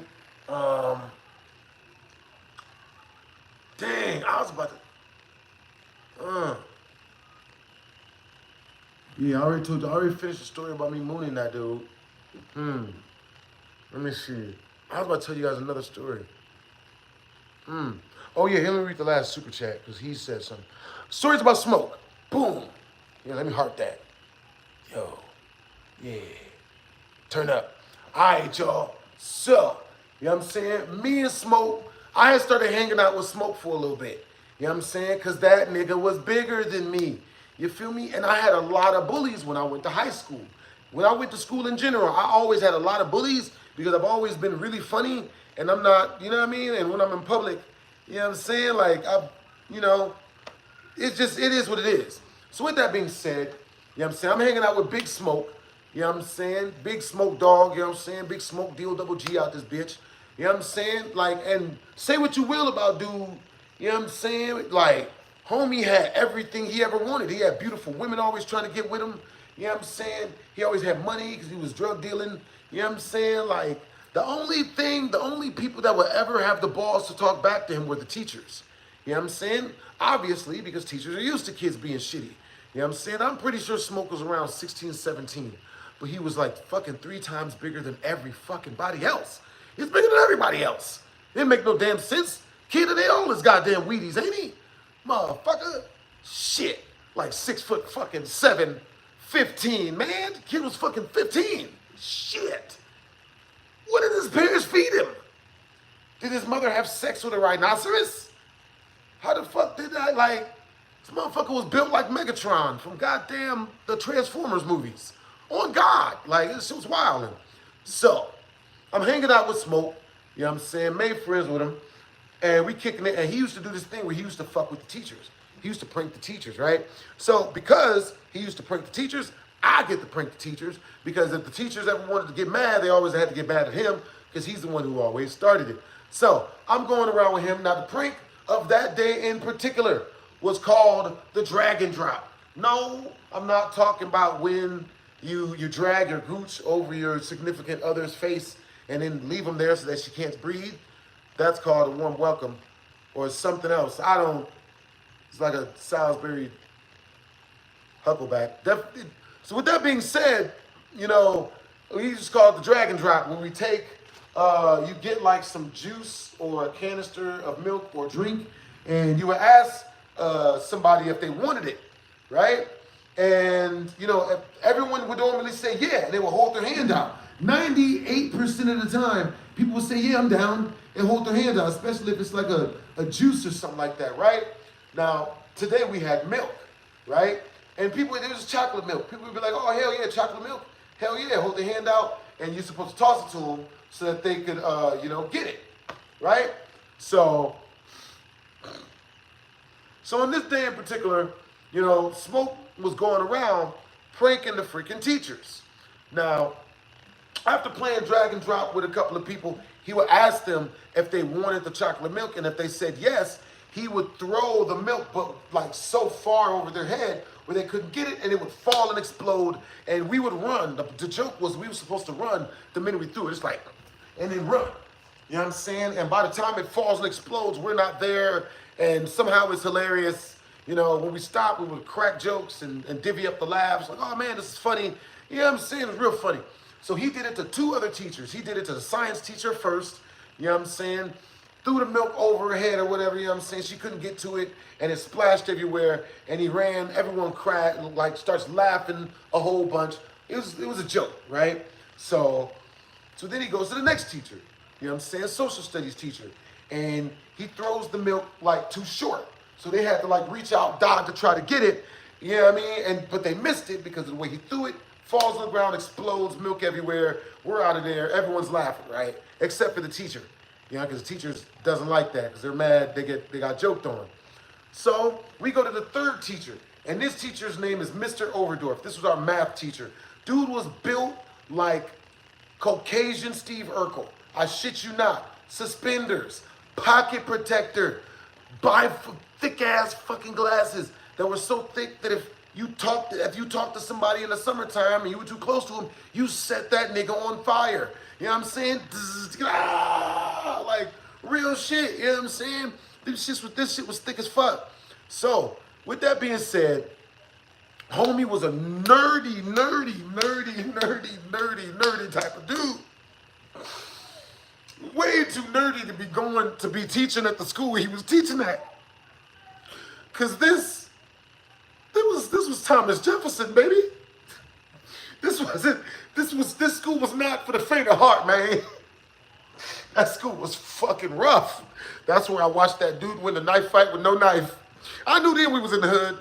Dang, I was about to. Yeah, I already finished the story about me mooning that dude. Let me see. I was about to tell you guys another story. Oh yeah, here, let me read the last super chat because he said something. Stories about Smoke. Boom. Yeah, let me heart that. Yo. Yeah. Turn up. All right, y'all. So, you know what I'm saying? Me and Smoke, I had started hanging out with Smoke for a little bit. You know what I'm saying? Because that nigga was bigger than me. You feel me? And I had a lot of bullies when I went to high school. When I went to school in general, I always had a lot of bullies because I've always been really funny and I'm not, you know what I mean? And when I'm in public, you know what I'm saying? Like, it is what it is. So with that being said, you know what I'm saying? I'm hanging out with Big Smoke. You know what I'm saying? Big Smoke Dog, you know what I'm saying? Big Smoke D-O-double-G out this bitch. You know what I'm saying? Like, and say what you will about dude, you know what I'm saying? Like, homie had everything he ever wanted. He had beautiful women always trying to get with him. You know what I'm saying? He always had money because he was drug dealing. You know what I'm saying? Like, the only people that would ever have the balls to talk back to him were the teachers. You know what I'm saying? Obviously, because teachers are used to kids being shitty. You know what I'm saying? I'm pretty sure Smoke was around 16, 17. But he was like fucking 3 times bigger than every fucking body else. He's bigger than everybody else. It didn't make no damn sense. Kid of they all his goddamn Wheaties, ain't he? Motherfucker. Shit. Like 6 foot fucking 7, 15, man. The kid was fucking 15. Shit. What did his parents feed him? Did his mother have sex with a rhinoceros? How the fuck did that, like, this motherfucker was built like Megatron from goddamn the Transformers movies. On God. Like, this shit was wild. So, I'm hanging out with Smoke. You know what I'm saying? Made friends with him. And we kicking it. And he used to do this thing where he used to fuck with the teachers. He used to prank the teachers, right? So, because he used to prank the teachers, I get to prank the teachers. Because if the teachers ever wanted to get mad, they always had to get mad at him. Because he's the one who always started it. So, I'm going around with him. Now, the prank of that day in particular was called the Dragon Drop. No, I'm not talking about when you drag your gooch over your significant other's face and then leave them there so that she can't breathe. That's called a warm welcome or something else. It's like a Salisbury huckleback. So with that being said, you know, we just call it the Dragon Drop. When we take, you get like some juice or a canister of milk or drink, and you would ask somebody if they wanted it, right? And, you know, everyone would normally say, yeah, and they would hold their hand out. 98% of the time, people would say, yeah, I'm down, and hold their hand out, especially if it's like a juice or something like that, right? Now, today we had milk, right? And people, it was chocolate milk. People would be like, oh, hell yeah, chocolate milk. Hell yeah, hold their hand out, and you're supposed to toss it to them so that they could, get it, right? So on this day in particular, you know, Smoke was going around pranking the freaking teachers. Now, after playing drag and drop with a couple of people, he would ask them if they wanted the chocolate milk, and if they said yes, he would throw the milk, but like so far over their head where they couldn't get it, and it would fall and explode, and we would run. The joke was we were supposed to run the minute we threw it. It's like, and then run. You know what I'm saying? And by the time it falls and explodes, we're not there, and somehow it's hilarious. You know, when we stopped, we would crack jokes and divvy up the laughs. Like, oh man, this is funny. You know what I'm saying? It was real funny. So he did it to two other teachers. He did it to the science teacher first. You know what I'm saying? Threw the milk over her head or whatever, you know what I'm saying? She couldn't get to it, and it splashed everywhere, and he ran, everyone cried, like starts laughing a whole bunch. It was a joke, right? So then he goes to the next teacher, you know what I'm saying? Social studies teacher. And he throws the milk like too short. So they had to like reach out, dodge to try to get it, you know what I mean? But they missed it because of the way he threw it, falls on the ground, explodes, milk everywhere. We're out of there, everyone's laughing, right? Except for the teacher. You know, because the teachers doesn't like that because they're mad they got joked on. So we go to the third teacher, and this teacher's name is Mr. Overdorf. This was our math teacher. Dude was built like Caucasian Steve Urkel. I shit you not. Suspenders, pocket protector, thick ass fucking glasses that were so thick that if you talked to somebody in the summertime and you were too close to him, you set that nigga on fire. You know what I'm saying? Like real shit. You know what I'm saying? This shit was thick as fuck. So, with that being said, homie was a nerdy type of dude. Way too nerdy to be teaching at the school he was teaching at. Cause this was Thomas Jefferson, baby. This school was not for the faint of heart, man. That school was fucking rough. That's where I watched that dude win the knife fight with no knife. I knew then we was in the hood.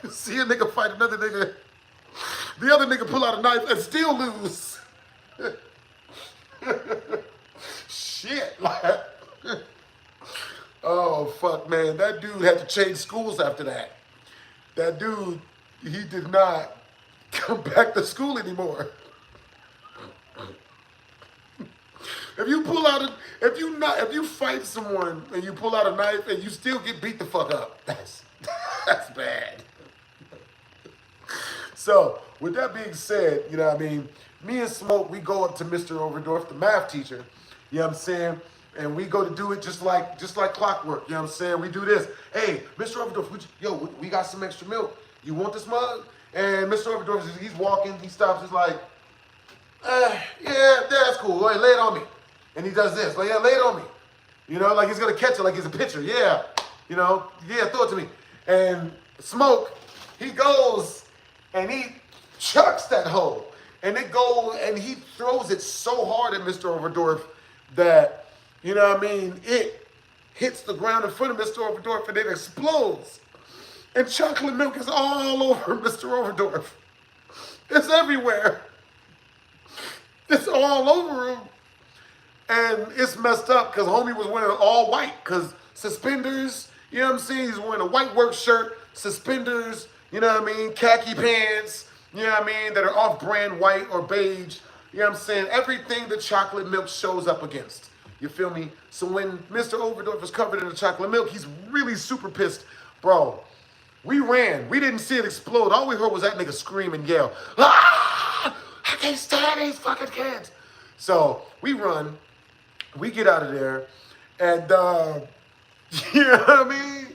You see a nigga fight another nigga. The other nigga pull out a knife and still lose. Shit. Like, oh, fuck, man. That dude had to change schools after that. That dude, he did not come back to school anymore. If you fight someone and you pull out a knife and you still get beat the fuck up, that's bad. So, with that being said, you know what I mean, me and Smoke, we go up to Mr. Overdorf, the math teacher, you know what I'm saying, and we go to do it just like clockwork, you know what I'm saying, we do this. Hey, Mr. Overdorf, we got some extra milk. You want this mug? And Mr. Overdorf, he's walking, he stops, he's like, yeah, that's cool, go ahead, lay it on me. And he does this, like, yeah, lay it on me. You know, like he's gonna catch it like he's a pitcher, yeah. You know, yeah, throw it to me. And Smoke, he goes and he chucks that hole. And it goes, and he throws it so hard at Mr. Overdorf that, you know what I mean, it hits the ground in front of Mr. Overdorf and it explodes. And chocolate milk is all over Mr. Overdorf. It's everywhere. It's all over him. And it's messed up because homie was wearing all white because suspenders, you know what I'm saying? He's wearing a white work shirt, suspenders, you know what I mean? Khaki pants, you know what I mean? That are off-brand white or beige. You know what I'm saying? Everything the chocolate milk shows up against. You feel me? So when Mr. Overdorf is covered in the chocolate milk, he's really super pissed. Bro, we ran. We didn't see it explode. All we heard was that nigga scream and yell, ah! I can't stand these fucking kids. So we run. We get out of there, and you know what I mean?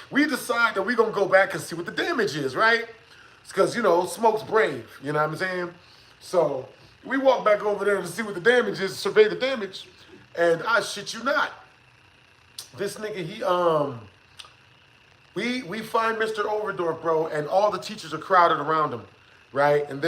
We decide that we're going to go back and see what the damage is, right? It's because, you know, Smoke's brave, you know what I'm saying? So we walk back over there to see what the damage is, survey the damage, and I shit you not. This nigga, we find Mr. Overdorf, bro, and all the teachers are crowded around him, right? And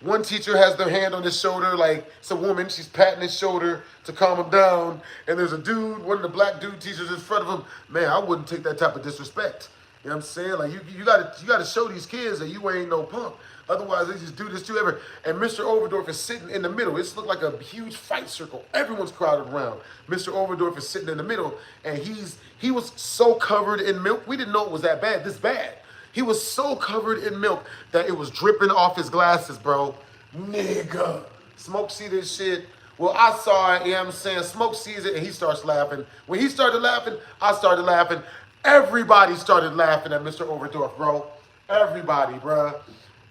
one teacher has their hand on his shoulder, like it's a woman, she's patting his shoulder to calm him down. And there's a dude, one of the black dude teachers in front of him. Man, I wouldn't take that type of disrespect. You know what I'm saying? Like you gotta show these kids that you ain't no punk. Otherwise, they just do this to everyone. And Mr. Overdorf is sitting in the middle. It's looked like a huge fight circle. Everyone's crowded around. Mr. Overdorf is sitting in the middle, and he was so covered in milk. We didn't know it was this bad. He was so covered in milk that it was dripping off his glasses, bro. Nigga. Smoke see this shit. Well, I saw it, you know what I'm saying? Smoke sees it and he starts laughing. When he started laughing, I started laughing. Everybody started laughing at Mr. Overdorf, bro. Everybody, bro.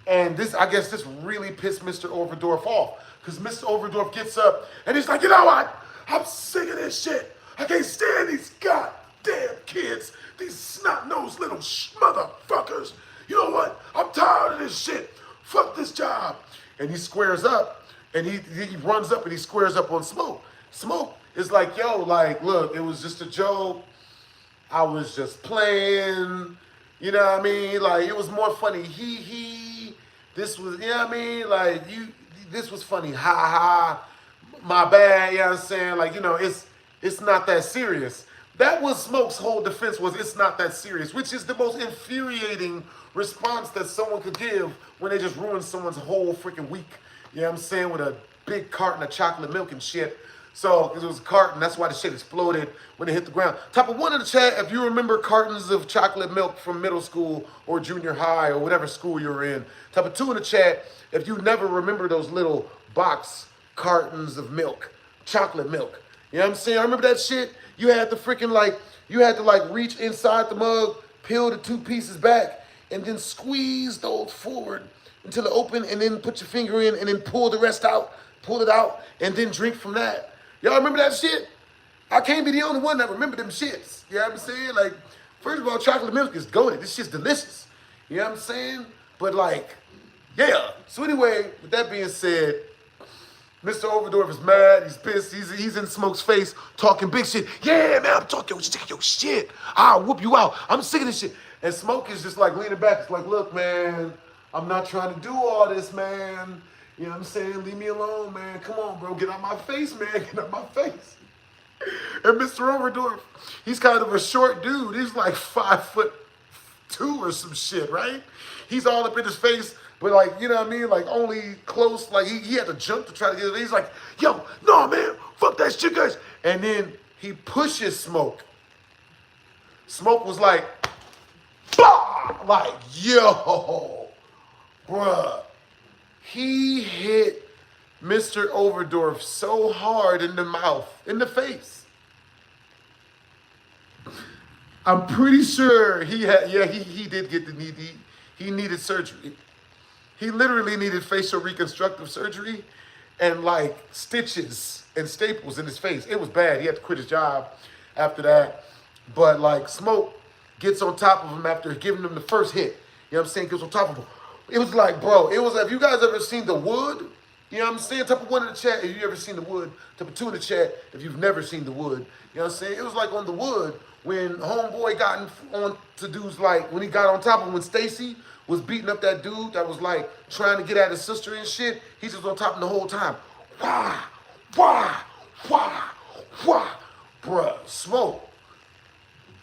And this, I guess this really pissed Mr. Overdorf off. Because Mr. Overdorf gets up and he's like, you know what? I'm sick of this shit. I can't stand these goddamn kids. These snot-nosed little motherfuckers. You know what? I'm tired of this shit. Fuck this job. And he squares up. And he runs up and he squares up on Smoke. Smoke is like, yo, like, look, it was just a joke. I was just playing. You know what I mean? Like, it was more funny. This was, you know what I mean? Like, this was funny. Ha ha. My bad, you know what I'm saying? Like, you know, it's not that serious. That was Smoke's whole defense was it's not that serious, which is the most infuriating response that someone could give when they just ruin someone's whole freaking week. You know what I'm saying? With a big carton of chocolate milk and shit. So, because it was a carton, that's why the shit exploded when it hit the ground. Type of one in the chat, if you remember cartons of chocolate milk from middle school or junior high or whatever school you were in. Type of two in the chat, if you never remember those little box cartons of milk, chocolate milk. You know what I'm saying? I remember that shit. You had to freaking you had to reach inside the mug, peel the two pieces back, and then squeeze those forward until it opened, and then put your finger in, and then pull the rest out, pull it out, and then drink from that. Y'all remember that shit? I can't be the only one that remember them shits. You know what I'm saying? Like, first of all, chocolate milk is goated. This shit's delicious. You know what I'm saying? But yeah. So anyway, with that being said, Mr. Overdorf is mad. He's pissed. He's in Smoke's face talking big shit. Yeah, man, I'm talking your shit. I'll whoop you out. I'm sick of this shit. And Smoke is just leaning back. It's like, look, man, I'm not trying to do all this, man. You know what I'm saying? Leave me alone, man. Come on, bro. Get out my face, man. Get out my face. And Mr. Overdorf, he's kind of a short dude. He's like 5'2" or some shit, right? He's all up in his face. But you know what I mean? Only close, he had to jump to try to get it. He's like, yo, no, man, fuck that shit, guys. And then he pushes Smoke. Smoke was like, bah! Yo, bruh. He hit Mr. Overdorf so hard in the mouth, in the face. I'm pretty sure he did get the knee. He needed surgery. He literally needed facial reconstructive surgery and stitches and staples in his face. It was bad. He had to quit his job after that. But Smoke gets on top of him after giving him the first hit. You know what I'm saying? Gets on top of him. It was bro, it was if you guys ever seen The Wood, you know what I'm saying? Type of one in the chat, if you ever seen The Wood. Type of two in the chat, if you've never seen The Wood. You know what I'm saying? It was on The Wood when homeboy got on to dudes when he got on top of him, when Stacy was beating up that dude that was trying to get at his sister and shit. He just on top of him the whole time. Wah, wah, wah, wah. Bruh, Smoke.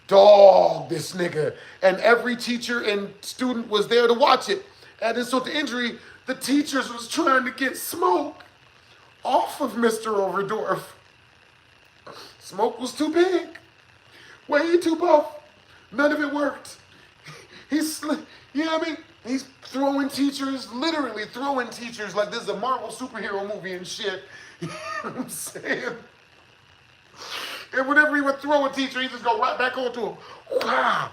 Dog this nigga. And every teacher and student was there to watch it. And insult to injury, the teachers was trying to get Smoke off of Mr. Overdorf. Smoke was too big. Way too buff. None of it worked. You know what I mean? He's throwing teachers, literally throwing teachers like this is a Marvel superhero movie and shit. You know what I'm saying? And whenever he would throw a teacher, he just go right back onto him. Wah,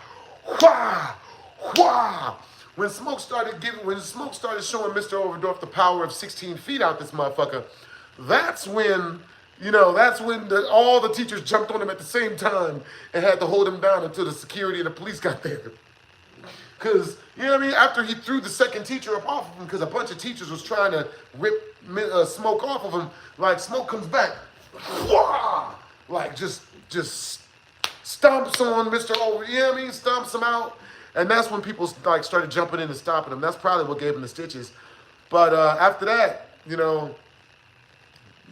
wah, wah. When Smoke started showing Mr. Overdorf the power of 16 feet out this motherfucker, that's when all the teachers jumped on him at the same time and had to hold him down until the security and the police got there. Because, you know what I mean? After he threw the second teacher up off of him, because a bunch of teachers was trying to rip Smoke off of him, Smoke comes back, wah! Just stomps on Mr. Over, you know what I mean? Stomps him out. And that's when people started jumping in and stopping him. That's probably what gave him the stitches. But after that,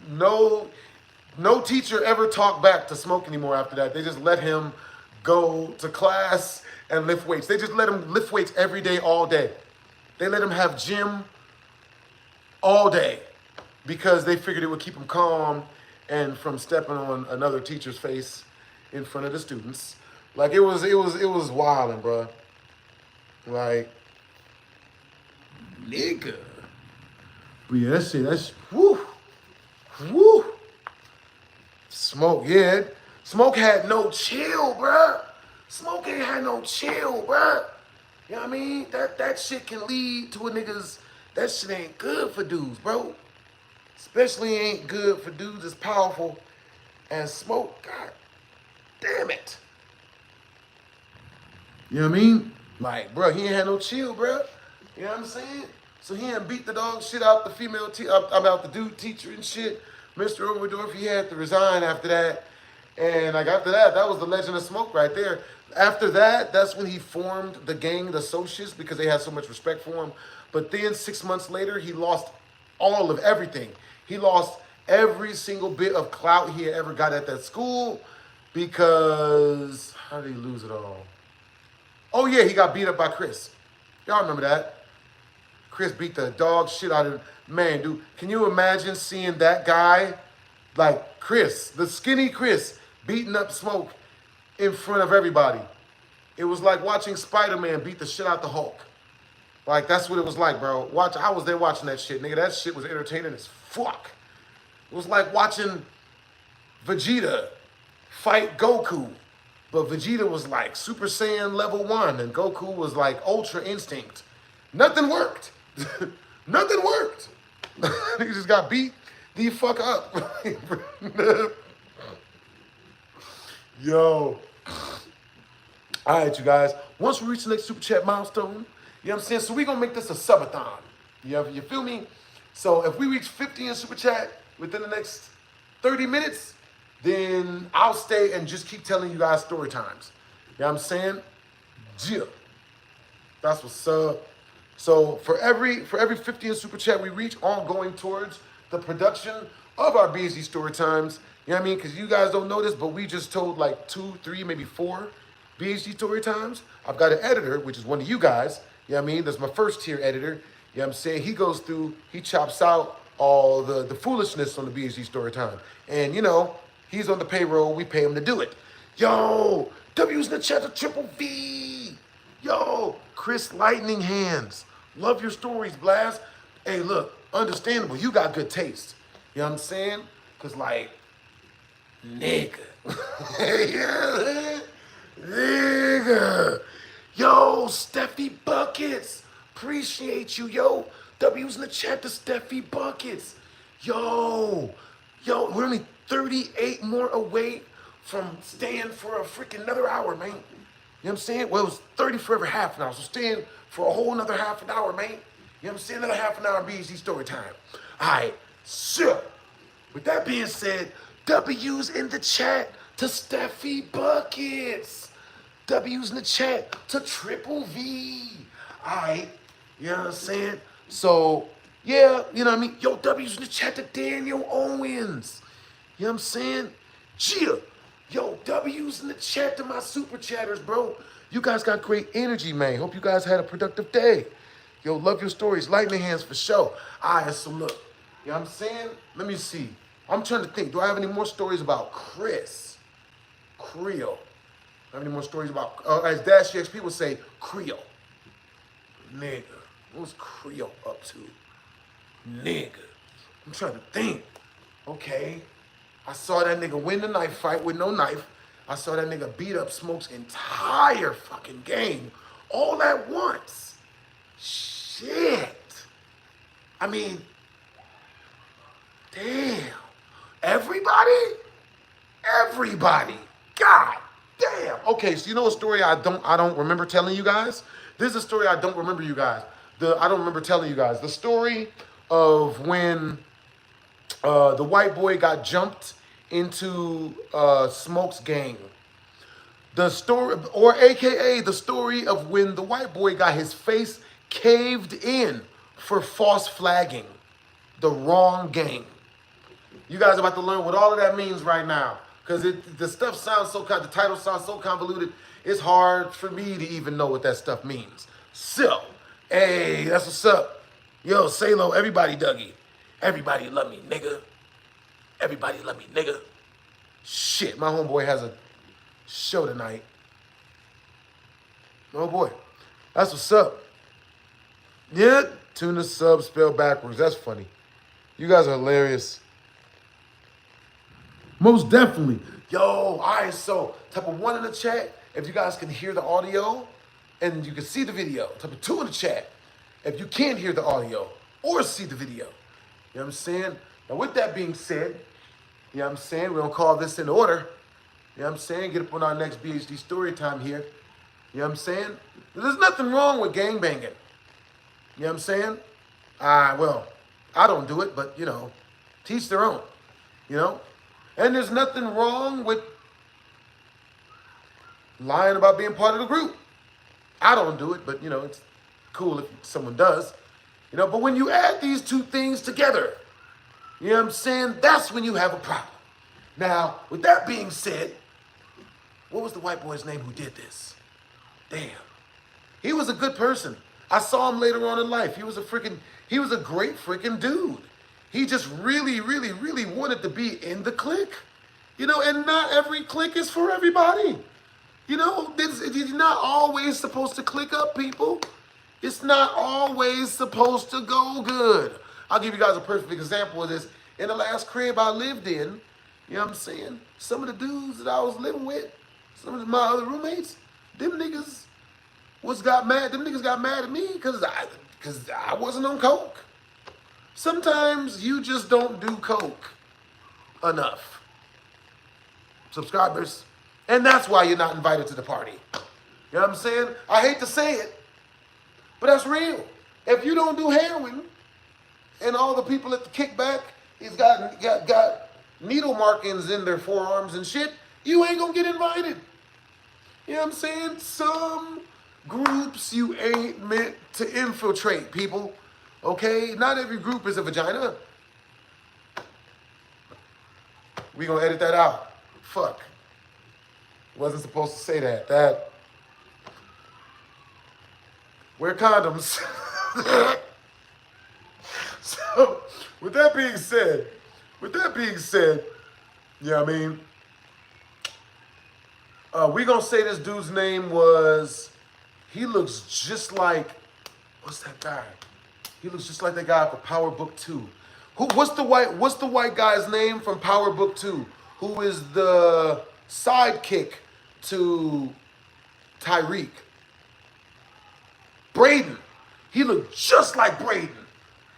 no teacher ever talked back to Smoke anymore after that. They just let him go to class and lift weights. They just let him lift weights every day, all day. They let him have gym all day because they figured it would keep him calm and from stepping on another teacher's face in front of the students. It was wilding, bro. Nigga. But yeah, that's whew. Woo! Smoke, yeah. Smoke had no chill, bruh. Smoke ain't had no chill, bruh. You know what I mean? That shit can lead to a nigga's, that shit ain't good for dudes, bro. Especially ain't good for dudes as powerful as Smoke. God damn it. You know what I mean? Like, bro, he ain't had no chill, bro. You know what I'm saying? So he ain't beat the dog shit out the female, about the dude teacher and shit. Mr. Overdorf, he had to resign after that. And like after that, that was the Legend of Smoke right there. After that, that's when he formed the gang, the Socials, because they had so much respect for him. But then 6 months later, he lost all of everything. He lost every single bit of clout he had ever got at that school because, how did he lose it all? Oh yeah, he got beat up by Chris. Y'all remember that? Chris beat the dog shit out of him. Man, dude, can you imagine seeing that guy, like Chris, the skinny Chris, beating up Smoke in front of everybody? It was like watching Spider-Man beat the shit out the Hulk. Like, that's what it was like, bro. I was there watching that shit, nigga. That shit was entertaining as fuck. It was like watching Vegeta fight Goku. But Vegeta was like Super Saiyan level 1, and Goku was like Ultra Instinct. Nothing worked. Nothing worked. He just got beat the fuck up. Yo. All right, you guys. Once we reach the next Super Chat milestone, you know what I'm saying? So we're going to make this a subathon. You feel me? So if we reach 50 in Super Chat within the next 30 minutes, then I'll stay and just keep telling you guys story times. You know what I'm saying? Yeah. That's what's up. So for every 50 in Super Chat we reach, all going towards the production of our BHD story times. You know what I mean? Because you guys don't know this, but we just told like 2, 3, maybe 4 BHD story times. I've got an editor, which is one of you guys. You know what I mean? That's my first tier editor. You know what I'm saying? He goes through, he chops out all the foolishness on the BHD story time. And you know, he's on the payroll. We pay him to do it. Yo, W's in the chat to Triple V. Yo, Chris Lightning Hands. Love your stories, Blast. Hey, look, understandable. You got good taste. You know what I'm saying? Because, like, nigga. Yeah, nigga. Yo, Steffi Buckets. Appreciate you, yo. W's in the chat to Steffi Buckets. Yo, we're only 38 more away from staying for a freaking another hour, man. You know what I'm saying? Well, it was 30 for every half an hour, so staying for a whole another half an hour, man. You know what I'm saying? Another half an hour BHD story time. All right, so with that being said, W's in the chat to Steffi Buckets. W's in the chat to Triple V. All right, you know what I'm saying? So, yeah, you know what I mean? Yo, W's in the chat to Daniel Owens. You know what I'm saying? Gia. Yo, W's in the chat to my super chatters, bro. You guys got great energy, man. Hope you guys had a productive day. Yo, love your stories. Lightning hands for sure. All right, so look. You know what I'm saying? Let me see. I'm trying to think. Do I have any more stories about Chris? Creole. I have any more stories about, as Dash XP would say, Creole. Nigga. What's Creole up to? Nigga. I'm trying to think. Okay. I saw that nigga win the knife fight with no knife. I saw that nigga beat up Smoke's entire fucking game all at once. Shit. I mean, damn. Everybody? Everybody. God damn. Okay, so you know a story I don't remember telling you guys? This is a story I don't remember you guys. I don't remember telling you guys. The story of when the white boy got jumped into Smoke's gang. The story, or AKA the story of when the white boy got his face caved in for false flagging the wrong gang. You guys are about to learn what all of that means right now. Because the stuff sounds so, the title sounds so convoluted, it's hard for me to even know what that stuff means. So, hey, that's what's up. Yo, say low, everybody Dougie. Everybody love me, nigga. Everybody love me, nigga. Shit, my homeboy has a show tonight. Oh boy, that's what's up. Yeah, tuna sub spelled backwards. That's funny. You guys are hilarious. Most definitely. Yo, all right, so type of 1 in the chat if you guys can hear the audio and you can see the video. Type of 2 in the chat if you can't hear the audio or see the video. You know what I'm saying? Now, with that being said, you know what I'm saying? We're going to call this in order. You know what I'm saying? Get up on our next BHD story time here. You know what I'm saying? There's nothing wrong with gangbanging. You know what I'm saying? Well, I don't do it, but, you know, teach their own. You know? And there's nothing wrong with lying about being part of the group. I don't do it, but, you know, it's cool if someone does. You know, but when you add these two things together, you know what I'm saying? That's when you have a problem. Now, with that being said, what was the white boy's name who did this? Damn. He was a good person. I saw him later on in life. He was a great freaking dude. He just really, really, really wanted to be in the clique. You know, and not every clique is for everybody. You know, you're not always supposed to click up, people. It's not always supposed to go good. I'll give you guys a perfect example of this. In the last crib I lived in, you know what I'm saying? Some of the dudes that I was living with, some of my other roommates, them niggas got mad at me because I wasn't on coke. Sometimes you just don't do coke enough, subscribers. And that's why you're not invited to the party. You know what I'm saying? I hate to say it, but that's real. If you don't do heroin, and all the people at the kickback is got needle markings in their forearms and shit, you ain't gonna get invited. You know what I'm saying? Some groups you ain't meant to infiltrate, people. Okay? Not every group is a vagina. We gonna edit that out. Fuck. Wasn't supposed to say that. Wear condoms. So, with that being said, you know what I mean? We gonna say this dude's name was, he looks just like, what's that guy? He looks just like that guy for Power Book 2. What's the white guy's name from Power Book 2? Who is the sidekick to Tyreek? Braden. He looked just like Braden.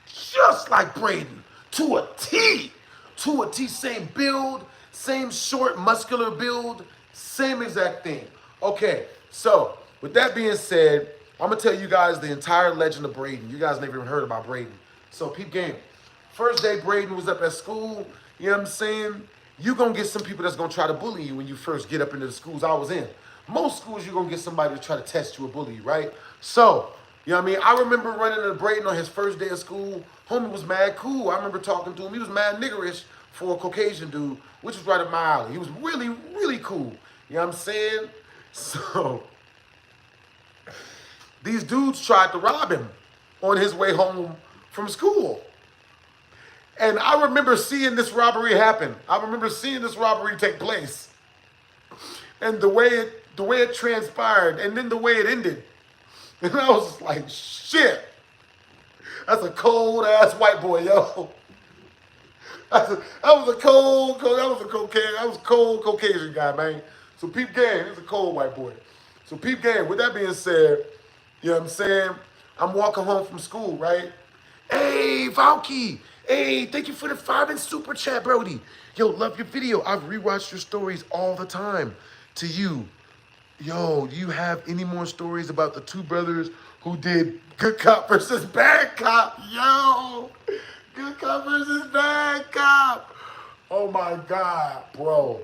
Just like Braden. To a T. To a T. Same build. Same short, muscular build. Same exact thing. Okay, so with that being said, I'm going to tell you guys the entire legend of Braden. You guys never even heard about Braden. So peep game. First day Braden was up at school, you know what I'm saying? You're going to get some people that's going to try to bully you when you first get up into the schools I was in. Most schools, you're going to get somebody to try to test you or bully you, right? So, you know what I mean? I remember running into Braden on his first day of school. Homie was mad cool. I remember talking to him. He was mad niggerish for a Caucasian dude, which was right up my alley. He was really, really cool. You know what I'm saying? So, these dudes tried to rob him on his way home from school. And I remember seeing this robbery happen. I remember seeing this robbery take place. And the way it transpired, and then the way it ended. And I was just like, shit. That's a cold-ass white boy, yo. That was a cold Caucasian guy, man. So peep game, he's a cold white boy. So peep game, with that being said, you know what I'm saying? I'm walking home from school, right? Hey, Valky. Hey, thank you for the 5 and super chat, Brody. Yo, love your video. I've rewatched your stories all the time. To you. Yo, do you have any more stories about the two brothers who did good cop versus bad cop? Yo, good cop versus bad cop. Oh my God, bro.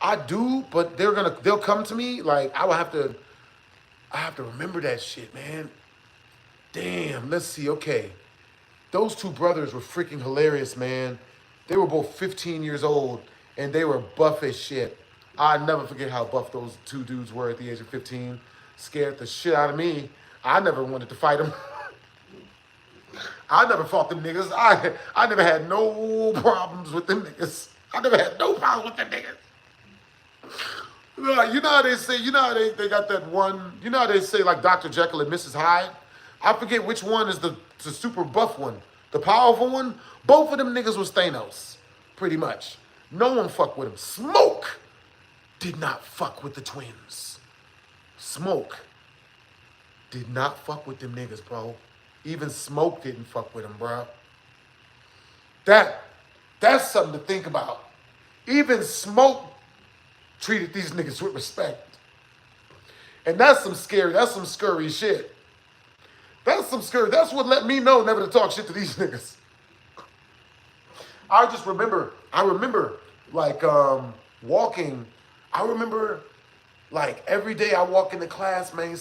I do, but they'll come to me. Like, I have to remember that shit, man. Damn, let's see, okay. Those two brothers were freaking hilarious, man. They were both 15 years old, and they were buff as shit. I'll never forget how buff those two dudes were at the age of 15. Scared the shit out of me. I never wanted to fight them. I never fought them niggas. I never had no problems with them niggas. I never had no problems with them niggas. You know how they say, you know how they got that one, you know how they say like Dr. Jekyll and Mrs. Hyde? I forget which one is the super buff one. The powerful one? Both of them niggas was Thanos, pretty much. No one fucked with him. Smoke did not fuck with the twins. Smoke did not fuck with them niggas, bro. Even Smoke didn't fuck with them, bro. That's something to think about. Even Smoke treated these niggas with respect. And that's some scurry shit. That's what let me know never to talk shit to these niggas. I remember like walking. I remember like every day I walk into class, man,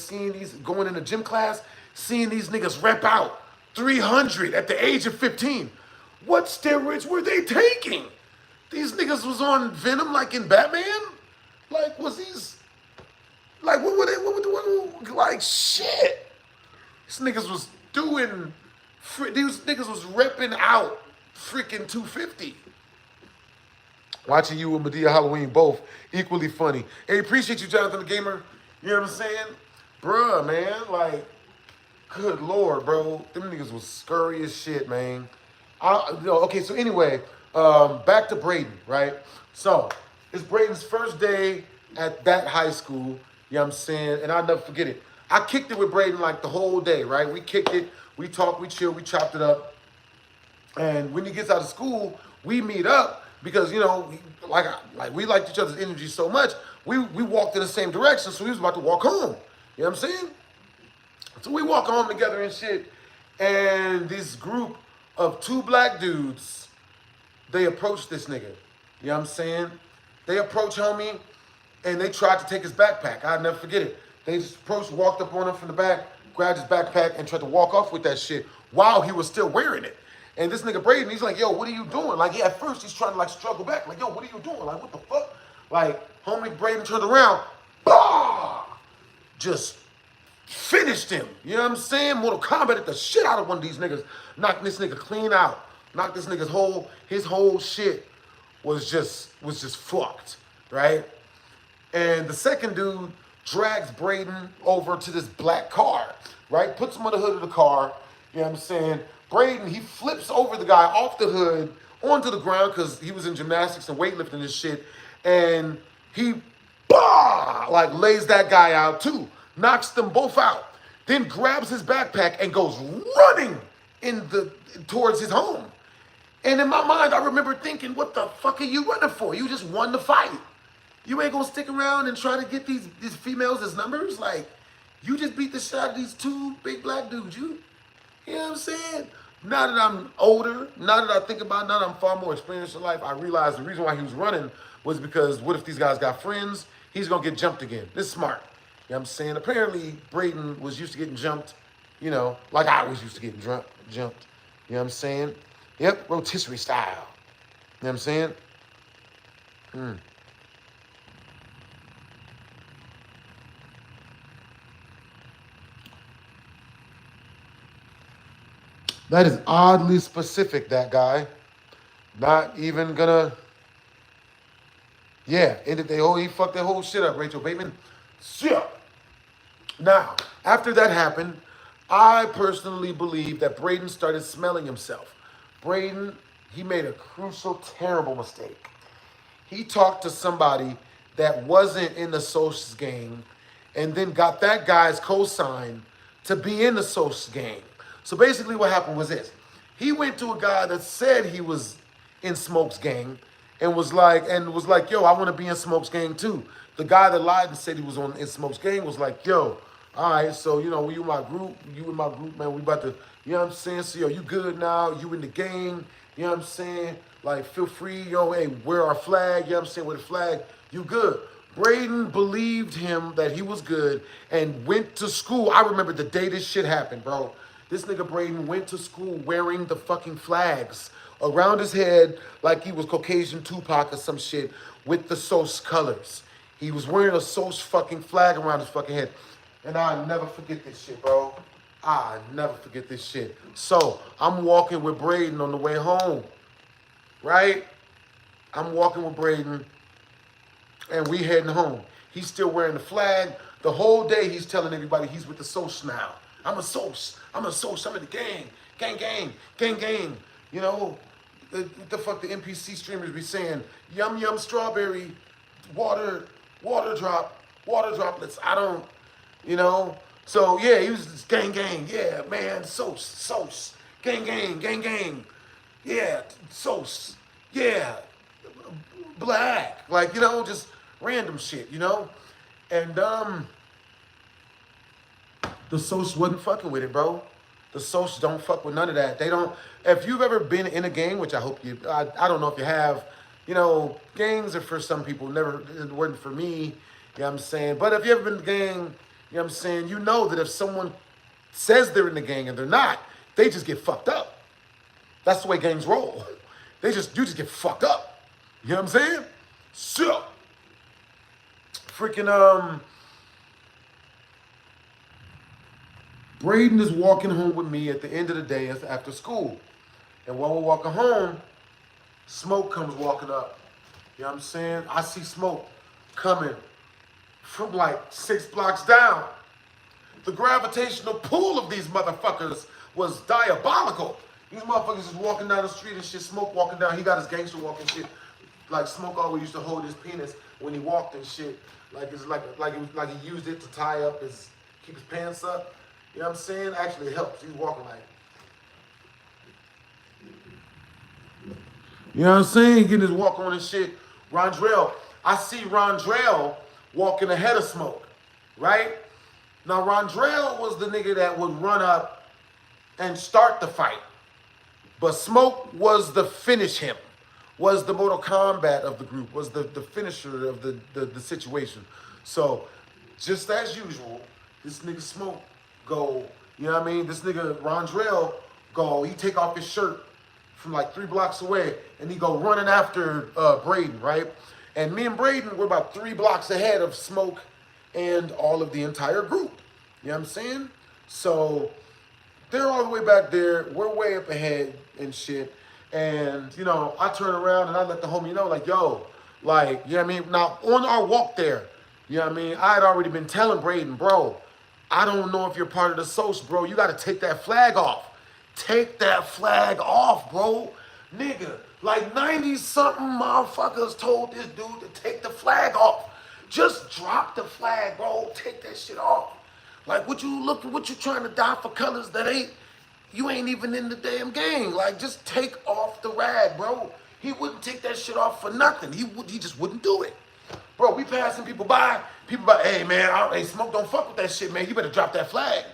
going into gym class, seeing these niggas rep out 300 at the age of 15. What steroids were they taking? These niggas was on Venom like in Batman? Like, was these, like, what were they doing? Like, shit. These niggas was repping out freaking 250. Watching you and Medea Halloween both equally funny. Hey, appreciate you, Jonathan the Gamer. You know what I'm saying? Bruh, man, like, good Lord, bro. Them niggas was scurry as shit, man. Okay, so anyway, back to Braden, right? So, it's Braden's first day at that high school, you know what I'm saying? And I'll never forget it. I kicked it with Braden like the whole day, right? We kicked it, we talked, we chilled, we chopped it up. And when he gets out of school, we meet up because, you know, we liked each other's energy so much, we walked in the same direction, so he was about to walk home. You know what I'm saying? So we walk home together and shit, and this group of two black dudes, they approached this nigga. You know what I'm saying? They approached homie, and they tried to take his backpack. I'll never forget it. They just approached, walked up on him from the back, grabbed his backpack, and tried to walk off with that shit while he was still wearing it. And this nigga Braden, he's like, yo, what are you doing? Like, at first, he's trying to, like, struggle back. Like, yo, what are you doing? Like, what the fuck? Like, homie Braden turned around, bah! Just finished him. You know what I'm saying? Mortal Kombat the shit out of one of these niggas. Knocked this nigga clean out. Knocked this nigga's his whole shit was just fucked, right? And the second dude drags Braden over to this black car, right? Puts him on the hood of the car, you know what I'm saying? Braden, he flips over the guy off the hood onto the ground because he was in gymnastics and weightlifting and shit, and he, like, lays that guy out too. Knocks them both out. Then grabs his backpack and goes running towards his home. And in my mind, I remember thinking, what the fuck are you running for? You just won the fight. You ain't gonna stick around and try to get these females as numbers? Like, you just beat the shit out of these two big black dudes. You know what I'm saying? Now that I'm older, now that I think about it, now that I'm far more experienced in life, I realize the reason why he was running was because what if these guys got friends? He's gonna get jumped again. This is smart. You know what I'm saying? Apparently, Braden was used to getting jumped, you know, like I was used to getting jumped. You know what I'm saying? Yep, rotisserie style. You know what I'm saying? That is oddly specific, that guy. Not even gonna... Yeah, he fucked that whole shit up, Rachel Bateman. Shit. Now, after that happened, I personally believe that Braden started smelling himself. Braden, he made a crucial, terrible mistake. He talked to somebody that wasn't in the Socials gang and then got that guy's cosign to be in the Socials gang. So basically what happened was this. He went to a guy that said he was in Smoke's gang and was like, yo, I want to be in Smoke's gang too. The guy that lied and said he was in Smoke's gang was like, yo, all right, so, you know, you in my group, man, we about to, you know what I'm saying? So, yo, you good now? You in the gang? You know what I'm saying? Like, feel free, yo, hey, wear our flag, you know what I'm saying? Wear the flag, you good. Braden believed him that he was good and went to school. I remember the day this shit happened, bro. This nigga Braden went to school wearing the fucking flags around his head like he was Caucasian Tupac or some shit with the SOS colors. He was wearing a SOS fucking flag around his fucking head. And I'll never forget this shit, bro. I'll never forget this shit. So, I'm walking with Braden on the way home, right? I'm walking with Braden, and we heading home. He's still wearing the flag. The whole day, he's telling everybody he's with the SOS now. I'm a SOS. I'm in the gang. Gang. You know, what the fuck the NPC streamers be saying? Yum yum strawberry, water, water droplets. I don't, you know. So yeah, he was just gang gang. Yeah, man, sauce, gang gang, gang gang. Yeah, sauce. Yeah, black. Like, you know, just random shit, you know. And the Socs wasn't fucking with it, bro. The Socs don't fuck with none of that. They don't. If you've ever been in a gang, which I hope you, I don't know if you have, you know, gangs are for some people. Never, it wasn't for me. You know what I'm saying? But if you ever been in a gang, you know what I'm saying, you know that if someone says they're in the gang and they're not, they just get fucked up. That's the way gangs roll. You just get fucked up. You know what I'm saying? So, freaking, Braden is walking home with me at the end of the day after school. And while we're walking home, Smoke comes walking up. You know what I'm saying? I see Smoke coming from like 6 blocks down. The gravitational pull of these motherfuckers was diabolical. These motherfuckers just walking down the street and shit. Smoke walking down. He got his gangster walking shit. Like Smoke always used to hold his penis when he walked and shit. Like it's like he used it to tie up keep his pants up. You know what I'm saying? Actually, it helps. He's walking like. You know what I'm saying? Getting his walk on and shit. Rondrell. I see Rondrell walking ahead of Smoke. Right? Now, Rondrell was the nigga that would run up and start the fight. But Smoke was the finish him. Was the Mortal Kombat of the group. Was the finisher of the situation. So, just as usual, this nigga Smoke go, you know what I mean? This nigga Rondrell go, he take off his shirt from like 3 blocks away and he go running after Braden, right? And me and Braden were about 3 blocks ahead of Smoke and all of the entire group. You know what I'm saying? So they're all the way back there. We're way up ahead and shit. And, you know, I turn around and I let the homie know, like, yo, like, you know what I mean? Now, on our walk there, you know what I mean? I had already been telling Braden, bro, I don't know if you're part of the Socs, bro. You got to take that flag off. Take that flag off, bro. Nigga, like 90-something motherfuckers told this dude to take the flag off. Just drop the flag, bro. Take that shit off. Like, what you trying to die for colors that you ain't even in the damn gang. Like, just take off the rag, bro. He wouldn't take that shit off for nothing. He just wouldn't do it. Bro, we passing people by, hey, man, hey, Smoke, don't fuck with that shit, man. You better drop that flag.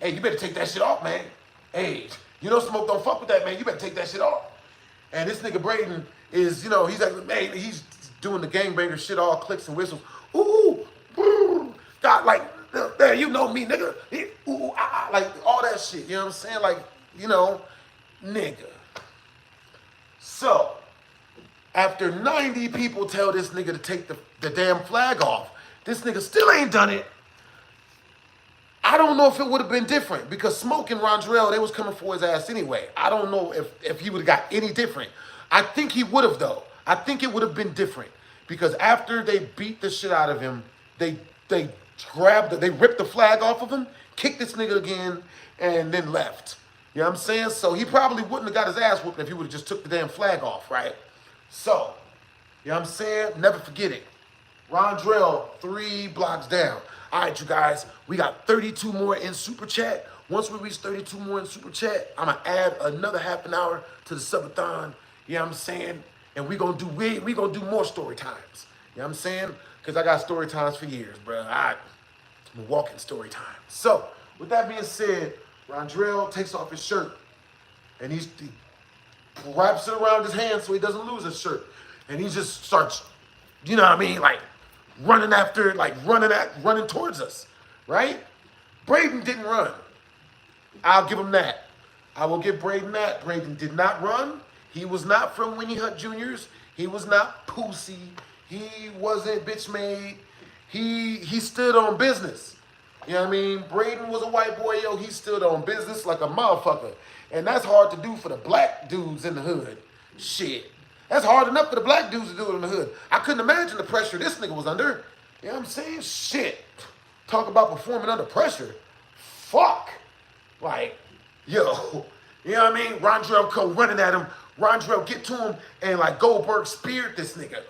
Hey, you better take that shit off, man. Hey, you know Smoke don't fuck with that, man. You better take that shit off. And this nigga Braden is, you know, he's like, man, he's doing the gangbanger shit, all clicks and whistles. Ooh, ooh, God, like, there, you know me, nigga. Ooh, ah, like, all that shit, you know what I'm saying? Like, you know, nigga. So, after 90 people tell this nigga to take the damn flag off, this nigga still ain't done it. I don't know if it would have been different because Smoke and Rondrell, they was coming for his ass anyway. I don't know if he would have got any different. I think he would have, though. I think it would have been different because after they beat the shit out of him, they ripped the flag off of him, kicked this nigga again, and then left. You know what I'm saying? So he probably wouldn't have got his ass whooped if he would have just took the damn flag off, right? So, you know what I'm saying? Never forget it. Rondrell, 3 blocks down. All right, you guys, we got 32 more in Super Chat. Once we reach 32 more in Super Chat, I'm going to add another half an hour to the subathon. You know what I'm saying? And we gonna do more story times. You know what I'm saying? Because I got story times for years, bro. I'm a walking story time. So, with that being said, Rondrell takes off his shirt. And he wraps it around his hand so he doesn't lose his shirt. And he just starts, you know what I mean, like running after, like running towards us, right? Braden didn't run. I'll give him that. I will give Braden that. Braden did not run. He was not from Winnie Hunt Jr.'s. He was not Pussy. He wasn't bitch made. He stood on business. You know what I mean? Braden was a white boy, yo. He stood on business like a motherfucker. And that's hard to do for the black dudes in the hood. Shit. That's hard enough for the black dudes to do it in the hood. I couldn't imagine the pressure this nigga was under. You know what I'm saying? Shit. Talk about performing under pressure. Fuck. Like, yo. You know what I mean? Rondrell come running at him. Rondrell get to him and like Goldberg speared this nigga.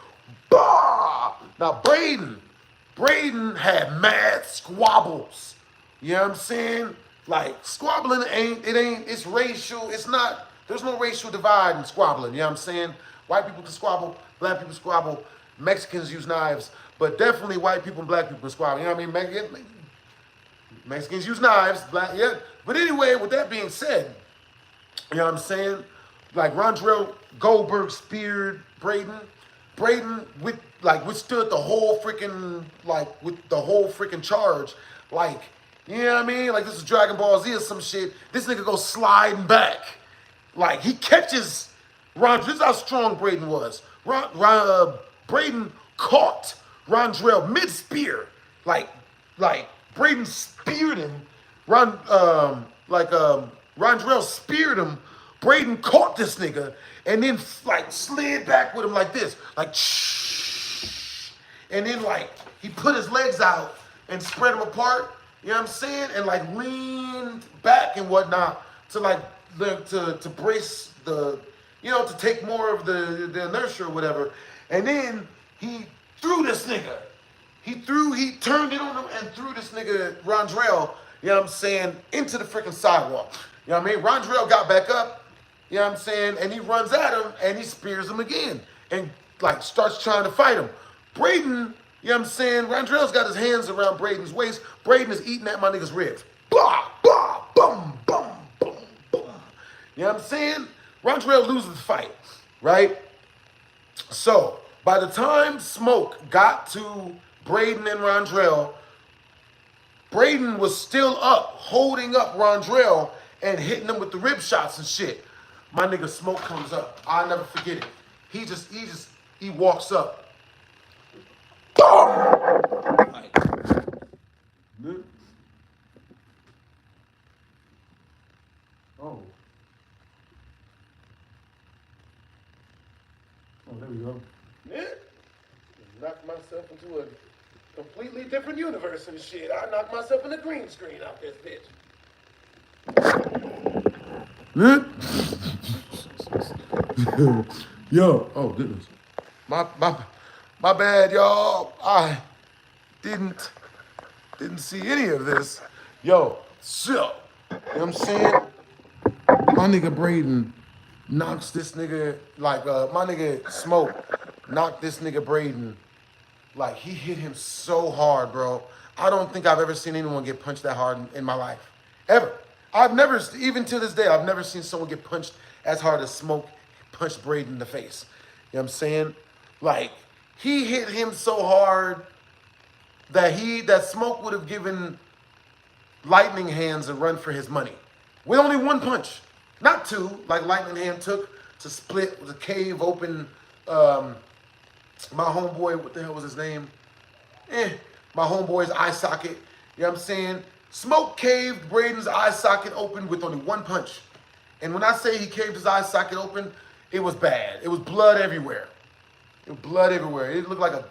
Bah! Now Braden had mad squabbles. You know what I'm saying? Like squabbling it's racial, it's not, there's no racial divide in squabbling, you know what I'm saying? White people can squabble, black people squabble, Mexicans use knives, but definitely white people and black people squabble, you know what I mean? Mexicans use knives, black, yeah. But anyway, with that being said, you know what I'm saying? Like Rondrell Goldberg speared Braden. Braden withstood the whole freaking, with the whole freaking charge. Like, you know what I mean? Like this is Dragon Ball Z or some shit. This nigga goes sliding back. Like he catches Rondrell. This is how strong Braden was. Braden caught Rondrell mid-spear. Like Braden speared him. Rondrell speared him. Braden caught this nigga and then like slid back with him like this, like shh. And then like he put his legs out and spread them apart, you know what I'm saying? And like leaned back and whatnot to like to brace the, you know, to take more of the inertia or whatever. And then he threw this nigga. He turned it on him and threw this nigga Rondrell, you know what I'm saying, into the freaking sidewalk. You know what I mean? Rondrell got back up, you know what I'm saying, and he runs at him and he spears him again and like starts trying to fight him. Braden, you know what I'm saying, Rondrell's got his hands around Braden's waist. Braden is eating at my nigga's ribs. Blah, blah, boom, boom, boom, boom. You know what I'm saying? Rondrell loses the fight, right? So by the time Smoke got to Braden and Rondrell, Braden was still up, holding up Rondrell and hitting him with the rib shots and shit. My nigga Smoke comes up. I'll never forget it. He walks up. Like, oh. Oh, there we go. Yeah. Knocked myself into a completely different universe and shit. I knocked myself in the green screen out this bitch. Yo, oh goodness. My bad, y'all. I didn't see any of this. Yo, so, you know what I'm saying? My nigga Braden knocks this nigga, like, my nigga Smoke knocked this nigga Braden. Like, he hit him so hard, bro. I don't think I've ever seen anyone get punched that hard in my life. Ever. I've never, even to this day, I've never seen someone get punched as hard as Smoke punched Braden in the face. You know what I'm saying? Like, he hit him so hard that Smoke would have given Lightning Hands a run for his money. With only one punch. Not two, like Lightning Hand took to split the cave open, my homeboy, what the hell was his name? My homeboy's eye socket. You know what I'm saying? Smoke caved Braden's eye socket open with only one punch. And when I say he caved his eye socket open, it was bad. It was blood everywhere. It was blood everywhere. It looked like a,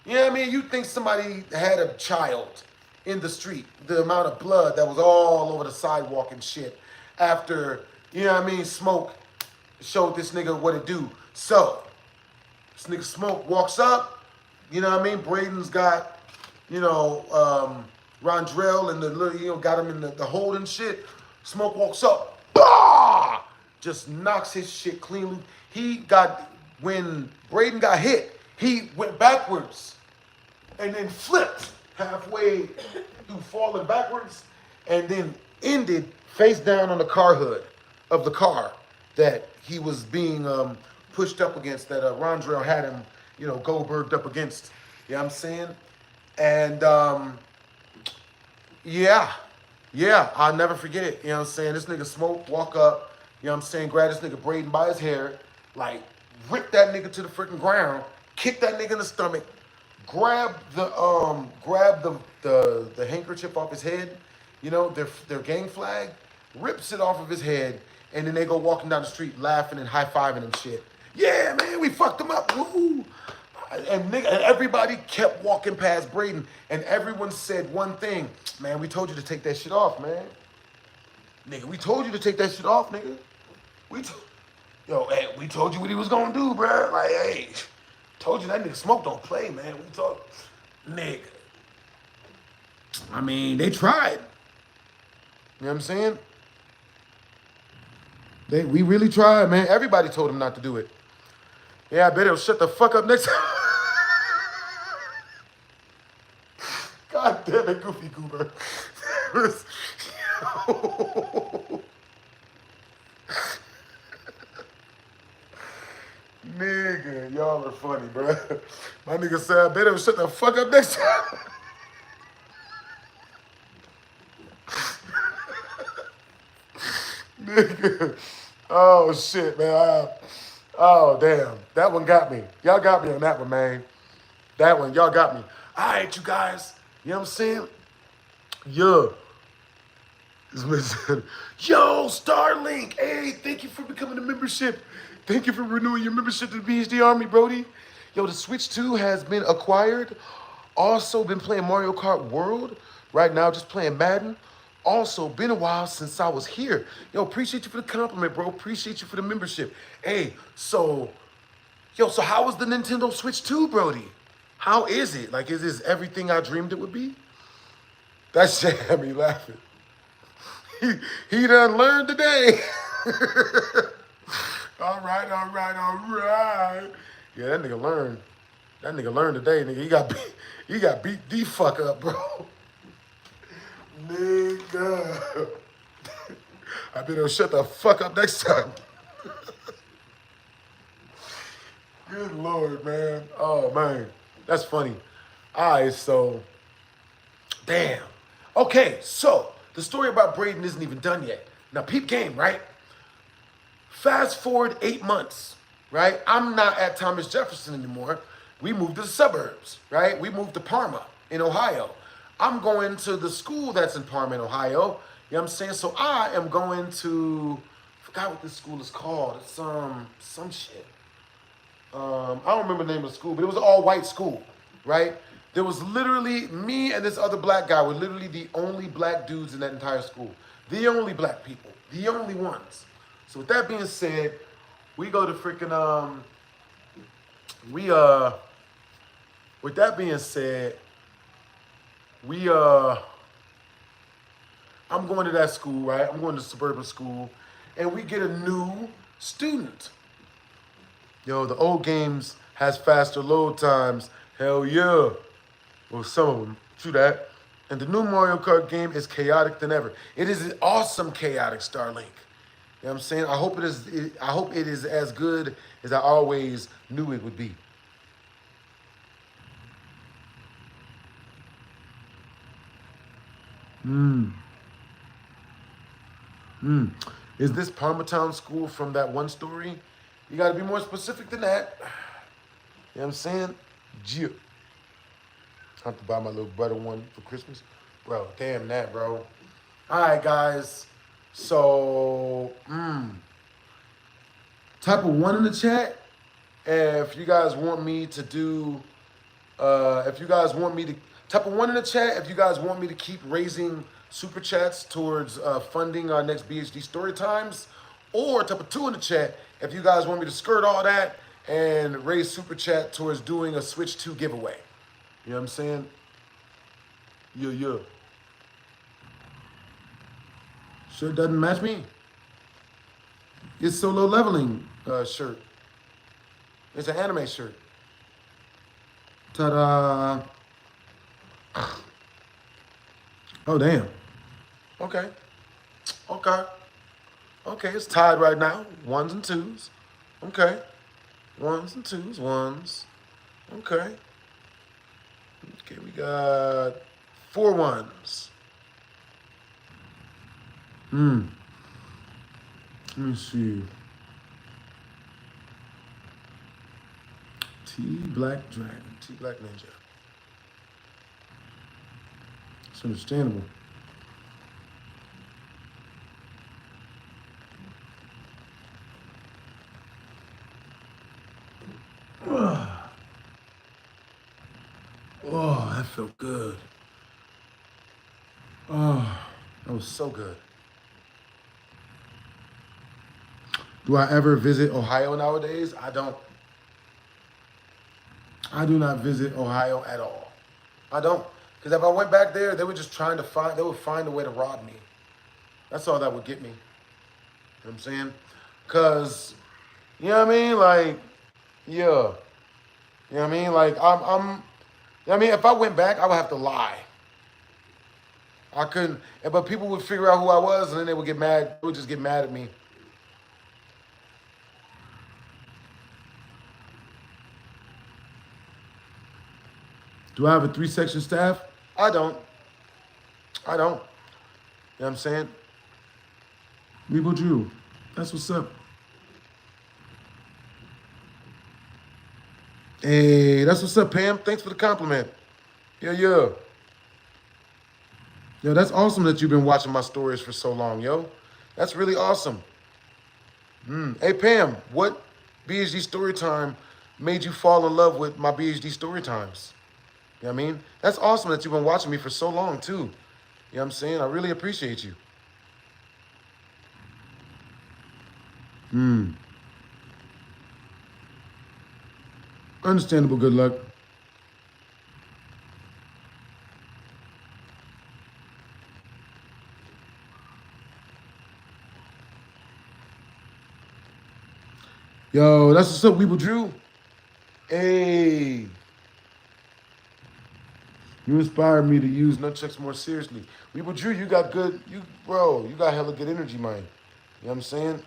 you know what I mean? You think somebody had a child in the street, the amount of blood that was all over the sidewalk and shit after, you know what I mean, Smoke showed this nigga what it do. So, this nigga Smoke walks up, you know what I mean? Braden's got, you know, Rondrell and the little, you know, got him in the hold and shit. Smoke walks up, bah! Just knocks his shit cleanly. When Braden got hit, he went backwards and then flipped halfway through falling backwards and then ended face down on the car hood of the car that he was being pushed up against, that Rondrell had him, you know, Goldberged up against. You know what I'm saying? And yeah, I'll never forget it. You know what I'm saying? This nigga Smoke walk up, you know what I'm saying, grab this nigga Braden by his hair, like rip that nigga to the freaking ground, kick that nigga in the stomach, grab the handkerchief off his head, you know, their gang flag, rips it off of his head, and then they go walking down the street laughing and high-fiving and shit. Yeah, man, we fucked him up. Woo! And everybody kept walking past Braden, and everyone said one thing: man, we told you to take that shit off, man. Nigga, we told you to take that shit off, nigga. Yo, hey, we told you what he was gonna do, bro. Like, hey, told you that nigga Smoke don't play, man. We told, nigga. I mean, they tried. You know what I'm saying? We really tried, man. Everybody told him not to do it. Yeah, I bet he'll shut the fuck up next time. God damn it, Goofy Goober. Nigga, y'all are funny, bro. My nigga said, I bet he'll shut the fuck up next time. Nigga. Oh, shit, man. Oh, damn. That one got me. Y'all got me on that one, man. That one, y'all got me. All right, you guys. You know what I'm saying? Yeah. Yo, Starlink. Hey, thank you for becoming a membership. Thank you for renewing your membership to the BHD Army, Brody. Yo, the Switch 2 has been acquired. Also been playing Mario Kart World. Right now, just playing Madden. Also, been a while since I was here. Yo, appreciate you for the compliment, bro. Appreciate you for the membership. Hey, so how was the Nintendo Switch 2, Brody? How is it? Like, is this everything I dreamed it would be? That shit had me laughing. He done learned today. All right. Yeah, that nigga learned. That nigga learned today, nigga. He got beat the fuck up, bro. Nigga. I bet he'll shut the fuck up next time. Good Lord, man. Oh, man. That's funny. All right, so, damn. Okay, so, the story about Braden isn't even done yet. Now, peep game, right? Fast forward 8 months, right? I'm not at Thomas Jefferson anymore. We moved to the suburbs, right? We moved to Parma in Ohio. I'm going to the school that's in Parma in Ohio. You know what I'm saying? So I am going to, I forgot what this school is called. It's some shit. I don't remember the name of the school, but it was an all-white school, right? There was literally, me and this other black guy were literally the only black dudes in that entire school. The only black people. The only ones. So with that being said, we go to freaking, with that being said, I'm going to that school, right? I'm going to suburban school, and we get a new student. Yo, the old games has faster load times. Hell yeah. Well, some of them. True that. And the new Mario Kart game is chaotic than ever. It is an awesome chaotic Starlink. You know what I'm saying? I hope it is as good as I always knew it would be. Is this Parmatown school from that one story? You gotta be more specific than that. You know what I'm saying? Gee. I have to buy my little brother one for Christmas. Bro, damn that, bro. All right, guys. So, type of one in the chat if you guys want me to do, type of one in the chat if you guys want me to keep raising super chats towards funding our next BHD story times, or type of two in the chat if you guys want me to skirt all that and raise super chat towards doing a Switch 2 giveaway. You know what I'm saying? Yeah. Sure doesn't match me. It's solo leveling shirt. It's an anime shirt. Ta-da. Oh, damn. Okay, it's tied right now. Ones and twos. Okay. Ones and twos. Ones. Okay. Okay, we got 4 ones. Let me see. T Black Dragon. T Black Ninja. It's understandable. Oh, that felt good. Oh, that was so good. Do I ever visit Ohio nowadays? I don't. I do not visit Ohio at all. I don't. Because if I went back there, they were just trying to find, they would find a way to rob me. That's all that would get me. You know what I'm saying? Because, you know what I mean? Like, yeah. You know what I mean? Like, I mean, if I went back, I would have to lie. I couldn't, but people would figure out who I was and then they would get mad. They would just get mad at me. Do I have a 3-section staff? I don't. I don't. You know what I'm saying? Weeble Drew. That's what's up. Hey, that's what's up, Pam. Thanks for the compliment. Yeah, yeah. Yo, that's awesome that you've been watching my stories for so long, yo. That's really awesome. Hey, Pam, what BHD story time made you fall in love with my BHD story times? You know what I mean? That's awesome that you've been watching me for so long, too. You know what I'm saying? I really appreciate you. Understandable good luck. Yo, that's what's up, Weeble Drew. Hey. You inspired me to use nunchucks more seriously. Weeble Drew, you got good, you got hella good energy, man. You know what I'm saying?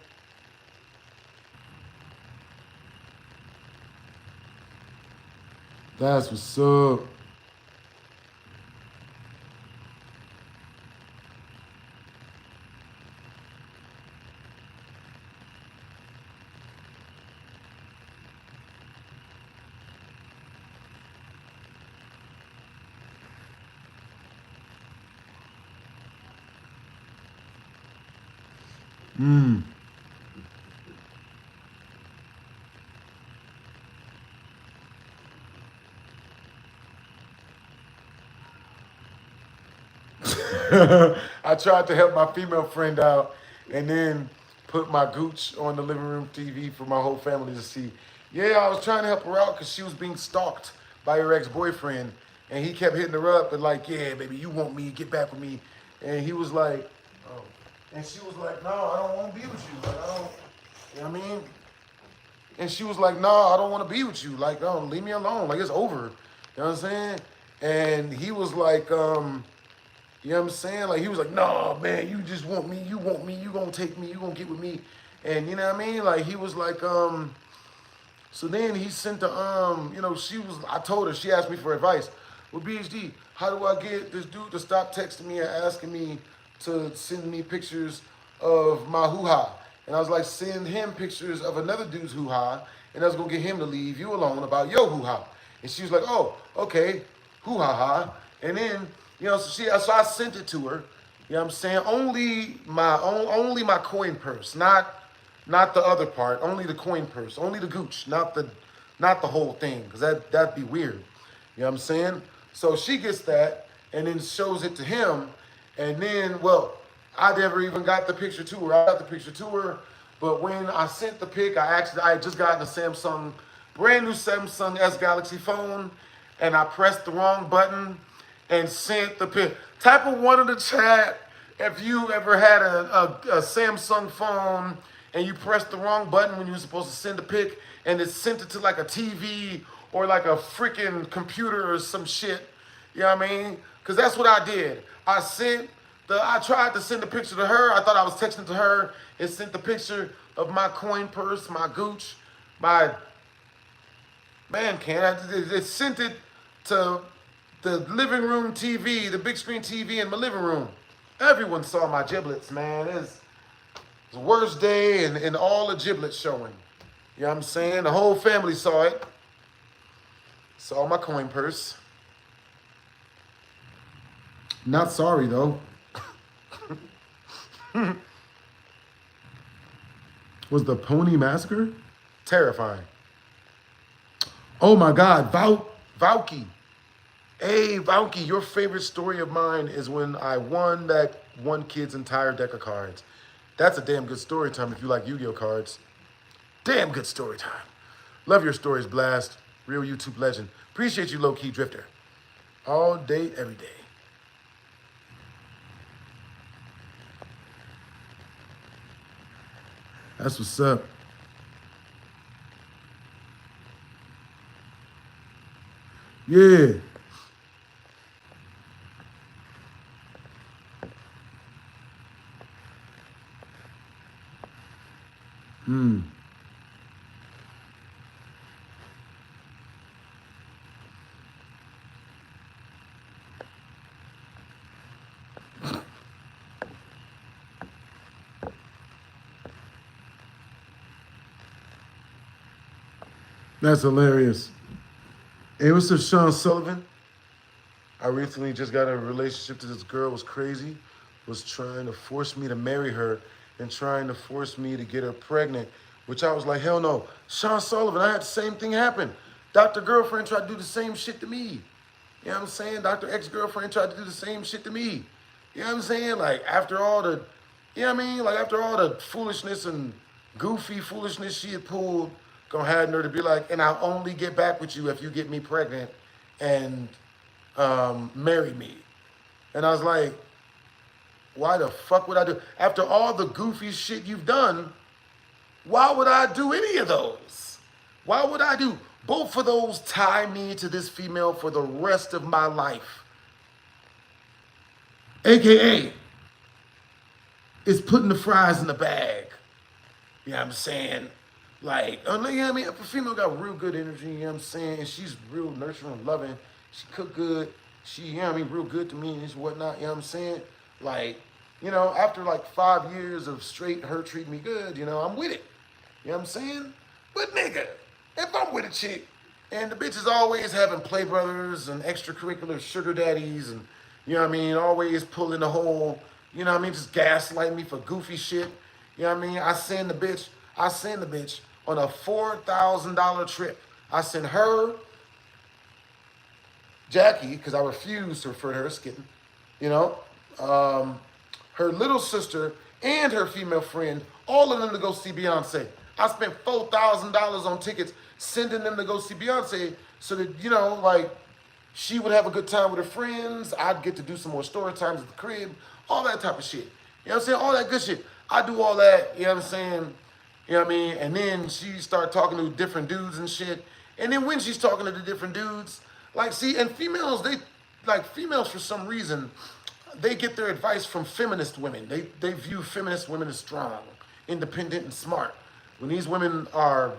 That's what's up. I tried to help my female friend out and then put my gooch on the living room TV for my whole family to see. Yeah, I was trying to help her out because she was being stalked by her ex-boyfriend. And he kept hitting her up and like, yeah, baby, you want me, get back with me. And he was like, oh. And she was like, no, I don't want to be with you. Like, I don't, you know what I mean? And she was like, no, I don't want to be with you. Like, no, leave me alone. Like, it's over. You know what I'm saying? And he was like, you know what I'm saying? Like, he was like, no, man, you just want me, you gonna take me, you gonna get with me. And you know what I mean? Like, he was like, so then he sent the, you know, I told her, she asked me for advice. Well, BHD, how do I get this dude to stop texting me and asking me to send me pictures of my hoo-ha? And I was like, send him pictures of another dude's hoo-ha, and that's gonna get him to leave you alone about your hoo-ha. And she was like, oh, okay, hoo-ha-ha. And then, you know, so I sent it to her. You know what I'm saying? Only my coin purse, not the other part. Only the coin purse, only the gooch, not the whole thing, because that'd be weird. You know what I'm saying? So she gets that and then shows it to him, and then, well, I never even got the picture to her. I got the picture to her, but when I sent the pic, I had just gotten a brand new Samsung S Galaxy phone, and I pressed the wrong button and sent the pic. Type of one in the chat if you ever had a Samsung phone and you pressed the wrong button when you were supposed to send a pic, and it sent it to like a TV or like a freaking computer or some shit. You know what I mean? Because that's what I did. I tried to send a picture to her. I thought I was texting to her and sent the picture of my coin purse, my gooch, my man can. It sent it to the living room TV, the big screen TV in my living room. Everyone saw my giblets, man. It's the worst day and all the giblets showing. You know what I'm saying? The whole family saw it. Saw my coin purse. Not sorry, though. Was the Pony Massacre? Terrifying. Oh my God, Valky. Hey, Valky, your favorite story of mine is when I won that one kid's entire deck of cards. That's a damn good story time if you like Yu-Gi-Oh cards. Damn good story time. Love your stories, Blast. Real YouTube legend. Appreciate you, low-key drifter. All day, every day. That's what's up. Yeah. That's hilarious. Hey, what's up, Sean Sullivan? I recently just got a relationship to this girl, was crazy, was trying to force me to marry her and trying to force me to get her pregnant, which I was like, hell no. Sean Sullivan, I had the same thing happen. Dr. Girlfriend tried to do the same shit to me. You know what I'm saying? Dr. Ex-Girlfriend tried to do the same shit to me. You know what I'm saying? Like, after all the, you know what I mean? Like, after all the foolishness and goofy foolishness she had pulled, gonna have her to be like, and I'll only get back with you if you get me pregnant and marry me. And I was like, why the fuck would I do? After all the goofy shit you've done, why would I do any of those? Why would I do? Both of those tie me to this female for the rest of my life. AKA, it's putting the fries in the bag. You know what I'm saying? Like, you know what I mean? If a female got real good energy, you know what I'm saying? And she's real nurturing and loving. She cook good. She, you know what I mean, real good to me and whatnot, you know what I'm saying? Like, you know, after like 5 years of straight her treating me good, you know, I'm with it. You know what I'm saying? But nigga, if I'm with a chick and the bitch is always having play brothers and extracurricular sugar daddies and, you know what I mean, always pulling the whole, you know what I mean, just gaslighting me for goofy shit. You know what I mean? I send the bitch on a $4,000 trip. I sent her, Jackie, because I refuse to refer to her as Skitten, you know, her little sister and her female friend, all of them to go see Beyonce. I spent $4,000 on tickets sending them to go see Beyonce so that, you know, like, she would have a good time with her friends. I'd get to do some more story times at the crib, all that type of shit. You know what I'm saying? All that good shit. I do all that, you know what I'm saying? You know what I mean? And then she start talking to different dudes and shit. And then when she's talking to the different dudes, like, see, and females, females for some reason, they get their advice from feminist women. They view feminist women as strong, independent, and smart. When these women are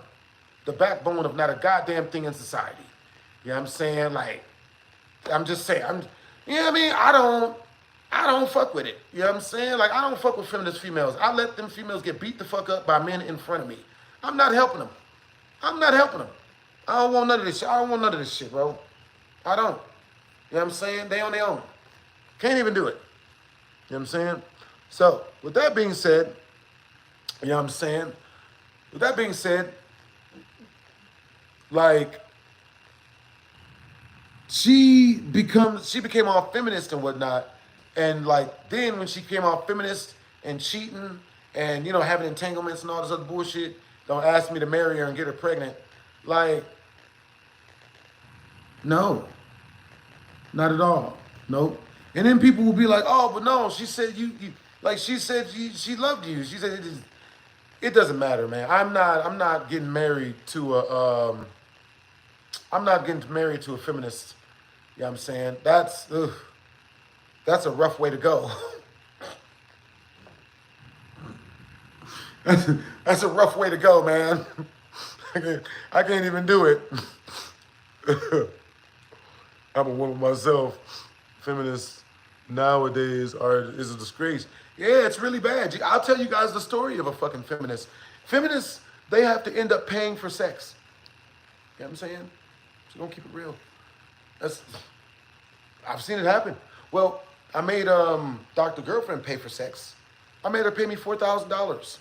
the backbone of not a goddamn thing in society. You know what I'm saying? Like, I'm just saying, you know what I mean? I don't fuck with it. You know what I'm saying? Like, I don't fuck with feminist females. I let them females get beat the fuck up by men in front of me. I'm not helping them. I'm not helping them. I don't want none of this shit. I don't want none of this shit, bro. I don't. You know what I'm saying? They on their own. Can't even do it. You know what I'm saying? So, with that being said, you know what I'm saying? With that being said, like, she became all feminist and whatnot. And like, then when she came all feminist and cheating and, you know, having entanglements and all this other bullshit, don't ask me to marry her and get her pregnant. Like, no, not at all. Nope. And then people will be like, oh, but no, she said she said she loved you. She said it doesn't matter, man. I'm not getting married to a feminist. You know what I'm saying? That's a rough way to go. That's a rough way to go, man. I can't even do it. I'm a woman myself. Feminists nowadays is a disgrace. Yeah, it's really bad. I'll tell you guys the story of a fucking feminist. Feminists, they have to end up paying for sex. You know what I'm saying? So don't keep it real. I've seen it happen. Well, I made Dr. Girlfriend pay for sex. I made her pay me $4,000.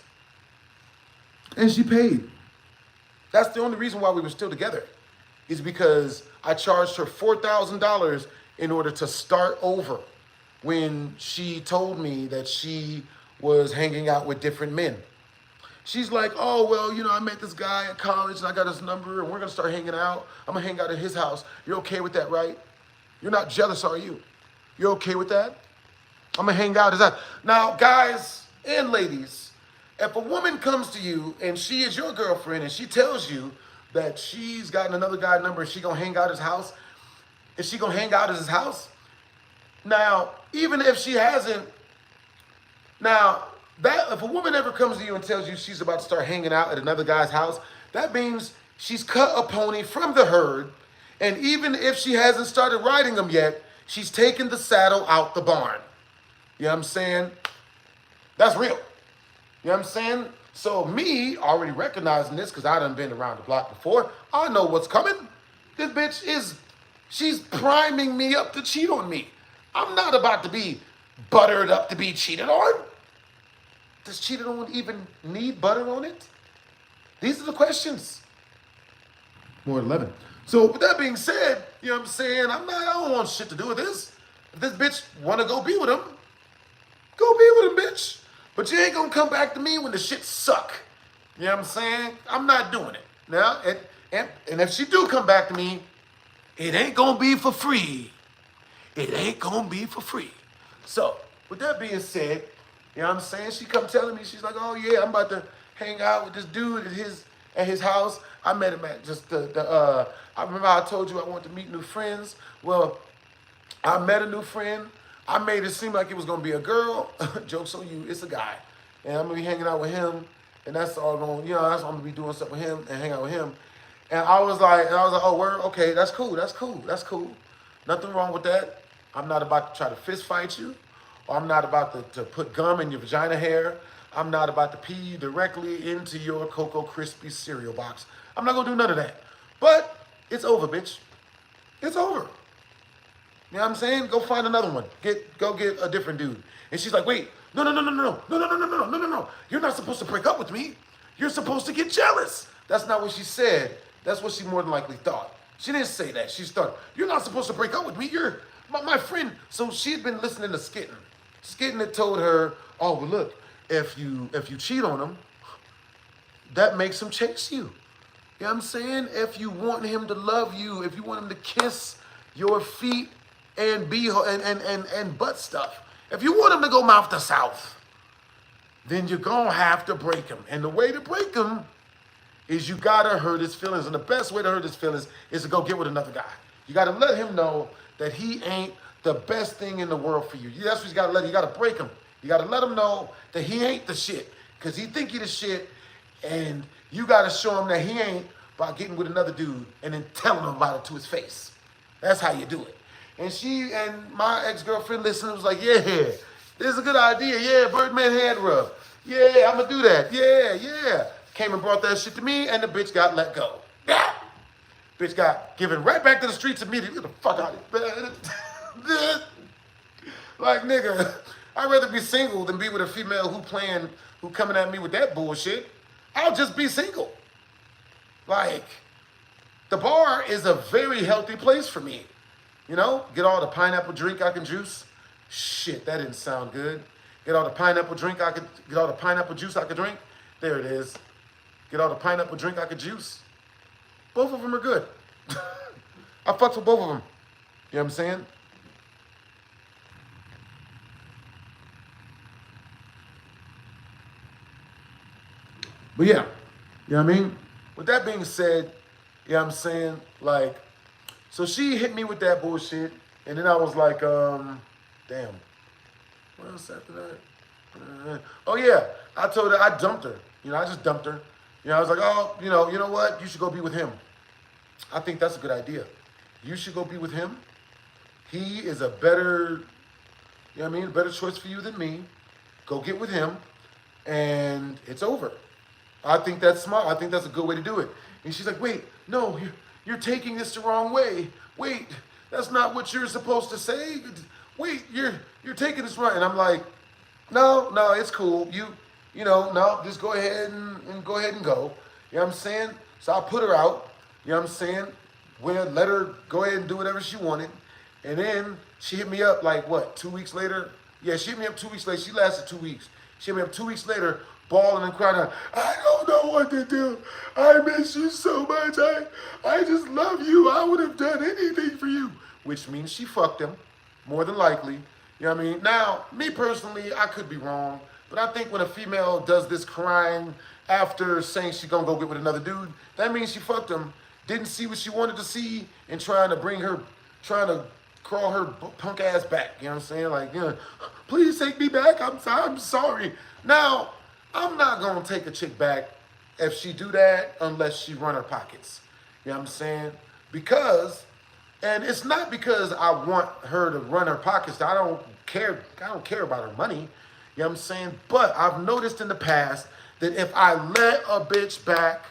And she paid. That's the only reason why we were still together, is because I charged her $4,000 in order to start over when she told me that she was hanging out with different men. She's like, oh, well, I met this guy at college and I got his number and we're going to start hanging out. I'm going to hang out at his house. You're okay with that, right? You're not jealous, are you? You're okay with that? I'm going to hang out. Is that now, guys and ladies, if a woman comes to you and she is your girlfriend and she tells you that she's gotten another guy's number and she going to hang out at his house, is she going to hang out at his house? Now, even if she hasn't, now, that if a woman ever comes to you and tells you she's about to start hanging out at another guy's house, that means she's cut a pony from the herd, and even if she hasn't started riding him yet, she's taken the saddle out the barn. You know what I'm saying? That's real. You know what I'm saying? So me already recognizing this, because I done been around the block before, I know what's coming. This bitch she's priming me up to cheat on me. I'm not about to be buttered up to be cheated on. Does cheated on even need butter on it? These are the questions. More than 11. So with that being said, you know what I'm saying? I don't want shit to do with this. If this bitch want to go be with him, go be with him, bitch. But you ain't going to come back to me when the shit suck. You know what I'm saying? I'm not doing it. Now, and if she do come back to me, it ain't going to be for free. It ain't going to be for free. So with that being said, you know what I'm saying? She come telling me, she's like, oh yeah, I'm about to hang out with this dude at his house. I met him at just I remember I told you I wanted to meet new friends. Well, I met a new friend. I made it seem like it was gonna be a girl. Joke's on you, it's a guy. And I'm gonna be hanging out with him. And that's all going, I'm gonna be doing stuff with him and hang out with him. And I was like, oh, word, okay, that's cool. Nothing wrong with that. I'm not about to try to fist fight you. Or I'm not about to put gum in your vagina hair. I'm not about to pee you directly into your Cocoa Crispy cereal box. I'm not going to do none of that. But it's over, bitch. It's over. You know what I'm saying? Go find another one. Go get a different dude. And she's like, wait, no. You're not supposed to break up with me. You're supposed to get jealous. That's not what she said. That's what she more than likely thought. She didn't say that. She thought, you're not supposed to break up with me. You're my friend. So she had been listening to Skittin. Skittin had told her, oh, well, look, if you cheat on him, that makes him chase you. You know what I'm saying? If you want him to love you, if you want him to kiss your feet and and butt stuff, if you want him to go mouth to south, then you're going to have to break him. And the way to break him is you got to hurt his feelings. And the best way to hurt his feelings is to go get with another guy. You got to let him know that he ain't the best thing in the world for you. That's what you got to let him. You got to break him. You got to let him know that he ain't the shit. Because he think he the shit. And you got to show him that he ain't by getting with another dude and then telling him about it to his face. That's how you do it. And my ex-girlfriend listened and was like, yeah, this is a good idea. Yeah, Birdman hand rub. Yeah, I'm going to do that. Yeah. Came and brought that shit to me, and the bitch got let go. Yeah. Bitch got given right back to the streets immediately. Get the fuck out of here. Like, nigga, I'd rather be single than be with a female who coming at me with that bullshit. I'll just be single. Like, the bar is a very healthy place for me. You know, get all the pineapple drink I can juice. Shit, that didn't sound good. Get all the pineapple juice I could drink. There it is. Get all the pineapple drink I could juice. Both of them are good. I fucks with both of them. You know what I'm saying? But yeah, you know what I mean? With that being said, you know what I'm saying? Like, so she hit me with that bullshit, and then I was like, damn. What else after that? Oh yeah, I told her, I dumped her. You know, I just dumped her. You know, I was like, oh, you know what? You should go be with him. I think that's a good idea. You should go be with him. He is a better, you know what I mean? A better choice for you than me. Go get with him, and it's over. I think that's smart. I think that's a good way to do it. And she's like, wait, no, you're taking this the wrong way. Wait, that's not what you're supposed to say. Wait, you're taking this wrong. And I'm like, no, it's cool. No, just go ahead and go ahead and go. You know what I'm saying? So I put her out. You know what I'm saying? Let her go ahead and do whatever she wanted. And then she hit me up like, what, 2 weeks later? Yeah, she hit me up 2 weeks later. She lasted 2 weeks. She hit me up 2 weeks later. bawling and crying out, I don't know what to do. I miss you so much. I just love you. I would have done anything for you. Which means she fucked him, more than likely. You know what I mean? Now, me personally, I could be wrong, but I think when a female does this crying after saying she's gonna go get with another dude, that means she fucked him, didn't see what she wanted to see, and trying to crawl her punk ass back. You know what I'm saying? Like, you know, please take me back. I'm sorry. Now, I'm not gonna take a chick back if she do that unless she run her pockets. You know what I'm saying? Because, and it's not because I want her to run her pockets. I don't care about her money. You know what I'm saying? But I've noticed in the past that if I let a bitch back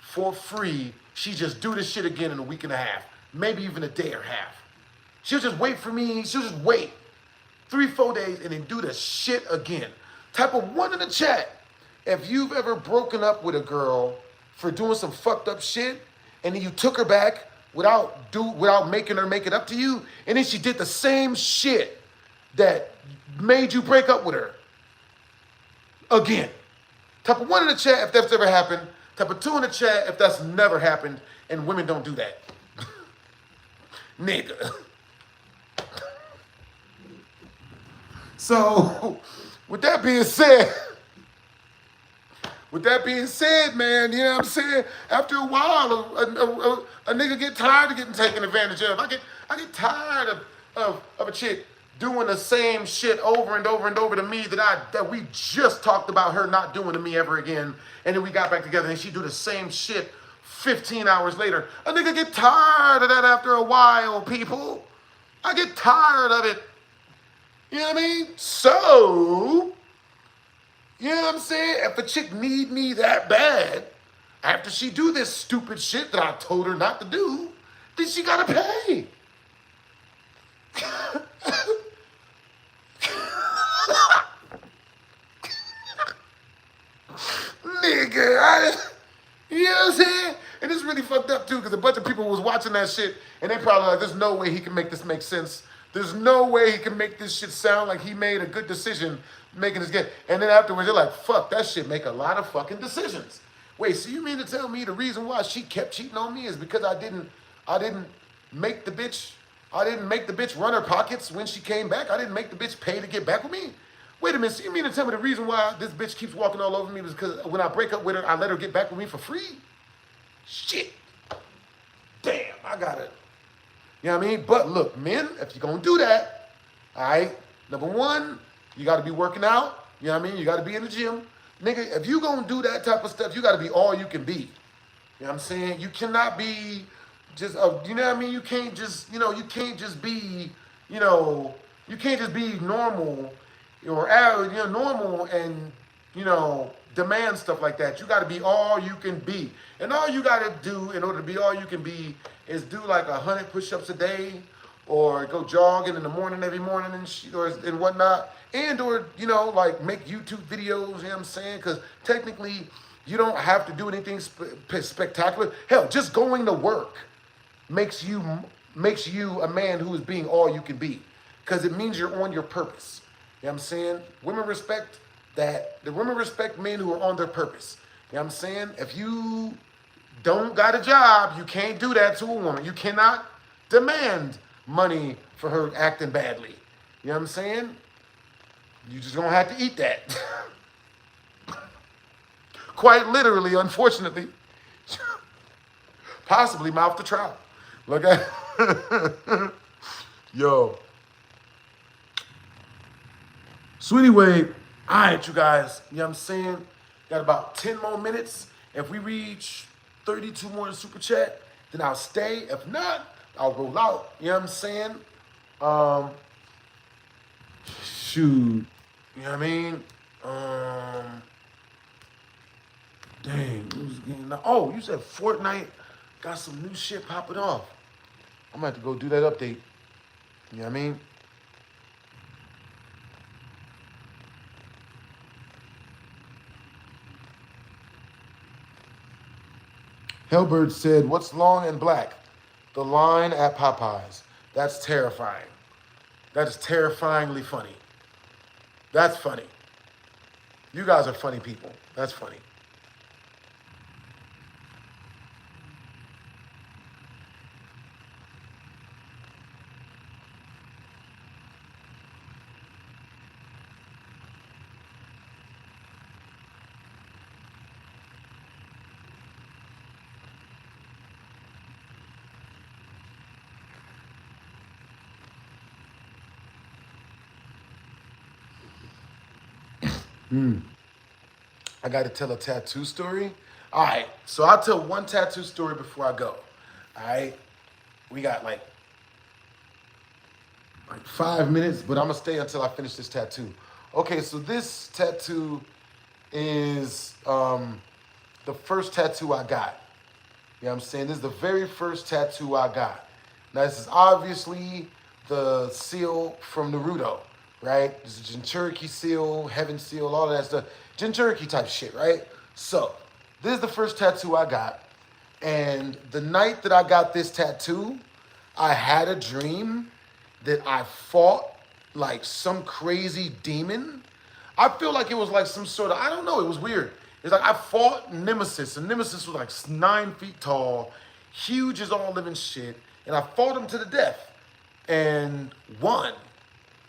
for free, she just do this shit again in a week and a half, maybe even a day or half. She'll just wait for me. She'll just wait 3-4 days and then do the shit again. Type of one in the chat if you've ever broken up with a girl for doing some fucked up shit and then you took her back without making her make it up to you, and then she did the same shit that made you break up with her again. Type of one in the chat if that's ever happened. Type of 2 in the chat if that's never happened, and women don't do that. Nigga. So, with that being said, man, you know what I'm saying? After a while, a nigga get tired of getting taken advantage of. I get tired of a chick doing the same shit over and over and over to me that we just talked about her not doing to me ever again. And then we got back together and she do the same shit 15 hours later. A nigga get tired of that after a while, people. I get tired of it. You know what I mean? So, you know what I'm saying? If a chick need me that bad, after she do this stupid shit that I told her not to do, then she gotta pay. Nigga, you know what I'm saying? And it's really fucked up too, because a bunch of people was watching that shit, and they probably like, there's no way he can make this make sense. There's no way he can make this shit sound like he made a good decision making this game. And then afterwards, they're like, fuck, that shit make a lot of fucking decisions. Wait, so you mean to tell me the reason why she kept cheating on me is because I didn't make the bitch run her pockets when she came back? I didn't make the bitch pay to get back with me? Wait a minute, so you mean to tell me the reason why this bitch keeps walking all over me is because when I break up with her, I let her get back with me for free? Shit. Damn, I got it. You know what I mean? But look, men, if you're going to do that, all right, number one, you got to be working out. You know what I mean? You got to be in the gym. Nigga, if you going to do that type of stuff, you got to be all you can be. You know what I'm saying? You cannot be just, you know what I mean? You can't just, you can't just be, you can't just be normal or average, normal and, demand stuff like that. You got to be all you can be. And all you got to do in order to be all you can be is do like 100 push-ups a day, or go jogging in the morning every morning and whatnot, and or like make YouTube videos. You know what I'm saying? Because technically, you don't have to do anything spectacular. Hell, just going to work makes you a man who is being all you can be, because it means you're on your purpose. You know what I'm saying? Women respect that. The women respect men who are on their purpose. You know what I'm saying? If you don't got a job, you can't do that to a woman. You cannot demand money for her acting badly. You know what I'm saying? You just gonna have to eat that. Quite literally, unfortunately. Possibly mouth to trout. Look at yo. So anyway, all right, you guys. You know what I'm saying? Got about 10 more minutes. If we reach 32 more in super chat, then I'll stay. If not, I'll roll out. You know what I'm saying? Shoot. You know what I mean? Dang. Who's getting oh, you said Fortnite got some new shit popping off. I'm going to have to go do that update. You know what I mean? Hellbird said, what's long and black? The line at Popeyes. That's terrifying. That is terrifyingly funny. That's funny. You guys are funny people. That's funny. I got to tell a tattoo story. All right, so I'll tell one tattoo story before I go. All right, we got like 5 minutes, but I'm gonna stay until I finish this tattoo. Okay, so this tattoo is the first tattoo I got. You know what I'm saying? This is the very first tattoo I got. Now, this is obviously the seal from Naruto, right? This is Jinchuriki seal, Heaven seal, all of that stuff. Jinchuriki type shit, right? So, this is the first tattoo I got. And the night that I got this tattoo, I had a dream that I fought like some crazy demon. I feel like it was like some sort of, I don't know, it was weird. It's like I fought Nemesis, and Nemesis was like 9 feet tall, huge as all living shit, and I fought him to the death and won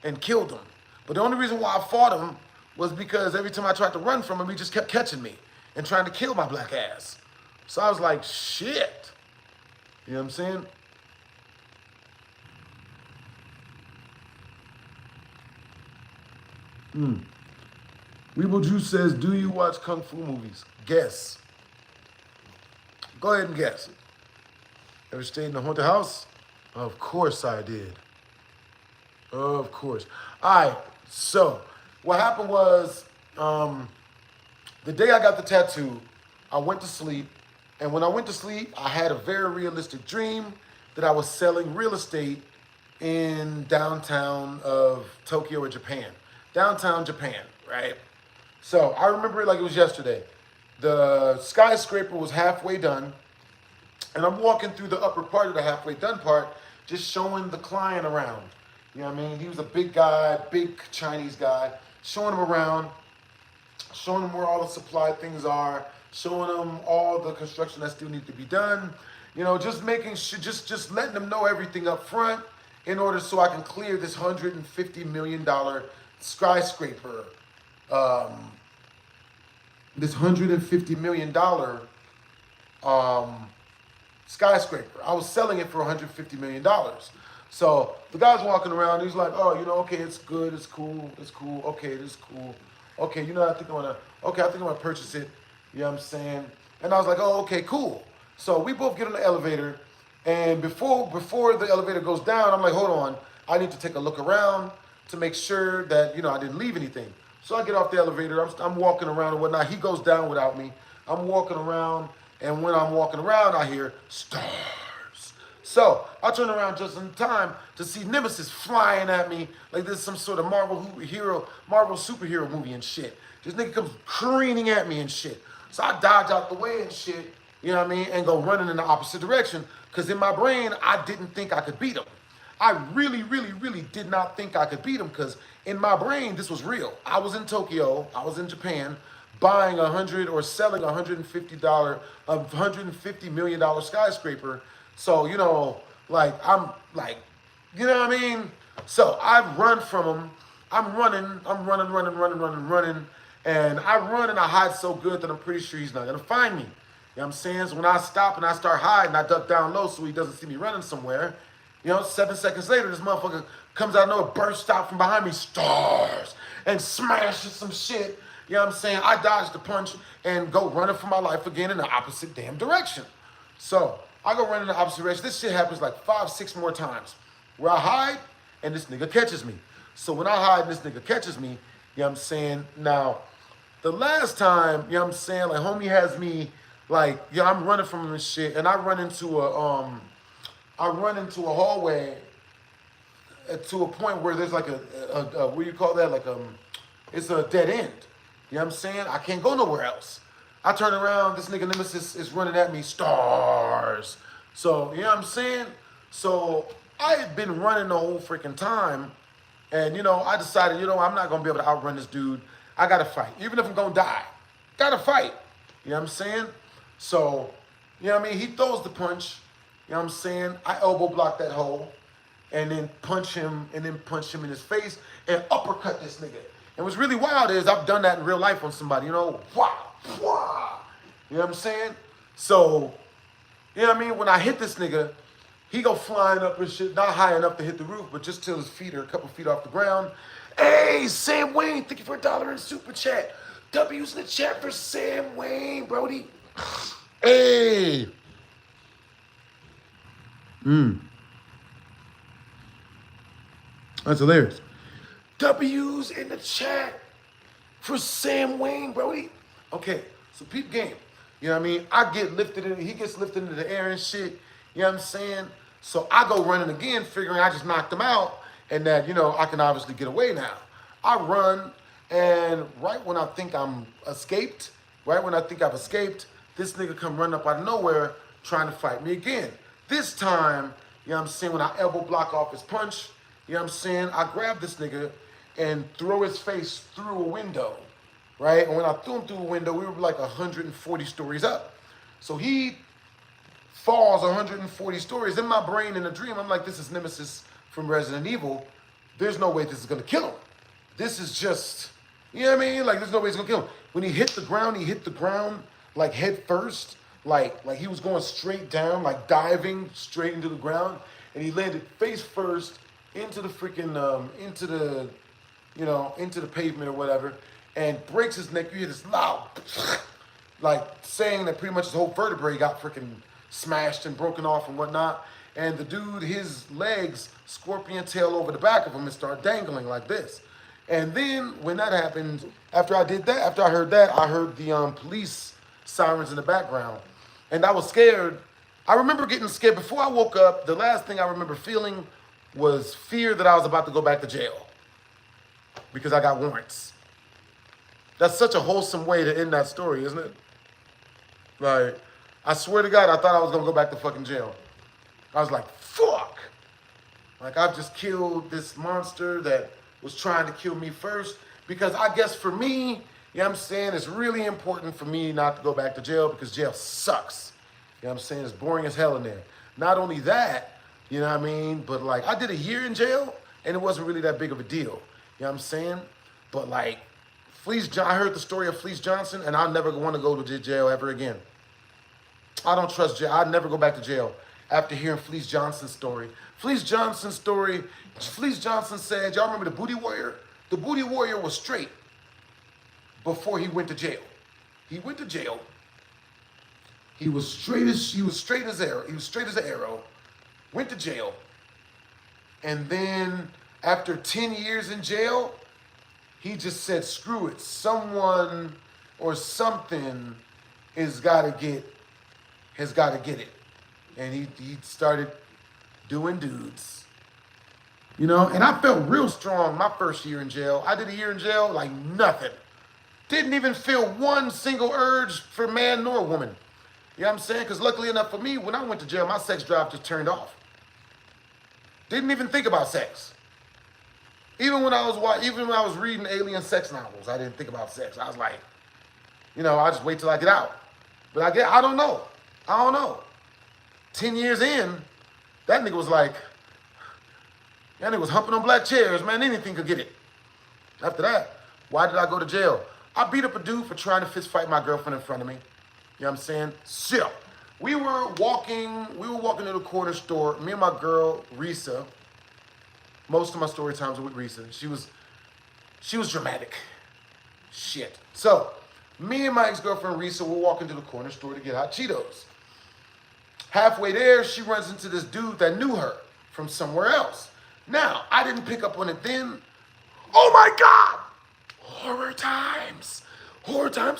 and killed him. But the only reason why I fought him was because every time I tried to run from him, he just kept catching me and trying to kill my black ass. So I was like, shit. You know what I'm saying? Weeble Juice says, do you watch Kung Fu movies? Guess. Go ahead and guess. Ever stayed in a haunted house? Of course I did. Of course. All right, so what happened was the day I got the tattoo, I went to sleep. And when I went to sleep, I had a very realistic dream that I was selling real estate in downtown of Tokyo or Japan. Downtown Japan, right? So I remember it like it was yesterday. The skyscraper was halfway done, and I'm walking through the upper part of the halfway done part, just showing the client around. You know what I mean? He was a big guy, big Chinese guy, showing him around, showing him where all the supply things are, showing him all the construction that still needs to be done. You know, just making sure, just letting them know everything up front in order so I can clear this $150 million skyscraper. This $150 million skyscraper. I was selling it for $150 million. So the guy's walking around, he's like, oh, you know, okay, it's good, it's cool, okay, it's cool. Okay, you know, I think I'm gonna purchase it. You know what I'm saying? And I was like, oh, okay, cool. So we both get on the elevator, and before the elevator goes down, I'm like, hold on, I need to take a look around to make sure that, you know, I didn't leave anything. So I get off the elevator, I'm walking around and whatnot. He goes down without me. I'm walking around, and when I'm walking around, I hear stars. So I turn around just in time to see Nemesis flying at me like this is some sort of Marvel superhero movie and shit. This nigga comes careening at me and shit. So I dodge out the way and shit, you know what I mean, and go running in the opposite direction. Because in my brain, I didn't think I could beat him. I really, really, really did not think I could beat him because in my brain, this was real. I was in Tokyo, I was in Japan, buying selling $150 million skyscraper. So, you know, like, I'm like, you know what I mean? So I run from him. I'm running. And I run and I hide so good that I'm pretty sure he's not gonna find me. You know what I'm saying? So when I stop and I start hiding, I duck down low so he doesn't see me running somewhere. You know, 7 seconds later, this motherfucker comes out of nowhere, bursts out from behind me, stars, and smashes some shit. You know what I'm saying? I dodge the punch and go running for my life again in the opposite damn direction. So I go running in the opposite direction. This shit happens like 5, 6 more times where I hide and this nigga catches me. So when I hide and this nigga catches me, you know what I'm saying? Now, the last time, you know what I'm saying, like homie has me like, yeah, I'm running from him and shit, and I run into a hallway to a point where there's like a what do you call that? Like it's a dead end. You know what I'm saying? I can't go nowhere else. I turn around, this nigga Nemesis is running at me, stars. So, you know what I'm saying? So I had been running the whole freaking time, and you know, I decided, you know, I'm not gonna be able to outrun this dude. I gotta fight. Even if I'm gonna die, gotta fight. You know what I'm saying? So, you know what I mean? He throws the punch. You know what I'm saying? I elbow block that hole and then punch him in his face and uppercut this nigga. And what's really wild is I've done that in real life on somebody, you know, wah, wah. You know what I'm saying? So, you know what I mean? When I hit this nigga, he go flying up and shit, not high enough to hit the roof, but just till his feet are a couple feet off the ground. Hey, Sam Wayne, thank you for $1 in super chat. W's in the chat for Sam Wayne, Brody. Hey. That's hilarious. W's in the chat for Sam Wayne, Brody. Okay, so peep game. You know what I mean? I get lifted in, he gets lifted into the air and shit. You know what I'm saying? So I go running again, figuring I just knocked him out and that, you know, I can obviously get away now. I run, and right when I think I've escaped, this nigga come running up out of nowhere trying to fight me again. This time, you know what I'm saying, when I elbow block off his punch, you know what I'm saying, I grab this nigga and throw his face through a window, right? And when I threw him through a window, we were like 140 stories up. So he falls 140 stories. In my brain, in a dream, I'm like, this is Nemesis from Resident Evil. There's no way this is gonna kill him. This is just, you know what I mean? Like, there's no way it's gonna kill him. When he hit the ground like head first, like he was going straight down, like diving straight into the ground, and he landed face first into the freaking, into the pavement or whatever, and breaks his neck. You hear this loud, like saying that pretty much his whole vertebrae got freaking smashed and broken off and whatnot. And the dude, his legs scorpion tail over the back of him and start dangling like this. And then when that happened, after I heard that, I heard the police sirens in the background. And I was scared. I remember getting scared. Before I woke up, the last thing I remember feeling was fear that I was about to go back to jail because I got warrants. That's such a wholesome way to end that story, isn't it? Like, I swear to God, I thought I was gonna go back to fucking jail. I was like, fuck. Like, I've just killed this monster that was trying to kill me first, because I guess for me, you know what I'm saying, it's really important for me not to go back to jail because jail sucks. You know what I'm saying? It's boring as hell in there. Not only that, you know what I mean, but like, I did a year in jail and it wasn't really that big of a deal. You know what I'm saying? But like, I heard the story of Fleece Johnson, and I'll never want to go to jail ever again. I don't trust jail. I'd never go back to jail after hearing Fleece Johnson's story. Fleece Johnson said, y'all remember the Booty Warrior? The Booty Warrior was straight before he went to jail. He went to jail. He was straight as an arrow. Went to jail. And then after 10 years in jail, he just said, screw it. Someone or something has got to get it. And he started doing dudes. You know, and I felt real strong my first year in jail. I did a year in jail like nothing. Didn't even feel one single urge for man nor woman. You know what I'm saying? Because luckily enough for me, when I went to jail, my sex drive just turned off. Didn't even think about sex. Even when I was reading alien sex novels, I didn't think about sex. I was like, you know, I just wait till I get out. But I don't know. 10 years in, that nigga was like, that nigga was humping on black chairs, man. Anything could get it. After that, why did I go to jail? I beat up a dude for trying to fist fight my girlfriend in front of me. You know what I'm saying? So, we were walking to the corner store, me and my girl, Risa. Most of my story times were with Risa. She was dramatic. Shit. So, me and my ex-girlfriend Risa were walking to the corner store to get hot Cheetos. Halfway there, she runs into this dude that knew her from somewhere else. Now, I didn't pick up on it then. Oh my God! Horror Times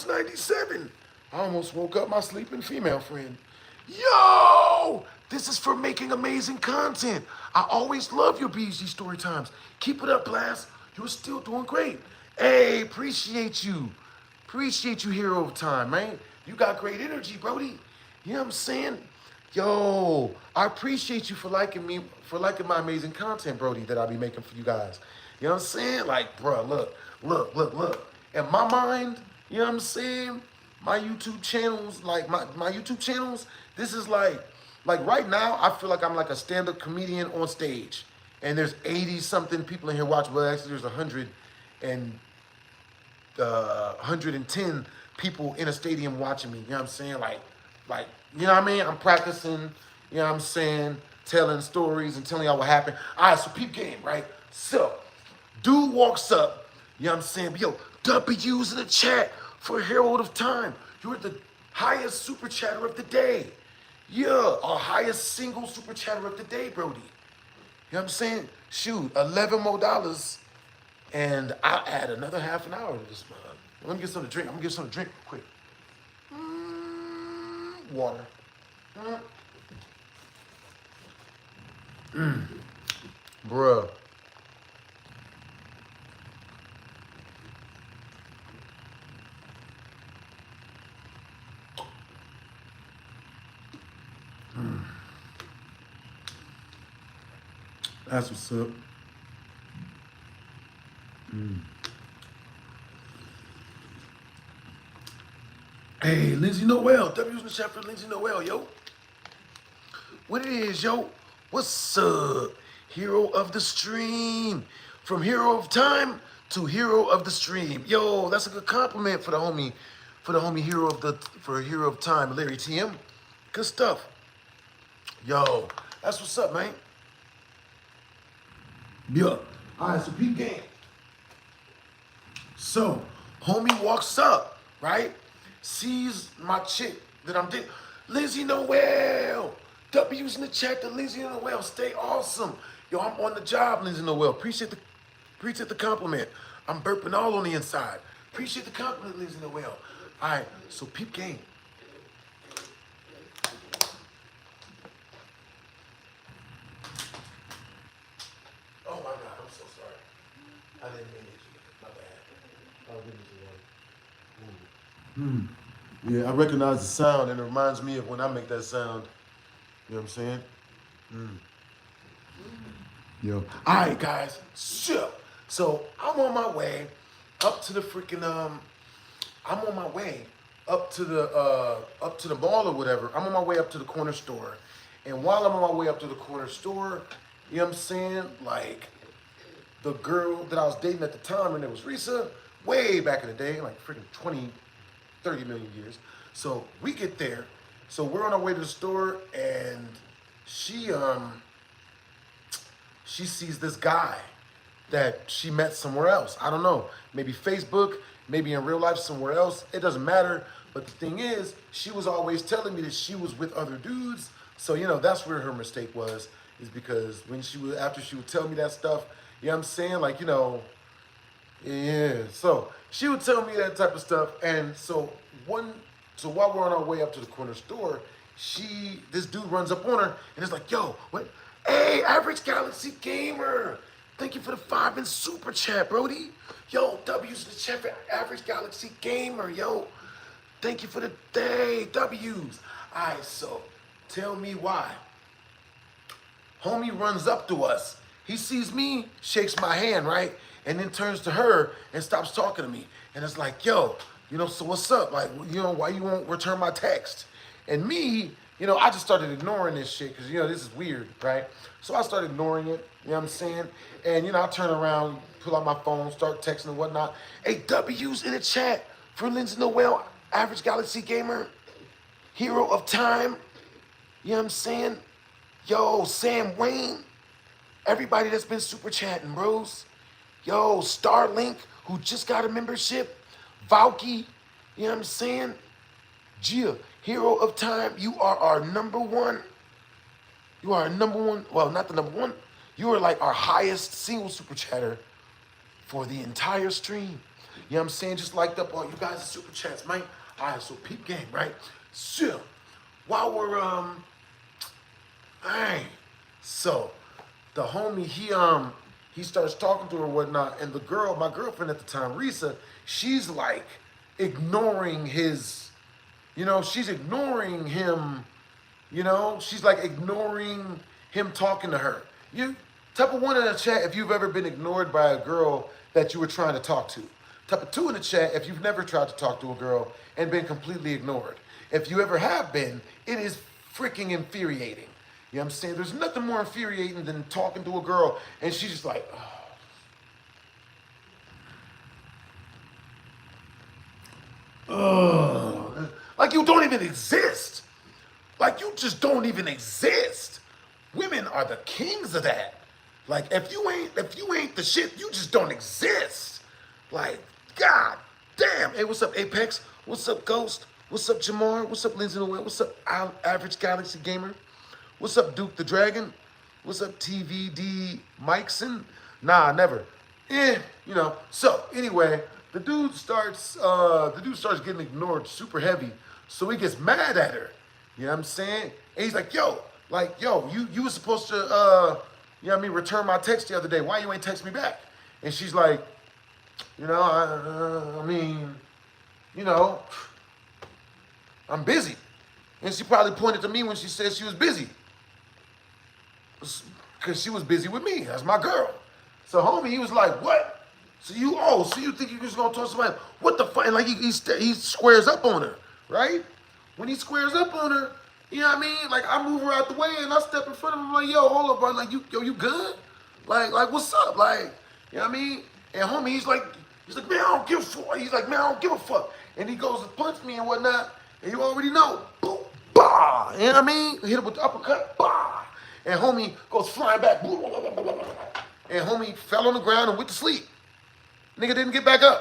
97. I almost woke up my sleeping female friend. Yo! This is for making amazing content. I always love your BHD story times. Keep it up, Blast. You're still doing great. Hey, appreciate you. Appreciate you here over time, man. You got great energy, Brody. You know what I'm saying? Yo, I appreciate you for liking me, for liking my amazing content, Brody, that I'll be making for you guys. You know what I'm saying? Like, bro, look. In my mind, you know what I'm saying? My YouTube channels, like my YouTube channels, this is like right now, I feel like I'm like a stand-up comedian on stage. And there's 80 something people in here watching, but actually there's 110 people in a stadium watching me. You know what I'm saying? Like, you know what I mean? I'm practicing, you know what I'm saying? Telling stories and telling y'all what happened. All right, so peep game, right? So, dude walks up, you know what I'm saying? Yo, W's in the chat for Herald of Time. You're the highest super chatter of the day. Yeah, our highest single super chatter of the day, Brody. You know what I'm saying? Shoot, $11 more, and I'll add another half an hour to this mug. Let me get something to drink. I'm gonna get something to drink quick. Water. Bruh. That's what's up. Hey, Lindsay Noel. W's in the chat for Lindsay Noel, yo. What it is, yo? What's up? Hero of the stream. From hero of time to hero of the stream. Yo, that's a good compliment for the homie hero of time, Larry TM. Good stuff. Yo, that's what's up, man. Yeah. All right, so peep game. So, homie walks up, right? Sees my chick that I'm dating. Lindsay Noel. W's in the chat to Lindsay Noel. Stay awesome. Yo, I'm on the job, Lindsay Noel. Appreciate the compliment. I'm burping all on the inside. Appreciate the compliment, Lindsay Noel. All right, so peep game. Oh my God, I'm so sorry. I didn't mean it. My bad. Oh, goodness. Yeah, I recognize the sound, and it reminds me of when I make that sound. You know what I'm saying? Yo. All right, guys. So I'm on my way up to the freaking I'm on my way up to the mall or whatever. I'm on my way up to the corner store, and while I'm on my way up to the corner store, you know what I'm saying? Like the girl that I was dating at the time, her name was Risa, way back in the day, like freaking 20, 30 million years. So we get there. So we're on our way to the store, and she sees this guy that she met somewhere else. I don't know, maybe Facebook, maybe in real life somewhere else. It doesn't matter. But the thing is, she was always telling me that she was with other dudes. So, you know, that's where her mistake was, is because when after she would tell me that stuff, you know what I'm saying? Like, you know, yeah. So she would tell me that type of stuff. And so while we're on our way up to the corner store, this dude runs up on her and is like, yo, what? Hey, Average Galaxy Gamer. Thank you for the 5 in super chat, Brody. Yo, W's in the chat for Average Galaxy Gamer, yo. Thank you for the day, W's. All right, so tell me why. Homie runs up to us. He sees me, shakes my hand, right? And then turns to her and stops talking to me. And it's like, yo, you know, so what's up? Like, you know, why you won't return my text? And me, you know, I just started ignoring this shit because, you know, this is weird, right? So I started ignoring it, you know what I'm saying? And, you know, I turn around, pull out my phone, start texting and whatnot. Hey, W's in the chat for Lindsay Noel, Average Galaxy Gamer, Hero of Time, you know what I'm saying? Yo, Sam Wayne, everybody that's been super chatting, bros. Yo, Starlink, who just got a membership, Valky, you know what I'm saying? Gia, Hero of Time, you are our number one. You are our number one, well, not the number one. You are like our highest single super chatter for the entire stream. You know what I'm saying? Just liked up all you guys' super chats, man. All right, so peep game, right? So, while we're, all right. So, the homie, he starts talking to her and whatnot, and the girl, my girlfriend at the time, Risa, she's like ignoring his, you know, she's ignoring him, you know, she's like ignoring him talking to her. You type of one in the chat if you've ever been ignored by a girl that you were trying to talk to. Type a 2 in the chat if you've never tried to talk to a girl and been completely ignored. If you ever have been, it is freaking infuriating. You know what I'm saying? There's nothing more infuriating than talking to a girl and she's just like, oh. Like you don't even exist. Like you just don't even exist. Women are the kings of that. Like if you ain't the shit, you just don't exist. Like, God damn. Hey, what's up, Apex? What's up, Ghost? What's up, Jamar? What's up, Lindsay Noel? What's up, Average Galaxy Gamer? What's up, Duke the Dragon? What's up, TVD Mikeson? Nah, never. You know. So anyway, the dude starts getting ignored super heavy. So he gets mad at her. You know what I'm saying? And he's like, yo, you were supposed to you know what I mean, return my text the other day. Why you ain't text me back? And she's like, you know, I mean, you know, I'm busy. And she probably pointed to me when she said she was busy. Because she was busy with me. That's my girl. So homie, he was like, what? So you think you're just going to talk to somebody? What the fuck? And like he squares up on her, right? When he squares up on her, you know what I mean? Like I move her out the way and I step in front of him like, yo, hold up, bro. Like, you good? Like what's up? Like, you know what I mean? And homie, he's like, man, I don't give a fuck. He's like, man, I don't give a fuck. And he goes to punch me and whatnot. And you already know, boom, bah. You know what I mean? Hit him with the uppercut, bah. And homie goes flying back. And homie fell on the ground and went to sleep. Nigga didn't get back up.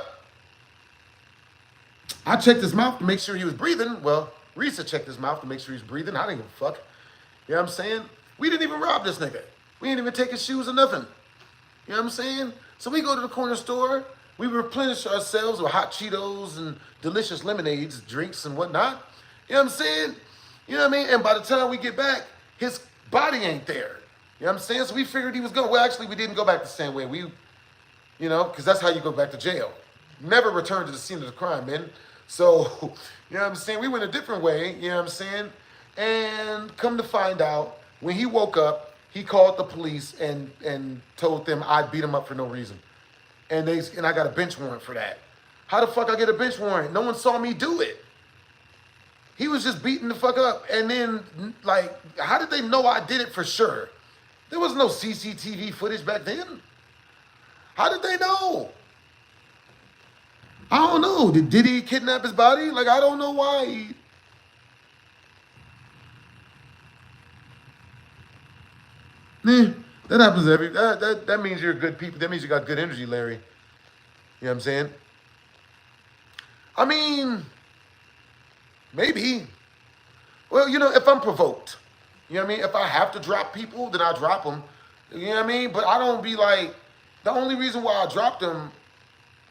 I checked his mouth to make sure he was breathing. Well, Risa checked his mouth to make sure he's breathing. I didn't give a fuck. You know what I'm saying? We didn't even rob this nigga. We didn't even take his shoes or nothing. You know what I'm saying? So we go to the corner store. We replenish ourselves with hot Cheetos and delicious lemonades, drinks and whatnot. You know what I'm saying? You know what I mean? And by the time we get back, his body ain't there. You know what I'm saying? So we figured he was going. Well, actually, we didn't go back the same way. We, you know, because that's how you go back to jail. Never return to the scene of the crime, man. So, you know what I'm saying? We went a different way, you know what I'm saying? And come to find out, when he woke up, he called the police and told them I beat him up for no reason. And I got a bench warrant for that. How the fuck I get a bench warrant? No one saw me do it. He was just beating the fuck up. And then, like, how did they know I did it for sure? There was no CCTV footage back then. How did they know? I don't know. Did he kidnap his body? Like, I don't know why he... That happens that means you're good people. That means you got good energy, Larry. You know what I'm saying? I mean, maybe. Well, you know, if I'm provoked, you know what I mean? If I have to drop people, then I drop them. You know what I mean? But I don't be like, the only reason why I dropped him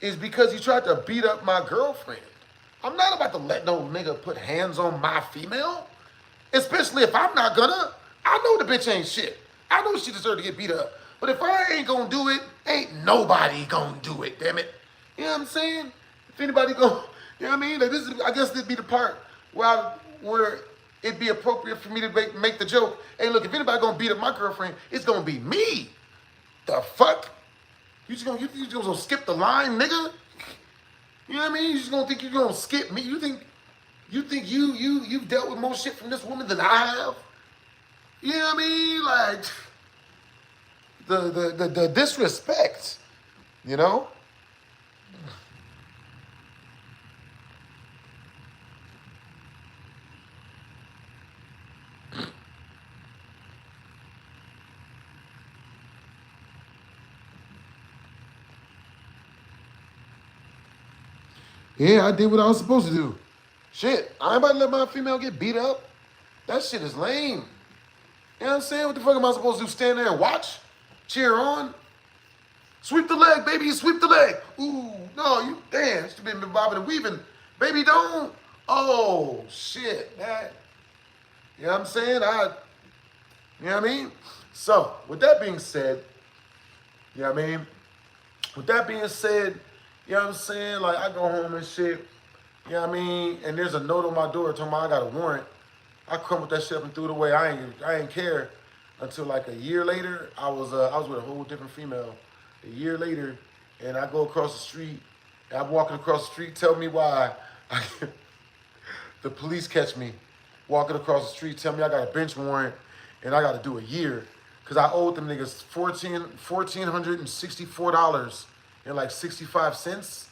is because he tried to beat up my girlfriend. I'm not about to let no nigga put hands on my female. Especially if I'm not gonna. I know the bitch ain't shit. I know she deserves to get beat up. But if I ain't gonna do it, ain't nobody gonna do it, damn it. You know what I'm saying? If anybody go, you know what I mean? Like I guess this would be the part where it'd be appropriate for me to make the joke. Hey, look, if anybody gonna beat up my girlfriend, it's gonna be me. The fuck? You just gonna skip the line, nigga? You know what I mean? You just gonna think you're gonna skip me? You think you've dealt with more shit from this woman than I have? You know what I mean? Like the disrespect, you know? Yeah, I did what I was supposed to do. Shit, I ain't about to let my female get beat up. That shit is lame. You know what I'm saying? What the fuck am I supposed to do? Stand there and watch? Cheer on? Sweep the leg, baby, sweep the leg. Ooh, no, you, damn, you been bobbing and weaving. Baby, don't. Oh, shit, that. You know what I'm saying? You know what I mean? So, with that being said, you know what I mean? With that being said, you know what I'm saying? Like, I go home and shit, you know what I mean? And there's a note on my door telling me I got a warrant. I crumbled that shit up and threw it away. I ain't care until like a year later. I was with a whole different female. A year later, and I go across the street, And I'm walking across the street, tell me why. The police catch me walking across the street, tell me I got a bench warrant and I got to do a year. Because I owed them niggas $1,464 and like 65 cents.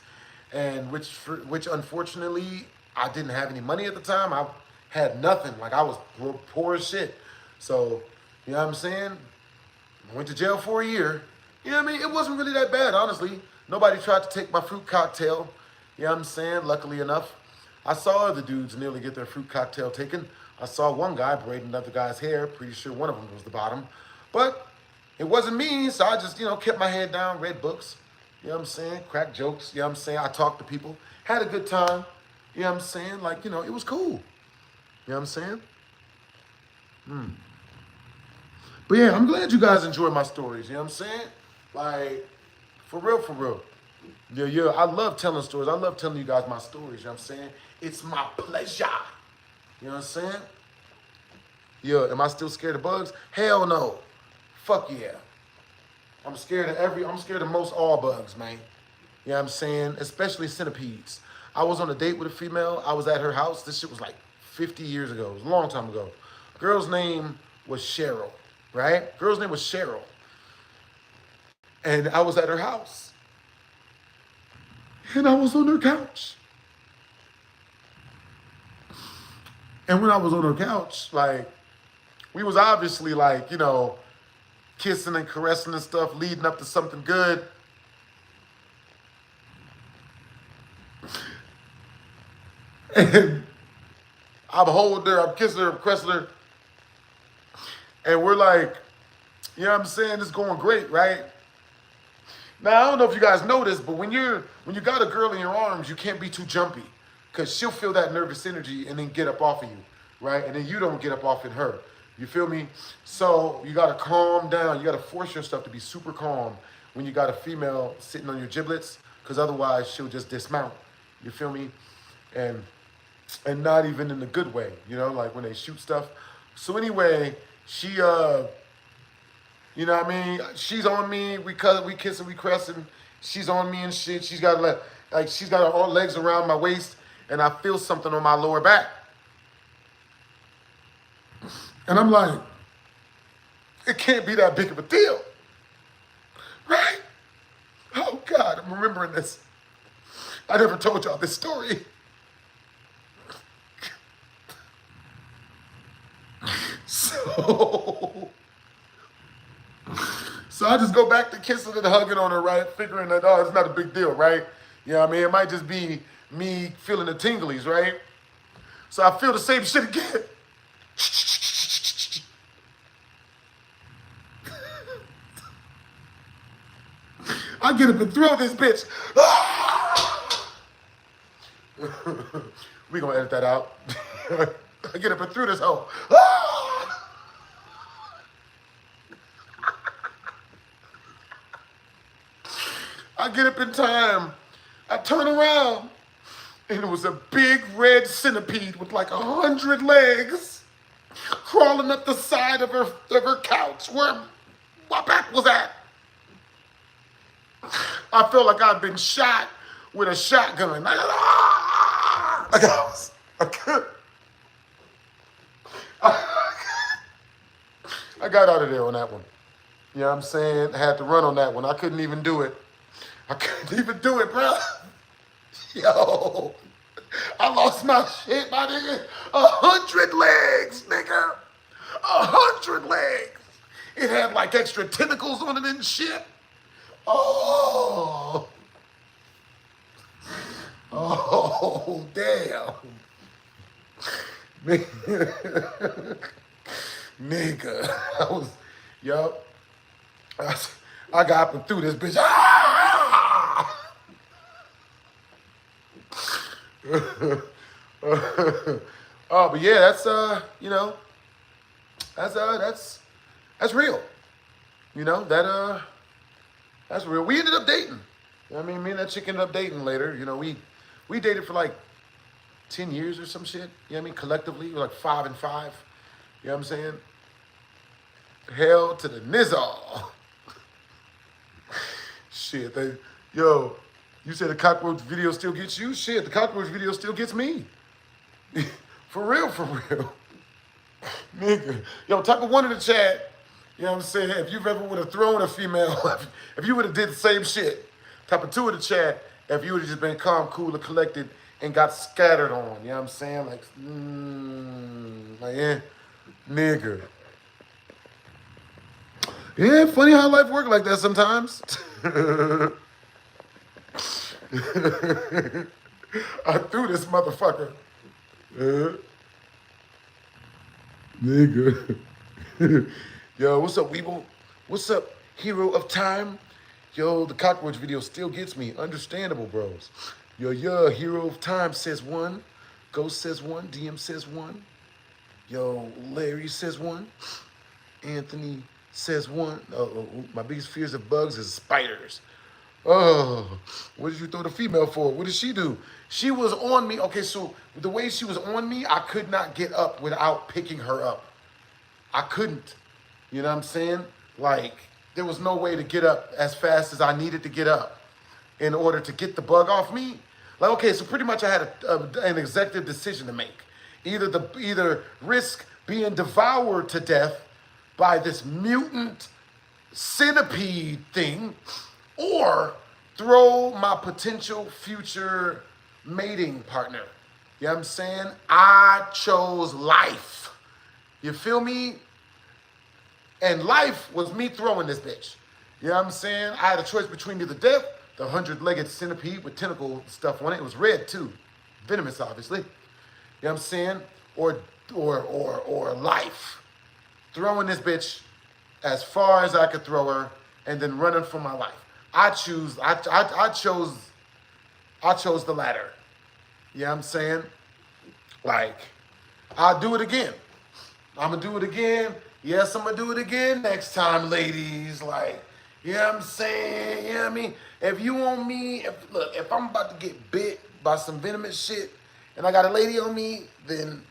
And which unfortunately, I didn't have any money at the time. I had nothing. Like I was poor as shit. So, you know what I'm saying? I went to jail for a year. You know what I mean? It wasn't really that bad, honestly. Nobody tried to take my fruit cocktail. You know what I'm saying? Luckily enough. I saw other dudes nearly get their fruit cocktail taken. I saw one guy braiding another guy's hair. Pretty sure one of them was the bottom. But it wasn't me, so I just, kept my head down, read books. You know what I'm saying? Crack jokes. You know what I'm saying? I talked to people. Had a good time. You know what I'm saying? Like, it was cool. You know what I'm saying? But yeah, I'm glad you guys enjoy my stories. You know what I'm saying? Like, for real, for real. Yeah. I love telling stories. I love telling you guys my stories. You know what I'm saying? It's my pleasure. You know what I'm saying? Yeah, am I still scared of bugs? Hell no. Fuck yeah. I'm scared of most all bugs, man. You know what I'm saying? Especially centipedes. I was on a date with a female. I was at her house. This shit was like 50 years ago. It was a long time ago. Girl's name was Cheryl, right? Girl's name was Cheryl. And I was at her house. And I was on her couch. And when I was on her couch, like, we was obviously like, kissing and caressing and stuff, leading up to something good. And I'm holding her, I'm kissing her, I'm caressing her. And we're like, you know what I'm saying? It's going great, right? Now, I don't know if you guys know this, but when you got a girl in your arms, you can't be too jumpy because she'll feel that nervous energy and then get up off of you, right? And then you don't get up off in her. You feel me? So you got to calm down. You got to force yourself to be super calm when you got a female sitting on your giblets because otherwise she'll just dismount. You feel me? And not even in a good way, like when they shoot stuff. So anyway, she, you know what I mean? She's on me. We kissing, we caressing. She's on me and shit. She's got her legs around my waist, and I feel something on my lower back. And I'm like, it can't be that big of a deal, right? Oh God, I'm remembering this. I never told y'all this story. So I just go back to kissing and hugging on her, right? Figuring that, it's not a big deal, right? You know what I mean? It might just be me feeling the tinglies, right? So I feel the same shit again. I get up and throw this bitch. We gonna edit that out. I get up and threw this hoe. I get up in time. I turn around, and it was a big red centipede with like 100 legs crawling up the side of her couch where my back was at. I felt like I'd been shot with a shotgun. I got out of there on that one. You know what I'm saying? I had to run on that one. I couldn't even do it. I couldn't even do it, bro. Yo, I lost my shit, my nigga. 100 legs, nigga. 100 legs. It had like extra tentacles on it and shit. Oh, damn. Nigga, I got up and threw this bitch. Oh, but yeah, that's that's real. That's real. We ended up dating. You know what I mean? Me and that chick ended up dating later. We dated for like 10 years or some shit. You know what I mean? Collectively, we're like 5 and 5. You know what I'm saying? Hell to the nizzle. Shit, You said the cockroach video still gets you? Shit, the cockroach video still gets me. For real, for real. Nigga. Yo, type of 1 in the chat. You know what I'm saying? If you've ever would have thrown a female, if you would have did the same shit. Type of 2 in the chat. If you would have just been calm, cool, and collected and got scattered on. You know what I'm saying? Like, yeah, nigga. Yeah, funny how life works like that sometimes. I threw this motherfucker. Nigga. Yo, what's up, Weeble? What's up, hero of time? Yo, the cockroach video still gets me. Understandable, bros. Yo, hero of time says 1. Ghost says 1. DM says 1. Yo, Larry says 1. Anthony says 1. My biggest fears of bugs is spiders. Oh, what did you throw the female for? What did she do? She was on me. Okay, so the way she was on me, I could not get up without picking her up. I couldn't. You know what I'm saying? Like, there was no way to get up as fast as I needed to get up in order to get the bug off me. Like, okay, so pretty much I had an executive decision to make. Either risk being devoured to death by this mutant centipede thing, or throw my potential future mating partner. You know what I'm saying? I chose life. You feel me? And life was me throwing this bitch. You know what I'm saying? I had a choice between either death, the 100-legged centipede with tentacle stuff on it. It was red too. Venomous, obviously. You know what I'm saying? Or life. Throwing this bitch as far as I could throw her and then running for my life. I chose the latter. You know what I'm saying? Like, I'll do it again. I'm going to do it again. Yes, I'm going to do it again next time, ladies. Like, you know what I'm saying? You know what I mean? If you want me, if I'm about to get bit by some venomous shit and I got a lady on me, then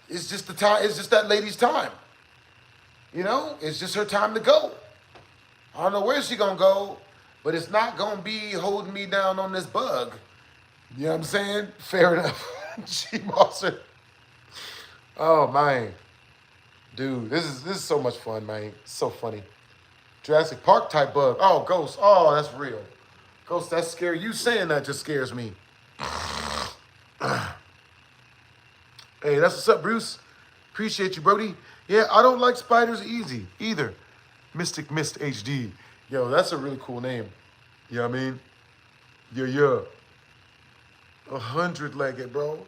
it's just the time. It's just that lady's time. You know? It's just her time to go. I don't know where she going to go, but it's not going to be holding me down on this bug. You know what I'm saying? Fair enough. G-Monster. Oh, man. Dude, this is so much fun, man. It's so funny. Jurassic Park type bug. Oh, Ghost. Oh, that's real. Ghost, that's scary. You saying that just scares me. Hey, that's what's up, Bruce. Appreciate you, Brody. Yeah, I don't like spiders either. Mystic Mist HD. Yo, that's a really cool name. You know what I mean? Yeah. 100-legged, bro.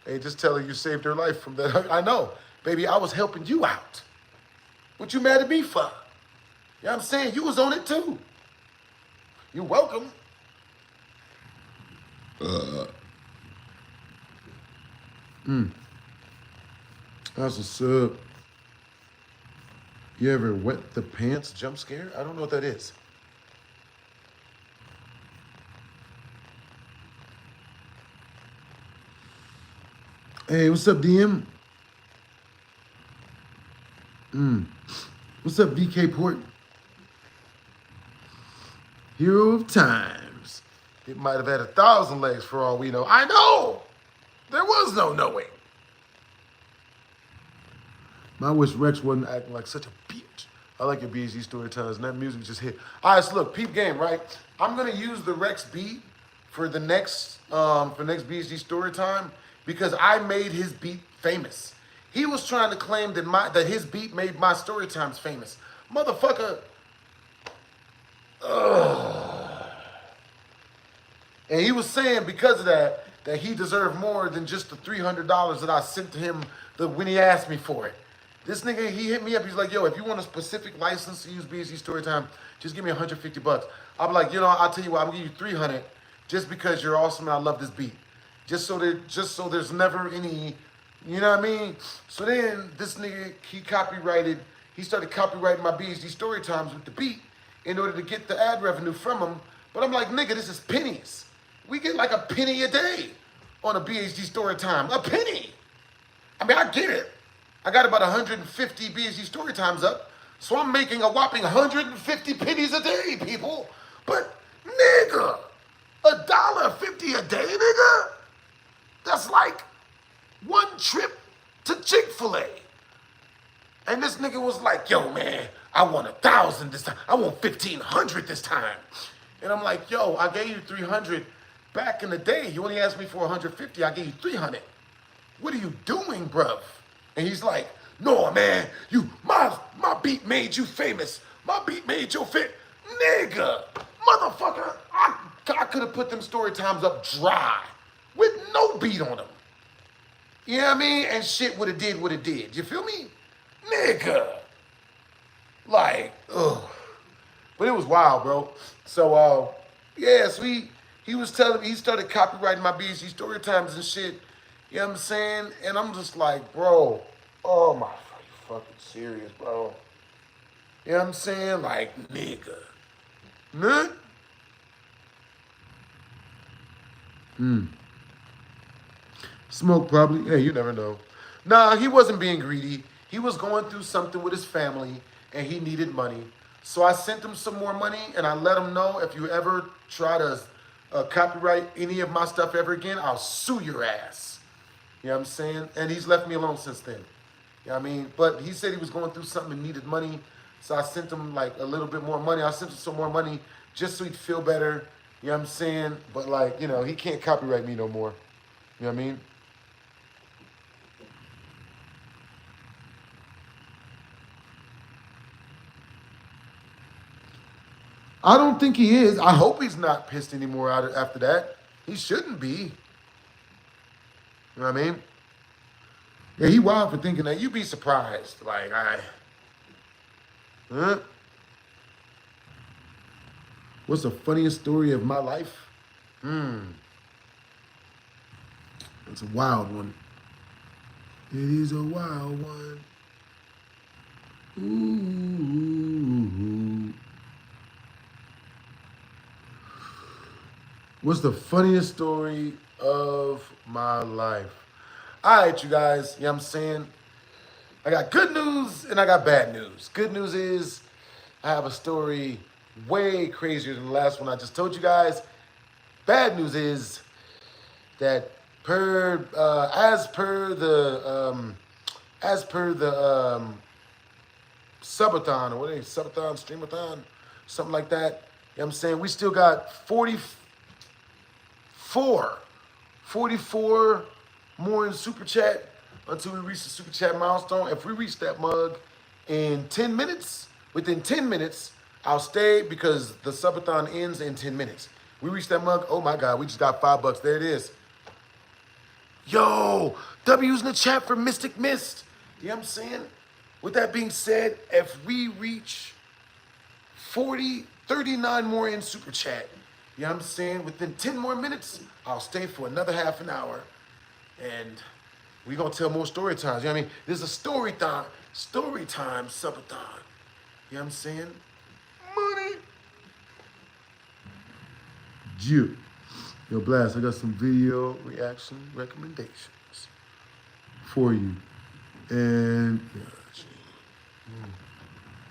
Hey, just tell her you saved her life from that. I know. Baby, I was helping you out. What you mad at me for? You know what I'm saying? You was on it too. You're welcome. That's what's up. You ever wet the pants jump scare? I don't know what that is. Hey, what's up, DM? What's up, VK Port? Hero of times. It might have had 1,000 legs for all we know. I know! There was no knowing. I wish Rex wasn't acting like such a bitch. I like your BHD story times, and that music just hit. All right, so look, peep game, right? I'm gonna use the Rex beat for the next next BHD story time because I made his beat famous. He was trying to claim that his beat made my story times famous. Motherfucker. Ugh. And he was saying because of that he deserved more than just the $300 that I sent to him when he asked me for it. This nigga, he hit me up. He's like, yo, if you want a specific license to use BHD Storytime, just give me $150. I'm like, you know, I'll tell you what, I'm gonna give you 300 just because you're awesome and I love this beat. Just so there's never any, you know what I mean? So then this nigga, he started copyrighting my BHD Storytimes with the beat in order to get the ad revenue from him. But I'm like, nigga, this is pennies. We get like a penny a day on a BHD Storytime. A penny. I mean, I get it. I got about 150 BHD story times up, so I'm making a whopping 150 pennies a day, people. But, nigga, $1.50 a day, nigga? That's like one trip to Chick-fil-A. And this nigga was like, yo, man, I want 1,000 this time. I want 1,500 this time. And I'm like, yo, I gave you 300 back in the day. You only asked me for 150. I gave you 300. What are you doing, bruv? And he's like, no, man, my beat made you famous. My beat made you fit. Nigga, motherfucker, I could have put them story times up dry with no beat on them. You know what I mean? And shit would have did what it did. You feel me? Nigga. Like, ugh. But it was wild, bro. So, yeah, so he was telling me, he started copywriting my BHD story times and shit. You know what I'm saying? And I'm just like, bro, oh my, are you fucking serious, bro? You know what I'm saying? Like, nigga. Nah? Smoke probably. Yeah, you never know. Nah, he wasn't being greedy. He was going through something with his family and he needed money. So I sent him some more money and I let him know, if you ever try to copyright any of my stuff ever again, I'll sue your ass. You know what I'm saying? And he's left me alone since then. You know what I mean? But he said he was going through something and needed money. So I sent him like a little bit more money. I sent him some more money just so he'd feel better. You know what I'm saying? But like, you know, he can't copyright me no more. You know what I mean? I don't think he is. I hope he's not pissed anymore after that. He shouldn't be. You know what I mean? Yeah, he wild for thinking that. You'd be surprised. Like, huh? What's the funniest story of my life? It's a wild one. It is a wild one. Ooh. What's the funniest story of my life? All right, you guys, you know what I'm saying? I got good news and I got bad news. Good news is I have a story way crazier than the last one I just told you guys. Bad news is that as per the subathon, or what is it, subathon, streamathon, something like that. You know what I'm saying? We still got 44 more in Super Chat until we reach the Super Chat milestone. If we reach that mug in 10 minutes, within 10 minutes, I'll stay because the subathon ends in 10 minutes. We reach that mug, oh my God, we just got $5. There it is. Yo, W's in the chat for Mystic Mist. You know what I'm saying? With that being said, if we reach 39 more in Super Chat, you know what I'm saying? Within 10 more minutes, I'll stay for another half an hour. And we're going to tell more story times. You know what I mean? There's a story time subathon. You know what I'm saying? Money. Jew. Yo, Blast, I got some video reaction recommendations for you. And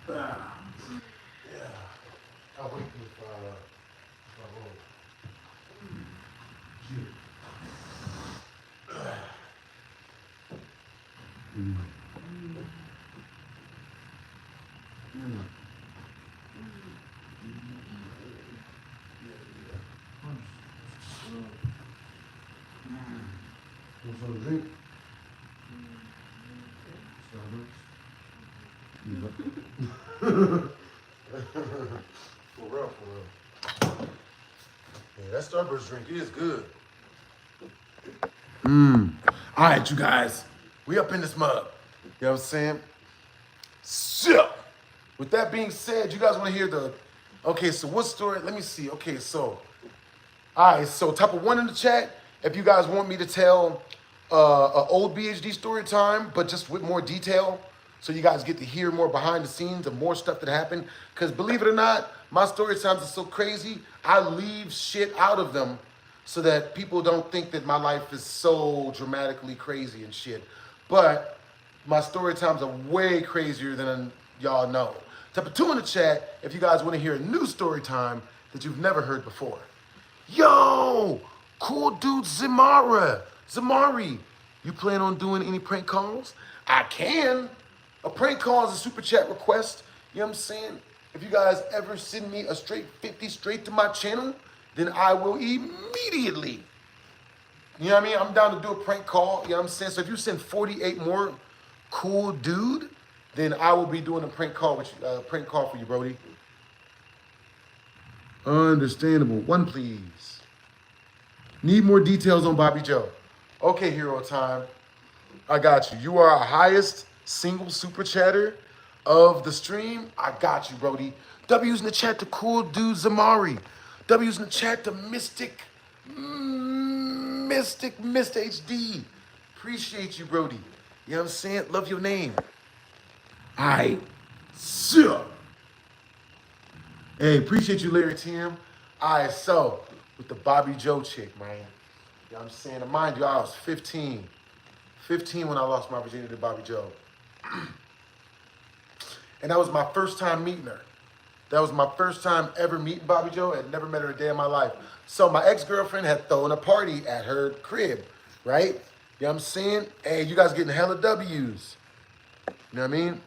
yeah. I'll wait if want some drink? Starbucks? For real. Yeah, that Starbucks drink is good. All right, you guys. We up in this mug. You know what I'm saying? So, with that being said, you guys want to hear okay, so what story? Let me see. Okay, so, all right, so type of 1 in the chat if you guys want me to tell an old BHD story time, but just with more detail, so you guys get to hear more behind the scenes of more stuff that happened. Because believe it or not, my story times are so crazy, I leave shit out of them so that people don't think that my life is so dramatically crazy and shit. But my story times are way crazier than y'all know. Type of 2 in the chat if you guys want to hear a new story time that you've never heard before. Yo, cool dude Zamari, you plan on doing any prank calls? I can. A prank call is a super chat request. You know what I'm saying? If you guys ever send me a straight 50 straight to my channel, then I will immediately. You know what I mean? I'm down to do a prank call. You know what I'm saying? So if you send 48 more cool dude, then I will be doing a prank call with you, prank call for you, Brody. Understandable. One, please. Need more details on Bobby Joe. Okay, Hero Time. I got you. You are our highest single super chatter of the stream. I got you, Brody. W's in the chat to cool dude Zamari. W's in the chat to Mr. HD. Appreciate you, Brody. You know what I'm saying? Love your name. Aight. So. Hey, appreciate you, Larry Tim. Alright, so with the Bobby Joe chick, man. You know what I'm saying? And mind you, I was 15. 15 when I lost my virginity to Bobby Joe. And that was my first time meeting her. That was my first time ever meeting Bobby Joe. I had never met her a day in my life. So my ex-girlfriend had thrown a party at her crib, right? You know what I'm saying? Hey, you guys getting hella W's. You know what I mean?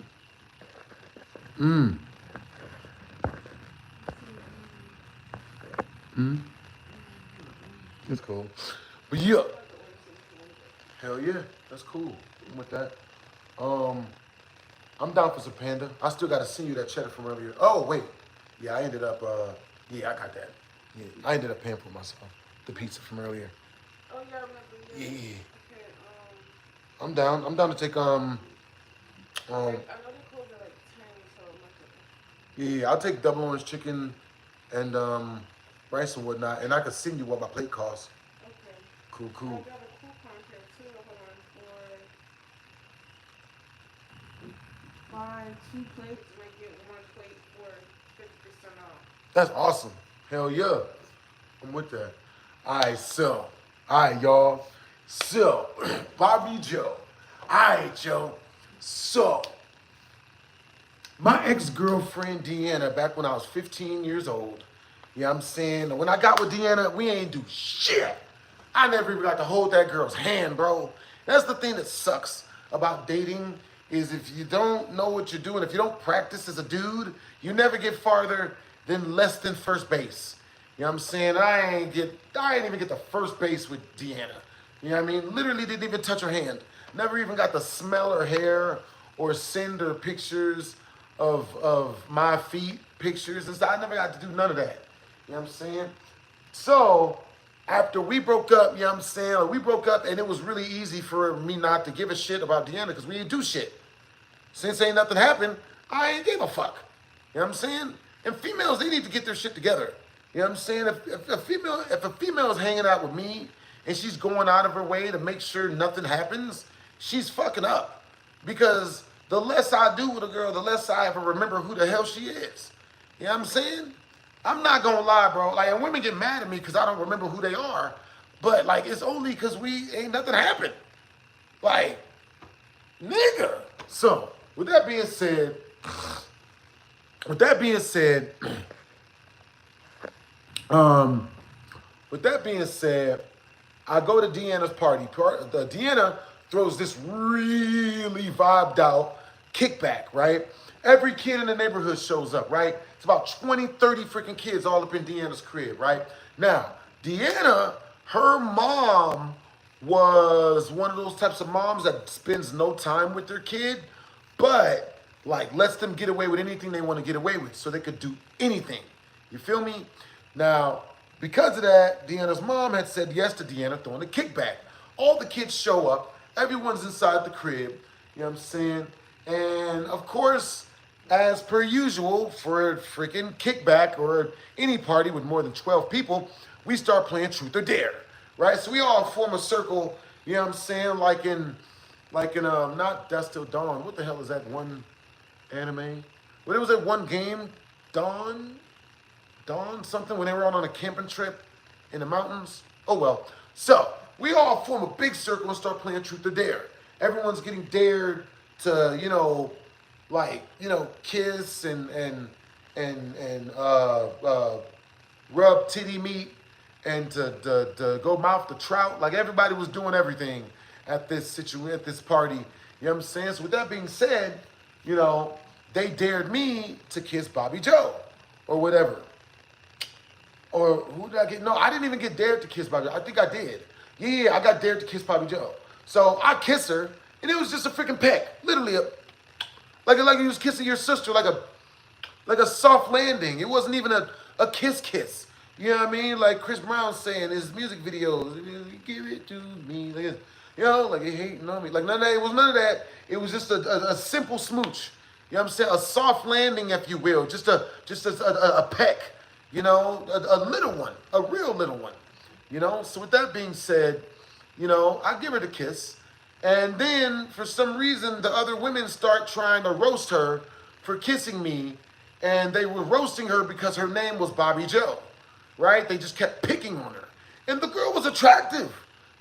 That's cool. But yeah. Hell yeah. That's cool. I'm with that. I'm down for some panda. I still gotta send you that cheddar from earlier. Oh, wait. Yeah, I ended up, yeah, I got that. Yeah, I ended up paying for myself. The pizza from earlier. Oh, yeah, I remember. Yeah. Okay, I'm down. I'm down to take, I know they close at like 10, so I'm not gonna. yeah, I'll take double orange chicken and, rice and whatnot. And I can send you what my plate costs. Okay. Cool, I cool. got a coupon here too. Hold on. For buy 2 plates, you might get 1 plate for 50% off. That's awesome. Hell yeah. I'm with that. All right, y'all. So, Bobby Joe. All right, Joe. So, my ex-girlfriend, Deanna, back when I was 15 years old, you know what I'm saying? When I got with Deanna, we ain't do shit. I never even got to hold that girl's hand, bro. That's the thing that sucks about dating is if you don't know what you're doing, if you don't practice as a dude, you never get farther than less than first base. You know what I'm saying? I ain't even get to first base with Deanna. You know what I mean? Literally didn't even touch her hand. Never even got to smell her hair or send her pictures of my feet, pictures and stuff. I never got to do none of that. You know what I'm saying? So, after we broke up, you know what I'm saying? We broke up and it was really easy for me not to give a shit about Deanna because we didn't do shit. Since ain't nothing happened, I ain't gave a fuck. You know what I'm saying? And females, they need to get their shit together. You know what I'm saying? If a female is hanging out with me and she's going out of her way to make sure nothing happens, she's fucking up. Because the less I do with a girl, the less I ever remember who the hell she is. You know what I'm saying? I'm not gonna lie, bro. Like, and women get mad at me because I don't remember who they are. But, like, it's only because we ain't nothing happened. Like, nigga. So, with that being said, with that being said, I go to Deanna's party. Deanna throws this really vibed out kickback, right? Every kid in the neighborhood shows up, right? It's about 20, 30 freaking kids all up in Deanna's crib, right? Now, Deanna, her mom was one of those types of moms that spends no time with their kid, but like lets them get away with anything they want to get away with so they could do anything. You feel me? Now, because of that, Deanna's mom had said yes to Deanna throwing a kickback. All the kids show up. Everyone's inside the crib. You know what I'm saying? And of course, as per usual, for a freaking kickback or any party with more than 12 people, we start playing Truth or Dare, right? So we all form a circle, you know what I'm saying? Like in not Dust Till Dawn. What the hell is that one anime? What was that one game? Dawn something when they were on a camping trip in the mountains? Oh well. So we all form a big circle and start playing Truth or Dare. Everyone's getting dared to, kiss and rub titty meat and to go mouth the trout. Like everybody was doing everything at at this party. You know what I'm saying? So with that being said, you know, they dared me to kiss Bobby Joe or whatever. Or who did I get? No, I didn't even get dared to kiss Bobby Joe. I think I did. Yeah, I got dared to kiss Bobby Joe. So I kiss her, and it was just a freaking peck. Literally like you was kissing your sister, like a soft landing. It wasn't even a kiss. You know what I mean? Like Chris Brown saying in his music videos, give it to me. Like, you know, like he hating on me. Like none of that. It was none of that. It was just a simple smooch. You know what I'm saying? A soft landing, if you will. Just a peck. You know, a little one, a real little one. You know. So with that being said, you know, I give her the kiss, and then for some reason the other women start trying to roast her for kissing me, and they were roasting her because her name was Bobby Joe. Right? They just kept picking on her. And the girl was attractive.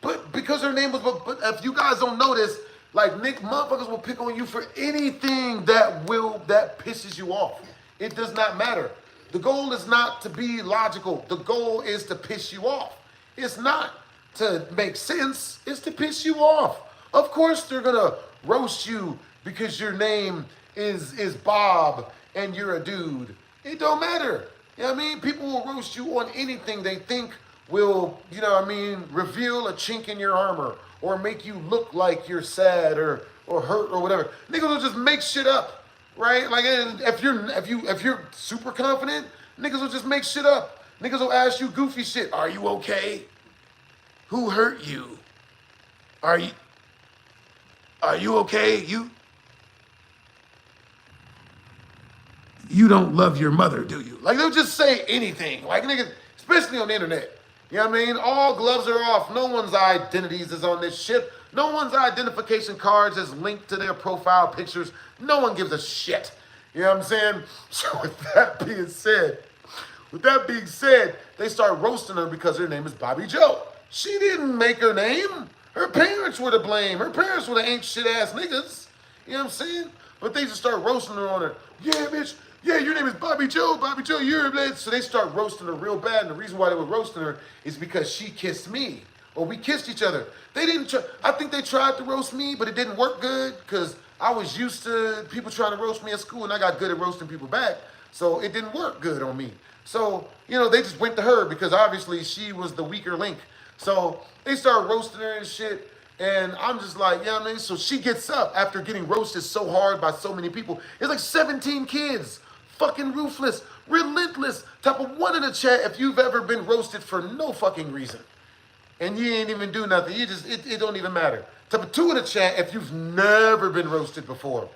But because her name was, but if you guys don't notice, like Nick, motherfuckers will pick on you for anything that pisses you off. It does not matter. The goal is not to be logical. The goal is to piss you off. It's not to make sense. It's to piss you off. Of course they're gonna roast you because your name is Bob and you're a dude. It don't matter. You know what I mean? People will roast you on anything they think will, you know what I mean, reveal a chink in your armor or make you look like you're sad or hurt or whatever. Niggas will just make shit up, right? Like if you're super confident, niggas will just make shit up. Niggas will ask you goofy shit. Are you okay? Who hurt you? Are you okay? You don't love your mother, do you? Like, they'll just say anything. Like, niggas, especially on the internet. You know what I mean? All gloves are off. No one's identities is on this shit. No one's identification cards is linked to their profile pictures. No one gives a shit. You know what I'm saying? So with that being said, they start roasting her because her name is Bobby Joe. She didn't make her name. Her parents were to blame. Her parents were the ain't shit ass niggas. You know what I'm saying? But they just start roasting her on her. Yeah, bitch. Yeah, your name is Bobby Joe. Bobby Joe, you're a bitch. So they start roasting her real bad. And the reason why they were roasting her is because she kissed me. Or we kissed each other. They didn't try. I think they tried to roast me, but it didn't work good because I was used to people trying to roast me at school and I got good at roasting people back. So it didn't work good on me. So, you know, they just went to her because obviously she was the weaker link. So they started roasting her and shit. And I'm just like, yeah, you know what I mean? So she gets up after getting roasted so hard by so many people. It's like 17 kids. Fucking ruthless, relentless. Type of one in the chat if you've ever been roasted for no fucking reason. And you ain't even do nothing. It don't even matter. Type of two in the chat if you've never been roasted before.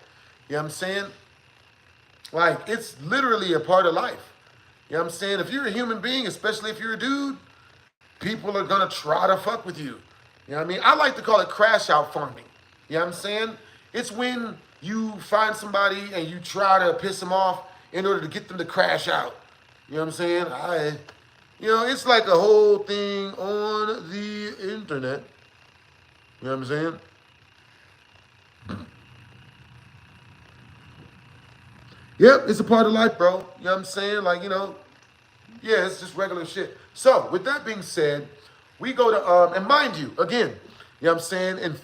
You know what I'm saying? Like, it's literally a part of life. You know what I'm saying? If you're a human being, especially if you're a dude, people are gonna try to fuck with you. You know what I mean? I like to call it crash out farming. You know what I'm saying? It's when you find somebody and you try to piss them off in order to get them to crash out. You know what I'm saying? It's like a whole thing on the internet. You know what I'm saying? Yep, it's a part of life, bro. You know what I'm saying? Like, you know, yeah, it's just regular shit. So, with that being said, we go to, and mind you, again, you know what I'm saying, in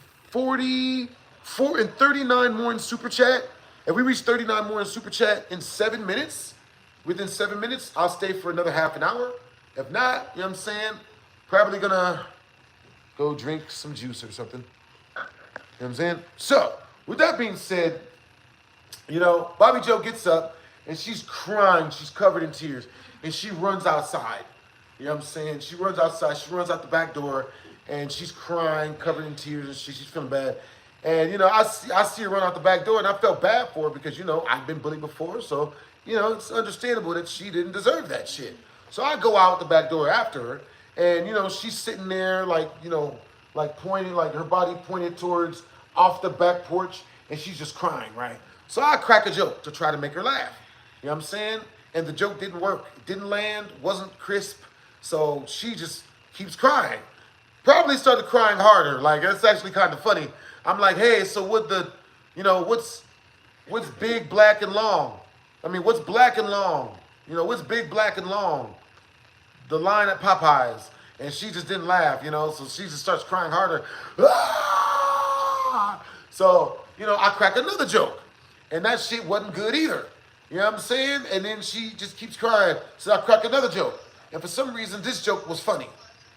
39 more in Super Chat, if we reach 39 more in Super Chat in 7 minutes, within 7 minutes, I'll stay for another half an hour. If not, you know what I'm saying, probably gonna go drink some juice or something. You know what I'm saying? So, with that being said, you know, Bobby Joe gets up and she's crying. She's covered in tears. And she runs outside. You know what I'm saying? She runs outside. She runs out the back door and she's crying, covered in tears, and she's feeling bad. And, you know, I see her run out the back door, and I felt bad for her because, you know, I've been bullied before. So, you know, it's understandable that she didn't deserve that shit. So I go out the back door after her, and, you know, she's sitting there like, you know, like pointing, like her body pointed towards off the back porch, and she's just crying, right? So I crack a joke to try to make her laugh. You know what I'm saying? And the joke didn't work. It didn't land, wasn't crisp. So she just keeps crying. Probably started crying harder. Like, that's actually kind of funny. I'm like, hey, so what's big, black, and long? I mean, what's black and long? You know, what's big, black, and long? the line at Popeyes, and she just didn't laugh, you know, so she just starts crying harder. Ah! So, you know, I crack another joke, and that shit wasn't good either. You know what I'm saying? And then she just keeps crying, so I crack another joke. And for some reason, this joke was funny.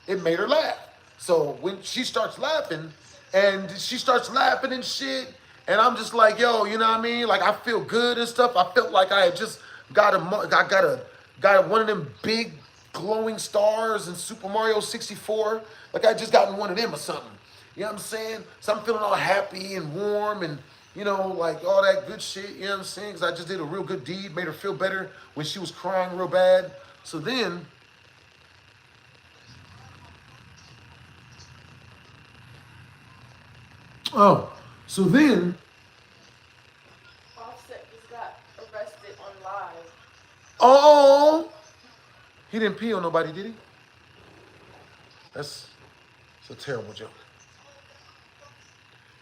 It made her laugh. So when she starts laughing, and shit, and I'm just like, yo, you know what I mean? Like, I feel good and stuff. I felt like I had just got one of them big glowing stars in Super Mario 64. Like I just gotten one of them or something. You know what I'm saying? So I'm feeling all happy and warm and, you know, like all that good shit. You know what I'm saying? Because I just did a real good deed, made her feel better when she was crying real bad. So then, so then, Offset just got arrested on live. oh, he didn't pee on nobody, did he? It's a terrible joke.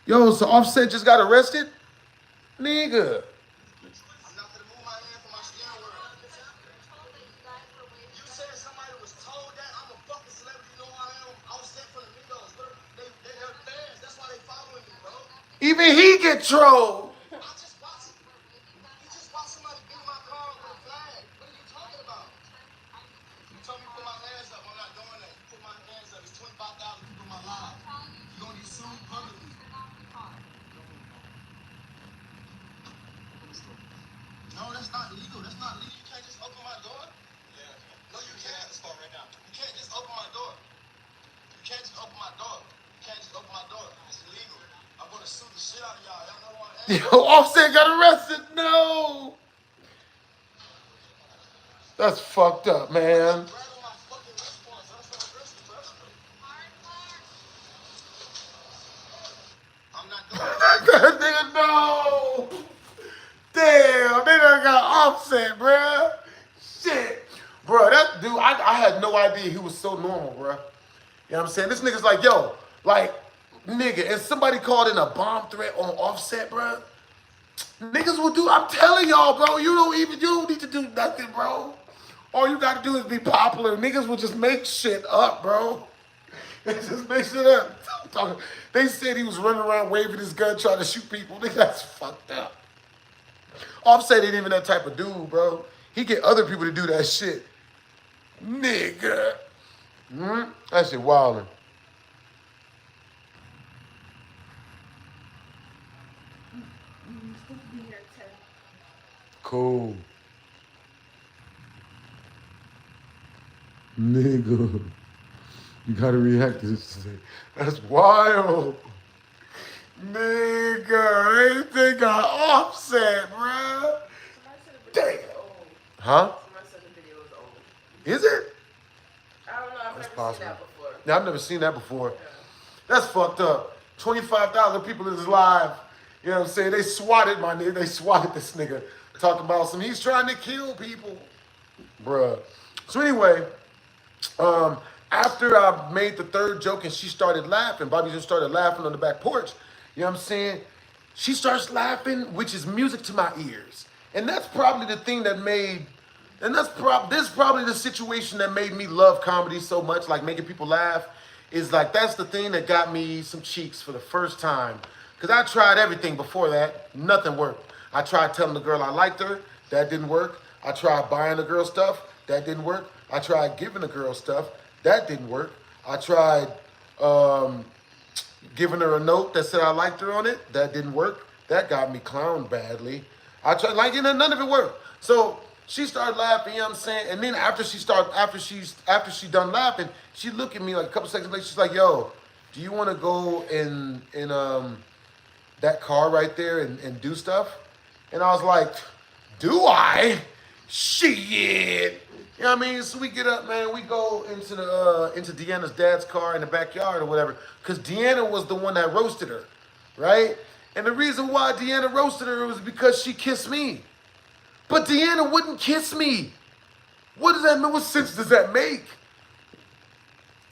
Yo, so Offset just got arrested? Nigga. I'm not gonna move my hand from my steering wheel. You said somebody was told that I'm a fucking celebrity, you know who I am? I was sent from the Migos. They're fans, that's why they following me, bro. Even he get trolled. I just watched it. You just watched somebody beat my car with a flag. What are you talking about? You told me to put my hands up. I'm not doing that. You put my hands up. It's 25,000 people in my life. You're gonna get sued publicly. No, that's not legal. That's not legal. You can't just open my door. Yeah. No, you can't. Let's start right now. You can't just open my door. You can't just open my door. You can't just open my door. It's illegal. I'm gonna sue the shit out of y'all. Y'all know who I am. Yo, Offset got arrested. No. That's fucked up, man. Brag on my fucking response. I'm so aggressive, bro. I'm not doing it. That nigga, no. Damn, they done got Offset, bruh. Shit. Bruh, that dude, I had no idea he was so normal, bruh. You know what I'm saying? This nigga's like, yo, like, nigga, and somebody called in a bomb threat on Offset, bruh. Niggas will do, I'm telling y'all, bro, you don't need to do nothing, bro. All you gotta do is be popular. Niggas will just make shit up, bro. They just make shit up. They said he was running around waving his gun trying to shoot people. Nigga, that's fucked up. Offset ain't even that type of dude, bro. He get other people to do that shit. Nigga. That shit wildin'. You're supposed to be here at 10. Cool. Nigga. You gotta react to this today. That's wild. Nigga, they got Offset, bruh. Somebody said the Damn. video was old. Huh? Somebody said the video was old. Is it? I don't know. I've never possible. seen that before. Yeah, I've never seen that before. That's fucked up. 25,000 people in his live. You know what I'm saying? They swatted my nigga. They swatted this nigga. Talking about some, he's trying to kill people. Bruh. So anyway, after I made the third joke and she started laughing, Bobby just started laughing on the back porch. You know what I'm saying? She starts laughing, which is music to my ears. And that's probably the thing that made, and this is probably the situation that made me love comedy so much, like making people laugh, is like, that's the thing that got me some cheeks for the first time. Because I tried everything before that, nothing worked. I tried telling the girl I liked her, that didn't work. I tried buying the girl stuff, that didn't work. I tried giving the girl stuff, that didn't work. I tried giving her a note that said I liked her on it, that didn't work. That got me clowned badly. I tried, like, you know, none of it worked. So she started laughing, you know what I'm saying? And then after she done laughing, she looked at me like a couple seconds later, she's like, yo, do you want to go in that car right there and do stuff? And I was like, do I? Shit. You know what I mean? So we get up, man. We go into Deanna's dad's car in the backyard or whatever, because Deanna was the one that roasted her, right? And the reason why Deanna roasted her was because she kissed me. But Deanna wouldn't kiss me. What does that mean? What sense does that make?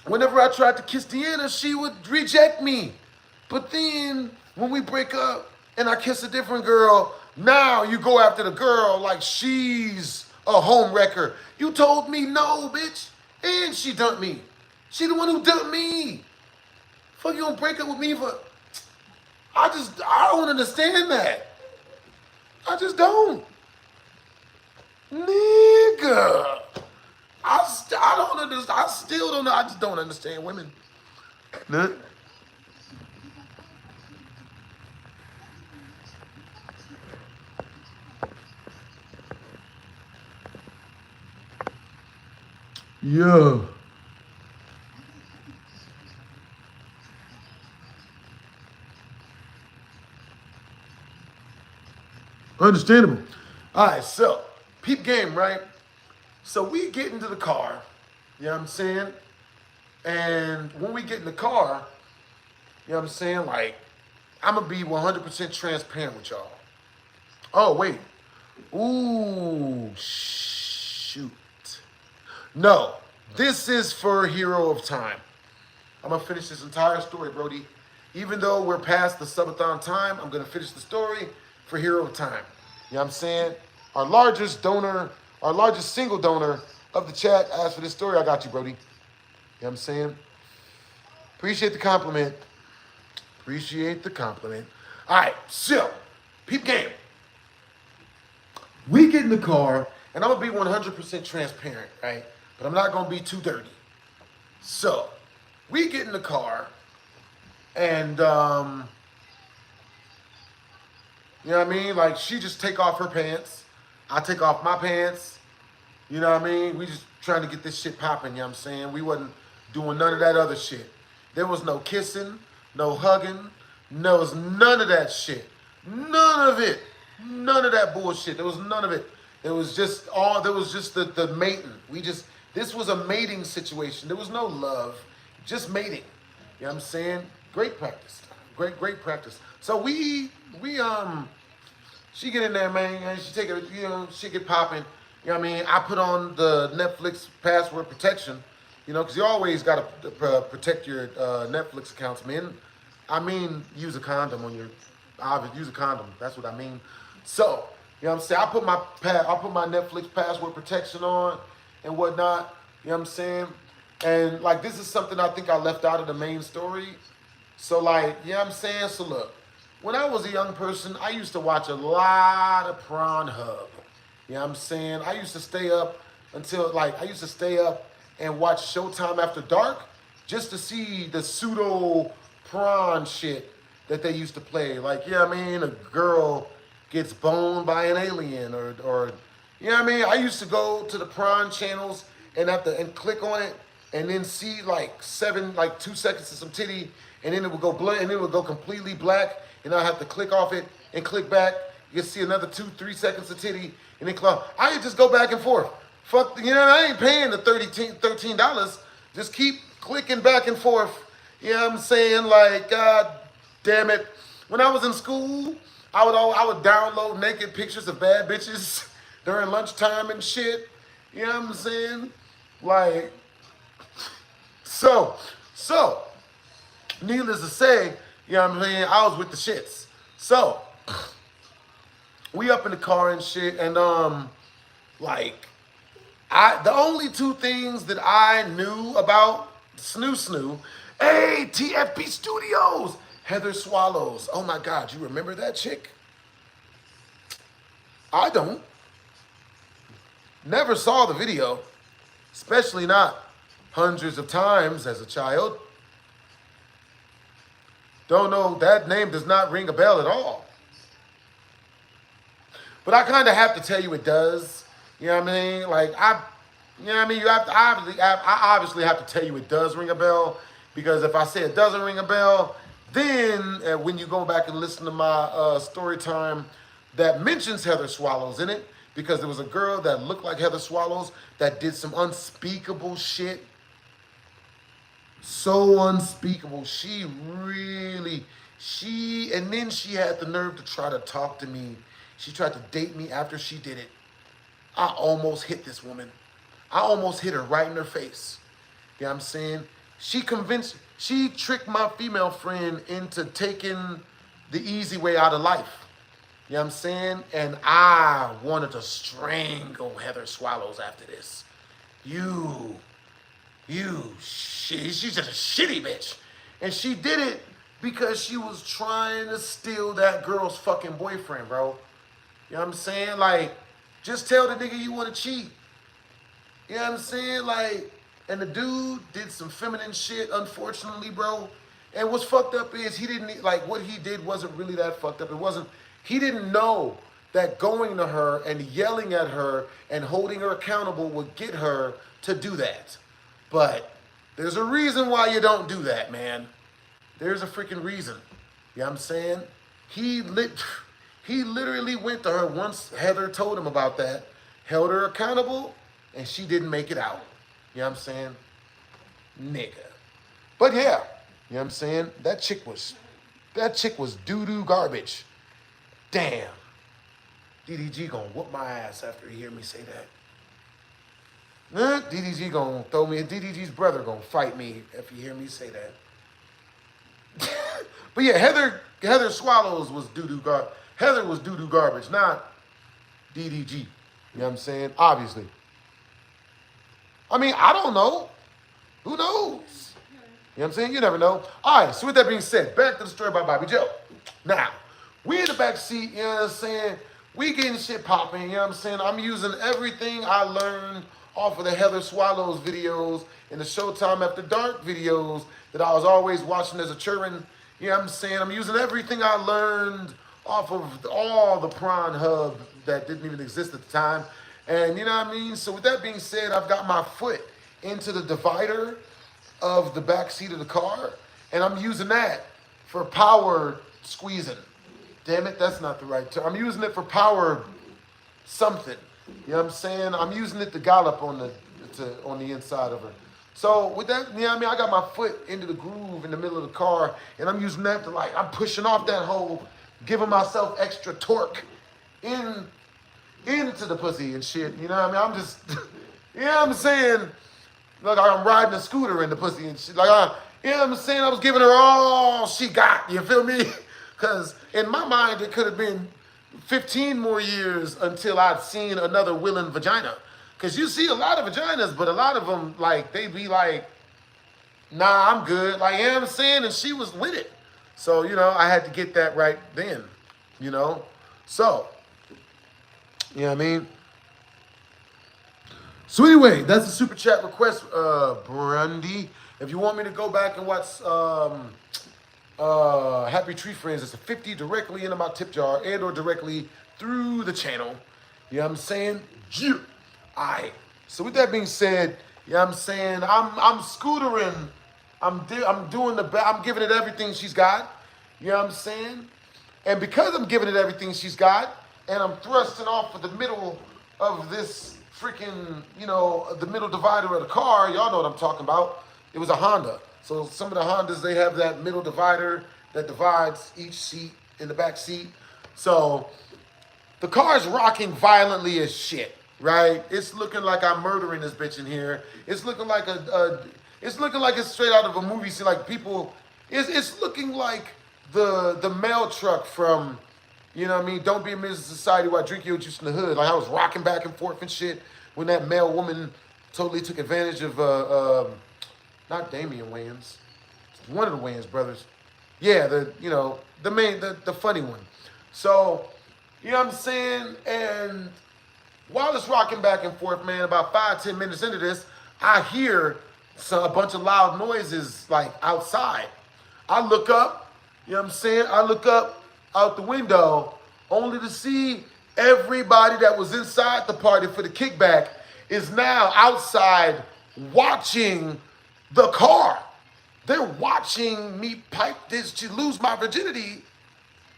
Whenever I tried to kiss Deanna, she would reject me. But then when we break up and I kiss a different girl, now you go after the girl like she's a home wrecker. You told me no, bitch. And she dumped me. She the one who dumped me. Fuck, you gonna break up with me for... I don't understand that. I just don't. Nigga. I don't understand. I still don't know. I just don't understand women. Nah. Yeah. Understandable. All right, so peep game, right? So we get into the car, you know what I'm saying? And when we get in the car, you know what I'm saying? Like, I'm gonna be 100% transparent with y'all. Oh, wait. Ooh, shoot. No, this is for Hero of Time. I'm gonna finish this entire story, Brody. Even though we're past the subathon time, I'm gonna finish the story for Hero of Time. You know what I'm saying? Our largest donor, our largest single donor of the chat asked for this story. I got you, Brody. You know what I'm saying? Appreciate the compliment. Appreciate the compliment. All right, so, peep game. We get in the car, and I'm gonna be 100% transparent, right? But I'm not gonna be too dirty. So, we get in the car, and you know what I mean? Like, she just take off her pants. I take off my pants. You know what I mean? We just trying to get this shit popping, you know what I'm saying? We wasn't doing none of that other shit. There was no kissing, no hugging. There was none of that shit. None of it. None of that bullshit. There was none of it. There was just the mating. This was a mating situation. There was no love, just mating. You know what I'm saying? Great practice. Great practice. So she get in there, man, and she take it, you know, she get popping. You know what I mean? I put on the Netflix password protection, you know, because you always got to protect your Netflix accounts, man. I mean, use a condom on your, use a condom. That's what I mean. So, you know what I'm saying? I put my Netflix password protection on and whatnot. You know what I'm saying? And like, this is something I think I left out of the main story. So like, you know what I'm saying? So look, when I was a young person, I used to watch a lot of Pornhub. You know what I'm saying? I used to stay up and watch Showtime After Dark just to see the pseudo prawn shit that they used to play. Like, you know what I mean? A girl gets boned by an alien or you know what I mean? I used to go to the prawn channels and click on it and then see like 2 seconds of some titty, and then it would go blank, and then it would go completely black, and I have to click off it and click back. You see another 2-3 seconds of titty, and then click. I could just go back and forth. Fuck, you know, I ain't paying the $13. Just keep clicking back and forth. You know what I'm saying? Like, God damn it. When I was in school, I would download naked pictures of bad bitches during lunchtime and shit. You know what I'm saying? Like, so, needless to say, you know what I'm saying, I was with the shits. So, we up in the car and shit, and like, the only two things that I knew about Snoo, hey, TFP Studios, Heather Swallows. Oh my God, you remember that chick? I don't. Never saw the video, especially not hundreds of times as a child. Don't know, that name does not ring a bell at all. But I kind of have to tell you it does. You know what I mean? Like, you know what I mean? I obviously have to tell you it does ring a bell, because if I say it doesn't ring a bell, then when you go back and listen to my story time that mentions Heather Swallows in it, because there was a girl that looked like Heather Swallows that did some unspeakable shit. So unspeakable. And then she had the nerve to try to talk to me. She tried to date me after she did it. I almost hit this woman. I almost hit her right in her face. You know what I'm saying? She tricked my female friend into taking the easy way out of life. You know what I'm saying? And I wanted to strangle Heather Swallows after this. You She's just a shitty bitch. And she did it because she was trying to steal that girl's fucking boyfriend, bro. You know what I'm saying? Like, just tell the nigga you want to cheat. You know what I'm saying? Like, and the dude did some feminine shit, unfortunately, bro. And what's fucked up is he didn't, like, what he did wasn't really that fucked up. It wasn't, he didn't know that going to her and yelling at her and holding her accountable would get her to do that. But there's a reason why you don't do that, man. There's a freaking reason. You know what I'm saying? He literally went to her once Heather told him about that, held her accountable, and she didn't make it out. You know what I'm saying? Nigga. But yeah, you know what I'm saying? That chick was doo-doo garbage. Damn. DDG gonna whoop my ass after he hear me say that. DDG gonna throw me, DDG's brother gonna fight me if he hear me say that. But yeah, Heather Swallows was doo-doo garbage. Heather was doo-doo garbage, not DDG. You know what I'm saying? Obviously. I mean, I don't know. Who knows? You know what I'm saying? You never know. All right, so with that being said, back to the story about Bobby Joe. Now, we in the back seat, you know what I'm saying? We getting shit popping, you know what I'm saying? I'm using everything I learned off of the Heather Swallows videos and the Showtime After Dark videos that I was always watching as a children. You know what I'm saying? I'm using everything I learned off of all the prawn hub that didn't even exist at the time. And you know what I mean? So with that being said, I've got my foot into the divider of the back seat of the car, and I'm using that for power squeezing. Damn it, that's not the right term. I'm using it for power something. You know what I'm saying? I'm using it to gallop on the inside of her. So with that, you know what I mean? I got my foot into the groove in the middle of the car, and I'm using that to, like, I'm pushing off that hole, giving myself extra torque into the pussy and shit. You know what I mean? I'm just, you know what I'm saying? Like I'm riding a scooter in the pussy and shit. Like, you know what I'm saying? I was giving her all she got. You feel me? Because in my mind, it could have been 15 more years until I'd seen another willing vagina. Because you see a lot of vaginas, but a lot of them, like, they be like, nah, I'm good. Like, you know what I'm saying? And she was with it. So, you know, I had to get that right then, you know? So, you know what I mean? So anyway, that's a super chat request, Brandy. If you want me to go back and watch Happy Tree Friends, it's a 50 directly into my tip jar and or directly through the channel. You know what I'm saying? Yeah. All right. So with that being said, you know what I'm saying? I'm scootering. I'm giving it everything she's got. You know what I'm saying? And because I'm giving it everything she's got, and I'm thrusting off of the middle of this freaking, you know, the middle divider of the car, y'all know what I'm talking about. It was a Honda. So some of the Hondas, they have that middle divider that divides each seat in the back seat. So the car is rocking violently as shit, right? It's looking like I'm murdering this bitch in here. It's looking like it's looking like it's straight out of a movie scene. Like people, it's looking like the mail truck from, you know what I mean? Don't be a menace to society while I drink your juice in the hood. Like I was rocking back and forth and shit when that male woman totally took advantage of, not Damian Wayans, one of the Wayans brothers. Yeah, the funny one. So, you know what I'm saying? And while it's rocking back and forth, man, about 5-10 minutes into this, I hear a bunch of loud noises like outside. I look up, you know what I'm saying? I look up out the window only to see everybody that was inside the party for the kickback is now outside watching the car. They're watching me pipe this to lose my virginity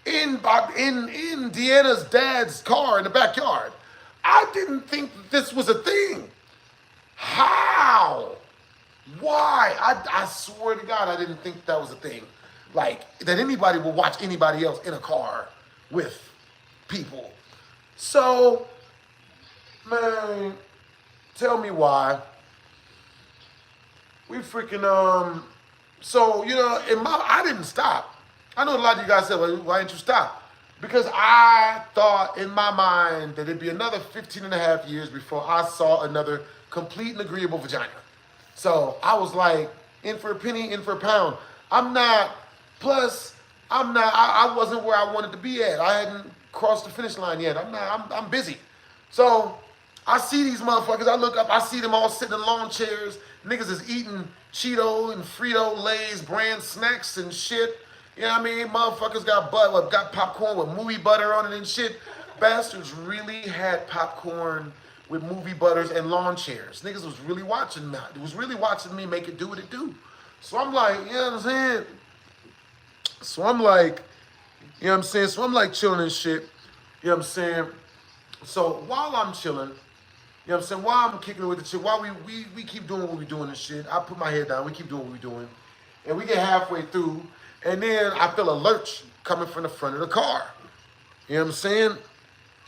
in Deanna's dad's car in the backyard. I didn't think that this was a thing. How? Why? I swear to God, I didn't think that was a thing. Like, that anybody would watch anybody else in a car with people. So, man, tell me why. We freaking, so, you know, I didn't stop. I know a lot of you guys said, well, why didn't you stop? Because I thought in my mind that it'd be another 15 and a half years before I saw another complete and agreeable vagina. So I was like, in for a penny, in for a pound. I'm not, plus, I wasn't where I wanted to be at. I hadn't crossed the finish line yet. I'm busy. So I see these motherfuckers, I look up, I see them all sitting in lawn chairs. Niggas is eating Cheeto and Frito Lay's brand snacks and shit. You know what I mean? Motherfuckers got popcorn with movie butter on it and shit. Bastards really had popcorn with movie butters and lawn chairs. Niggas was really watching me. It was really watching me make it do what it do. So I'm like, you know what I'm saying? So I'm like, you know what I'm saying? So I'm like chilling and shit. You know what I'm saying? So while I'm chilling, you know what I'm saying? While I'm kicking it with the shit, while we keep doing what we doing and shit, I put my head down, we keep doing what we doing. And we get halfway through, and then I feel a lurch coming from the front of the car. You know what I'm saying?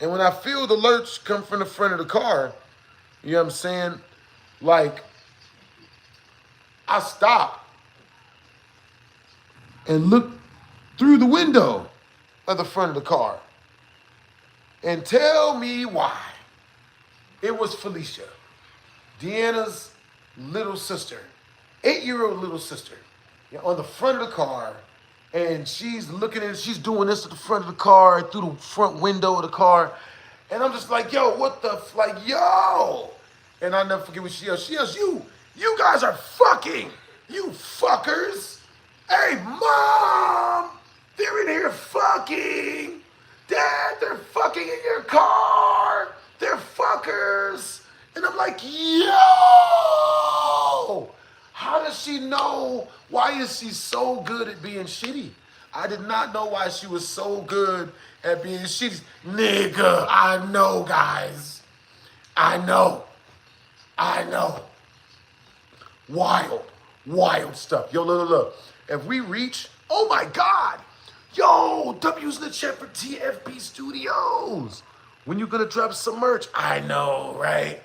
And when I feel the lurch come from the front of the car, you know what I'm saying? Like, I stop and look through the window of the front of the car. And tell me why. It was Felicia, Deanna's little sister, 8-year-old little sister, on the front of the car. And she's looking at, she's doing this at the front of the car, through the front window of the car. And I'm just like, yo, what the, like, yo. And I'll never forget what she yells. She yells, you guys are fucking, you fuckers. Hey, Mom, they're in here fucking. Dad, they're fucking in your car. They're fuckers. And I'm like, yo, how does she know? Why is she so good at being shitty? I did not know why she was so good at being shitty. Nigga, I know, guys. I know. Wild stuff. Yo, look. If we reach, oh my God. Yo, W's in the chat for TFP Studios. When you gonna drop some merch? I know, right?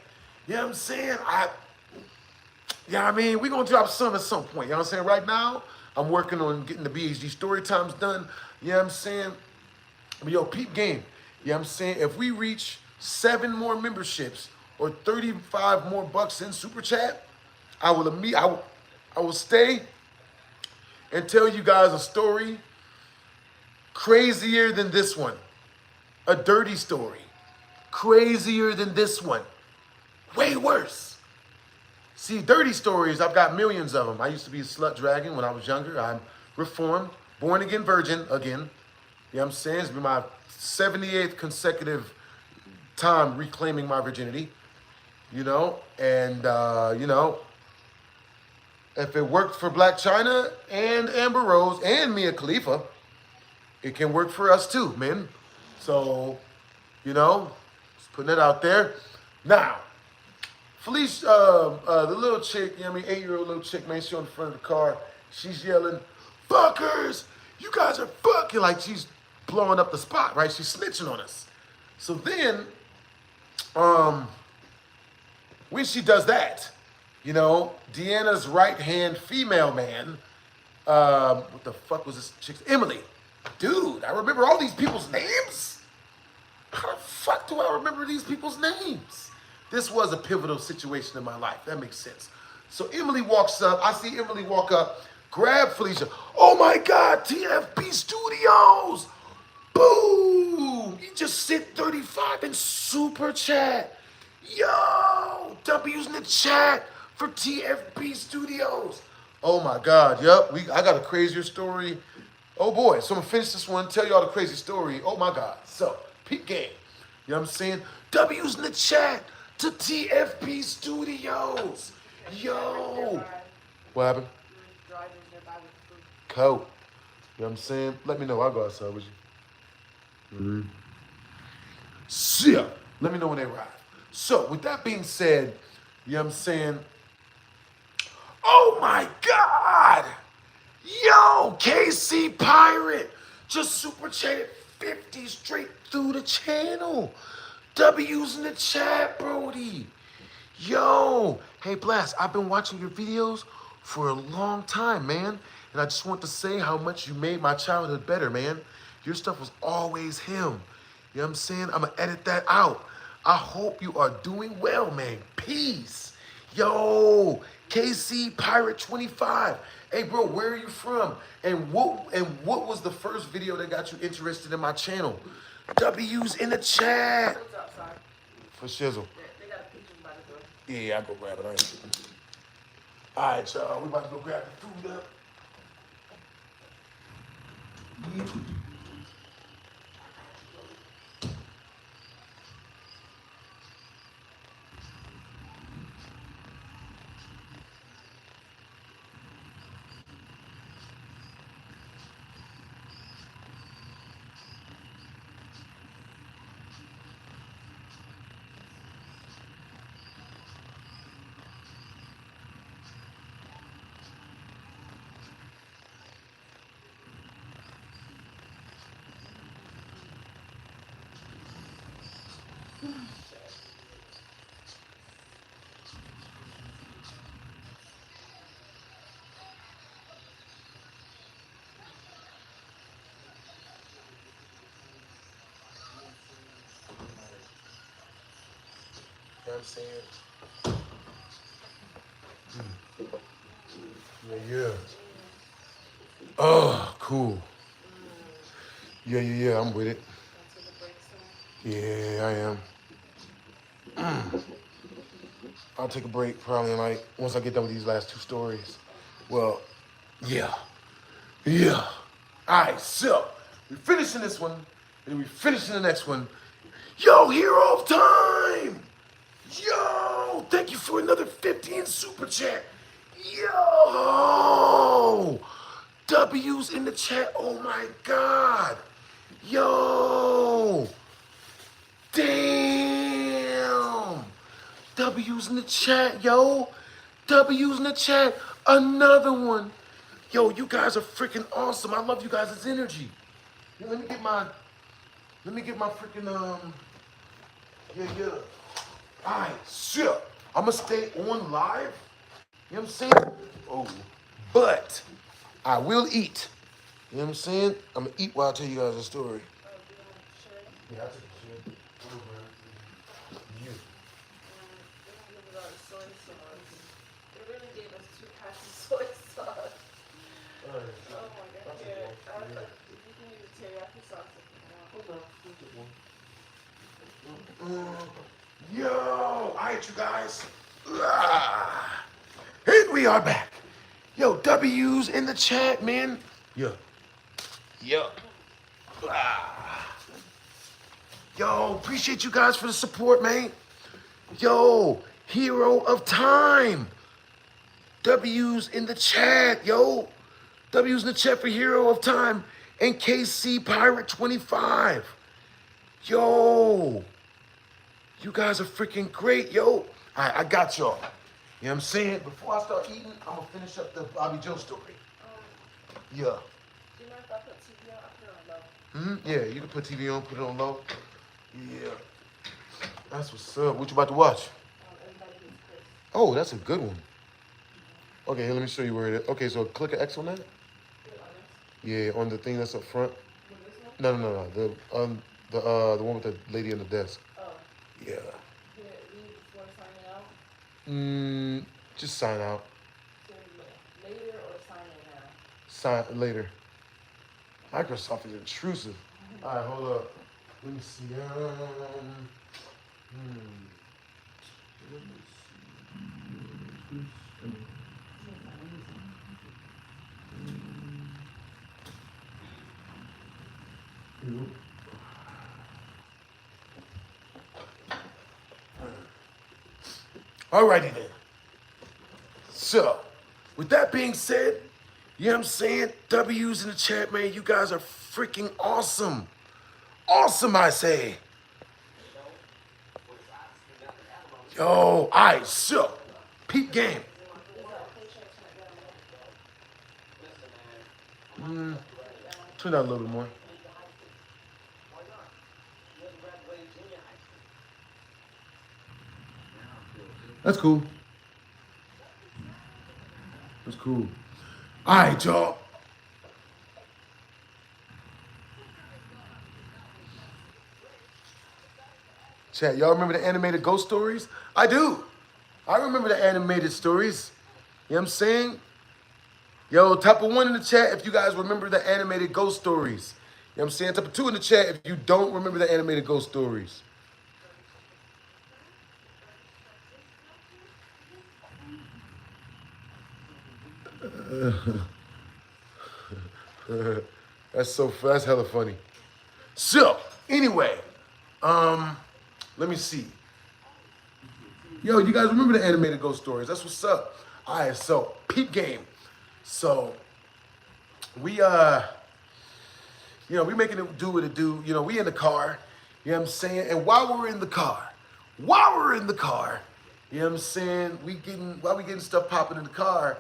You know what I'm saying? I mean, we gonna drop some at some point. You know what I'm saying? Right now, I'm working on getting the BHD story times done. You know what I'm saying? But yo, peep game. You know what I'm saying? If we reach 7 more memberships or 35 more bucks in Super Chat, I will stay and tell you guys a story crazier than this one. A dirty story. Crazier than this one. Way worse. See, dirty stories, I've got millions of them. I used to be a slut dragon when I was younger. I'm reformed, born again virgin again. You know what I'm saying? It's been my 78th consecutive time reclaiming my virginity. You know, and, you know, if it worked for Black China and Amber Rose and Mia Khalifa, it can work for us too, man. So, you know, just putting it out there. Now, Felicia, the little chick, you know what I mean, 8-year-old little chick, man, she's on the front of the car. She's yelling, fuckers, you guys are fucking, like she's blowing up the spot, right? She's snitching on us. So then, when she does that, you know, Deanna's right-hand female man, what the fuck was this chick's? Emily. Dude, I remember all these people's names? How the fuck do I remember these people's names? This was a pivotal situation in my life. That makes sense. So Emily walks up. I see Emily walk up, grab Felicia. Oh my God, TFP Studios. Boom. You just sent 35 in Super Chat. Yo, W's in the chat for TFP Studios. Oh my God, yep. I got a crazier story. Oh boy, so I'm gonna finish this one, tell y'all the crazy story. Oh my God. So, peep game. You know what I'm saying? W's in the chat to TFP Studios. Yo. What happened? Cool. You know what I'm saying? Let me know. I'll go outside with you. Mm-hmm. See ya. Let me know when they arrive. So, with that being said, you know what I'm saying? Oh my God! Yo, KC Pirate just super chatted 50 straight through the channel. W's in the chat, Brody. Yo, hey Blast, I've been watching your videos for a long time, man. And I just want to say how much you made my childhood better, man. Your stuff was always him. You know what I'm saying? I'm gonna edit that out. I hope you are doing well, man. Peace. Yo, KC Pirate 25. Hey bro, where are you from? And what was the first video that got you interested in my channel? W's in the chat. What's outside? For shizzle. They got a picture by the door. Yeah, I'll go grab it. All right, y'all. We about to go grab the food up. Yeah. You know what I'm saying? Yeah. Oh, cool. Yeah, I'm with it. Yeah, I am. I'll take a break probably like once I get done with these last two stories. Well, yeah. All right, so we're finishing this one, and then we're finishing the next one. Yo, hero of time! Yo, thank you for another 15 super chat. Yo, W's in the chat. Oh my God. Yo, damn. W's in the chat, yo. W's in the chat. Another one. Yo, you guys are freaking awesome. I love you guys' energy. Yo, let me get my freaking yeah. Alright, so I'm gonna stay on live. You know what I'm saying? Oh, but I will eat. You know what I'm saying? I'm gonna eat while I tell you guys a story. Yeah, I took a shit. You. They really gave us 2 packs of soy sauce. Oh my God. Yeah, you can use the teriyaki sauce if you want. Yo, alright, you guys. And we are back. Yo, W's in the chat, man. Yeah. Yo, appreciate you guys for the support, man. Yo, hero of time. W's in the chat, yo. W's in the chat for hero of time. And KC Pirate 25. Yo. You guys are freaking great, yo. All right, I got y'all. You know what I'm saying? Before I start eating, I'm gonna finish up the Bobby Joe story. Yeah. Do you mind if I put TV on? I put it on low. Yeah, you can put TV on, put it on low. Yeah. That's what's up. What you about to watch? Everybody Hates Chris. Oh, that's a good one. Okay, here, let me show you where it is. Okay, so click an X on that. Yeah, on the thing that's up front. No. The one with the lady on the desk. Oh. Yeah. Leave before signing out? Just sign out. Later or sign in now? Sign later. Microsoft is intrusive. All right, hold up. Let me see. Alrighty then. So, with that being said, you know what I'm saying? W's in the chat, man. You guys are freaking awesome. Awesome, I say. Yo, alright, so, peep game. Turn that a little bit more. That's cool. That's cool. All right, y'all. Chat, y'all remember the animated ghost stories? I do. I remember the animated stories. You know what I'm saying? Yo, type of 1 in the chat if you guys remember the animated ghost stories. You know what I'm saying? Type of 2 in the chat if you don't remember the animated ghost stories. That's hella funny. So, anyway, let me see. Yo, you guys remember the animated ghost stories? That's what's up. All right, so peep game. So we we making it do what it do. You know, we in the car. You know what I'm saying? And while we're in the car, you know what I'm saying? While we getting stuff popping in the car,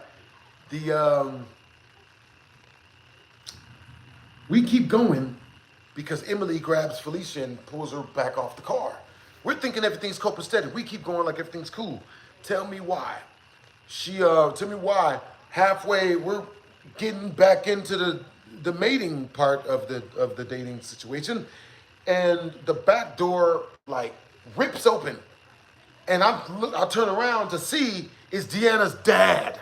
we keep going because Emily grabs Felicia and pulls her back off the car. We're thinking everything's copacetic. We keep going like everything's cool. Tell me why. Tell me why. Halfway, we're getting back into the mating part of the dating situation, and the back door like rips open, and I turn around to see is Deanna's dad.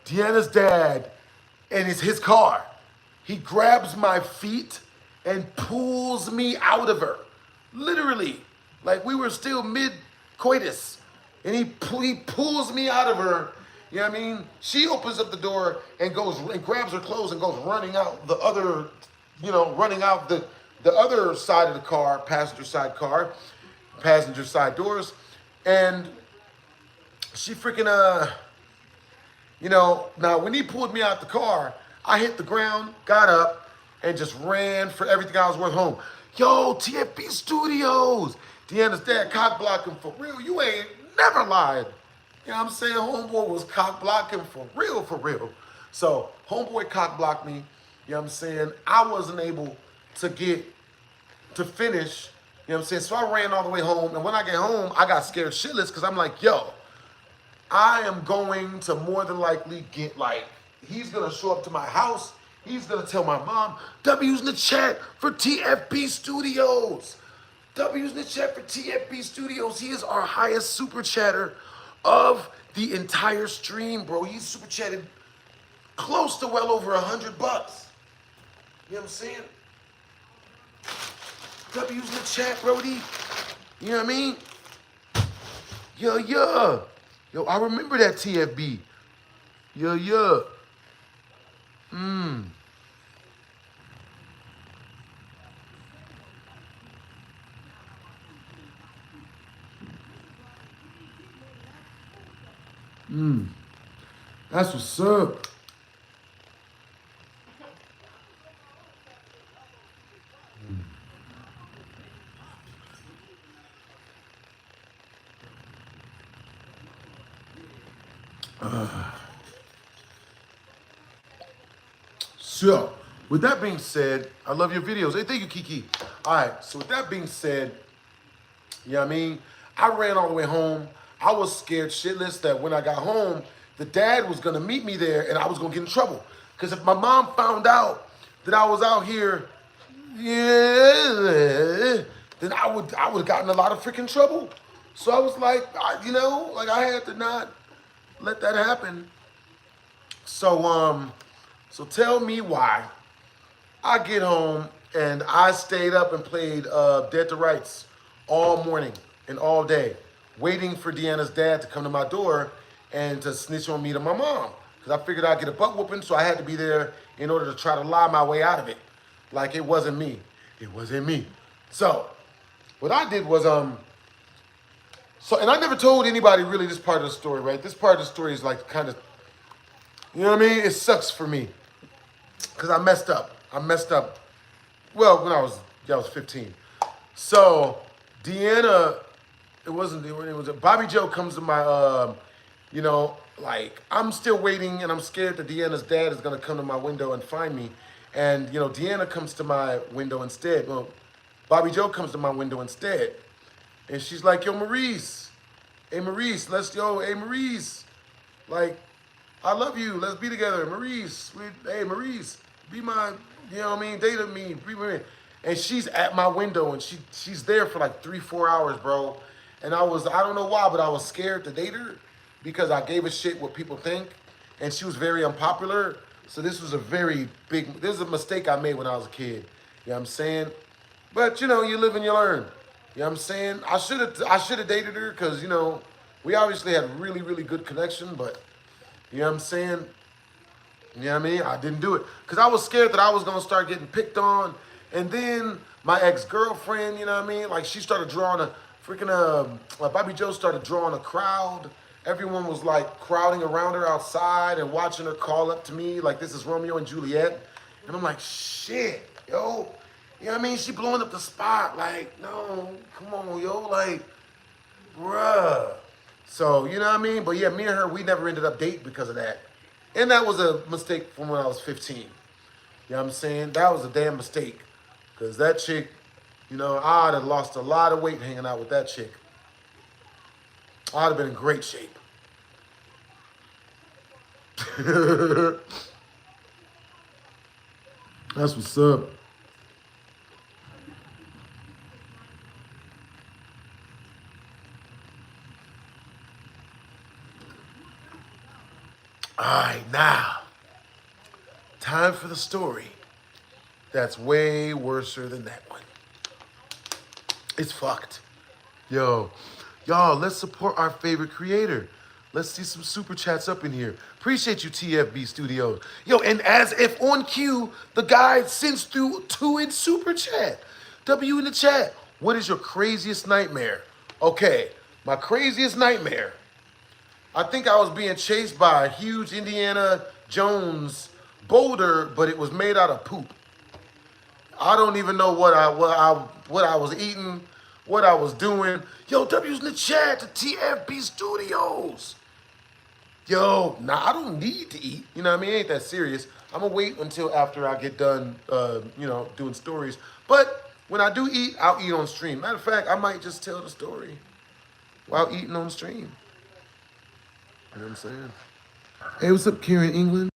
Deanna's dad, and it's his car. He grabs my feet and pulls me out of her. Literally. Like we were still mid-coitus. And he pulls me out of her. You know what I mean? She opens up the door and goes and grabs her clothes and goes running out the other, running out the other side of the car, passenger side doors. And she freaking, now when he pulled me out the car, I hit the ground, got up, and just ran for everything I was worth home. Yo, TFP Studios. Deanna's dad cock blocking for real. You ain't never lied. You know what I'm saying? Homeboy was cock blocking for real. So homeboy cock blocked me. You know what I'm saying? I wasn't able to finish. You know what I'm saying? So I ran all the way home. And when I get home, I got scared shitless because I'm like, yo, I am going to more than likely get he's going to show up to my house. He's going to tell my mom, W's in the chat for TFP Studios. W's in the chat for TFP Studios. He is our highest super chatter of the entire stream, bro. He's super chatted close to well over $100. You know what I'm saying? W's in the chat, Brody. You know what I mean? Yeah. Yo, I remember that TFB. Yeah. That's what's up. So, with that being said, I love your videos. Hey, thank you, Kiki. All right, so with that being said, you know what I mean? I ran all the way home. I was scared shitless that when I got home, the dad was gonna meet me there and I was gonna get in trouble. Because if my mom found out that I was out here, then I would have gotten a lot of freaking trouble. So I was like, I had to not let that happen. So tell me why I get home and I stayed up and played Dead to Rights all morning and all day, waiting for Deanna's dad to come to my door and to snitch on me to my mom. Because I figured I'd get a butt whooping, so I had to be there in order to try to lie my way out of it. Like it wasn't me. It wasn't me. So what I did was, and I never told anybody really this part of the story, right? This part of the story is like kind of, you know what I mean? It sucks for me. Because I messed up. Well, when I was 15. So Deanna, it was Bobby Joe comes to my, I'm still waiting and I'm scared that Deanna's dad is going to come to my window and find me. And, Deanna comes to my window instead. Well, Bobby Joe comes to my window instead. And she's like, yo, Maurice. Hey, Maurice, Maurice. Like, I love you. Let's be together. Maurice, Maurice, be my, date me. And she's at my window and she's there for like 3-4 hours, bro. And I don't know why, but I was scared to date her. because I gave a shit what people think, and she was very unpopular. So this was a very big, this is a mistake I made when I was a kid. You know what I'm saying? But you know, you live and you learn. You know what I'm saying? I should have dated her because, you know, we obviously had really, really good connection, but you know what I'm saying? You know what I mean? I didn't do it because I was scared that I was going to start getting picked on. And then my ex-girlfriend, you know what I mean? Like, she started drawing a freaking, Bobby Joe started drawing a crowd. Everyone was like crowding around her outside and watching her call up to me like this is Romeo and Juliet. And I'm like, shit, yo. You know what I mean? She blowing up the spot. Like, no, come on, yo. Like, bruh. So, you know what I mean? But yeah, me and her, we never ended up dating because of that. And that was a mistake from when I was 15. You know what I'm saying? That was a damn mistake. Because that chick, you know, I'd have lost a lot of weight hanging out with that chick. I'd have been in great shape. That's what's up. All right, now, time for the story that's way worser than that one. It's fucked. Yo, y'all, let's support our favorite creator. Let's see some super chats up in here. Appreciate you, TFB Studios. Yo, and as if on cue, the guy sends through 2 in super chat. W in the chat. What is your craziest nightmare? Okay, my craziest nightmare. I think I was being chased by a huge Indiana Jones boulder, but it was made out of poop. I don't even know what I was eating, what I was doing. Yo, W's in the chat to TFB Studios. Yo, nah, I don't need to eat. You know what I mean? It ain't that serious. I'm gonna wait until after I get done, you know, doing stories. But when I do eat, I'll eat on stream. Matter of fact, I might just tell the story while eating on stream. You know what I'm saying? Hey, what's up, Karen England?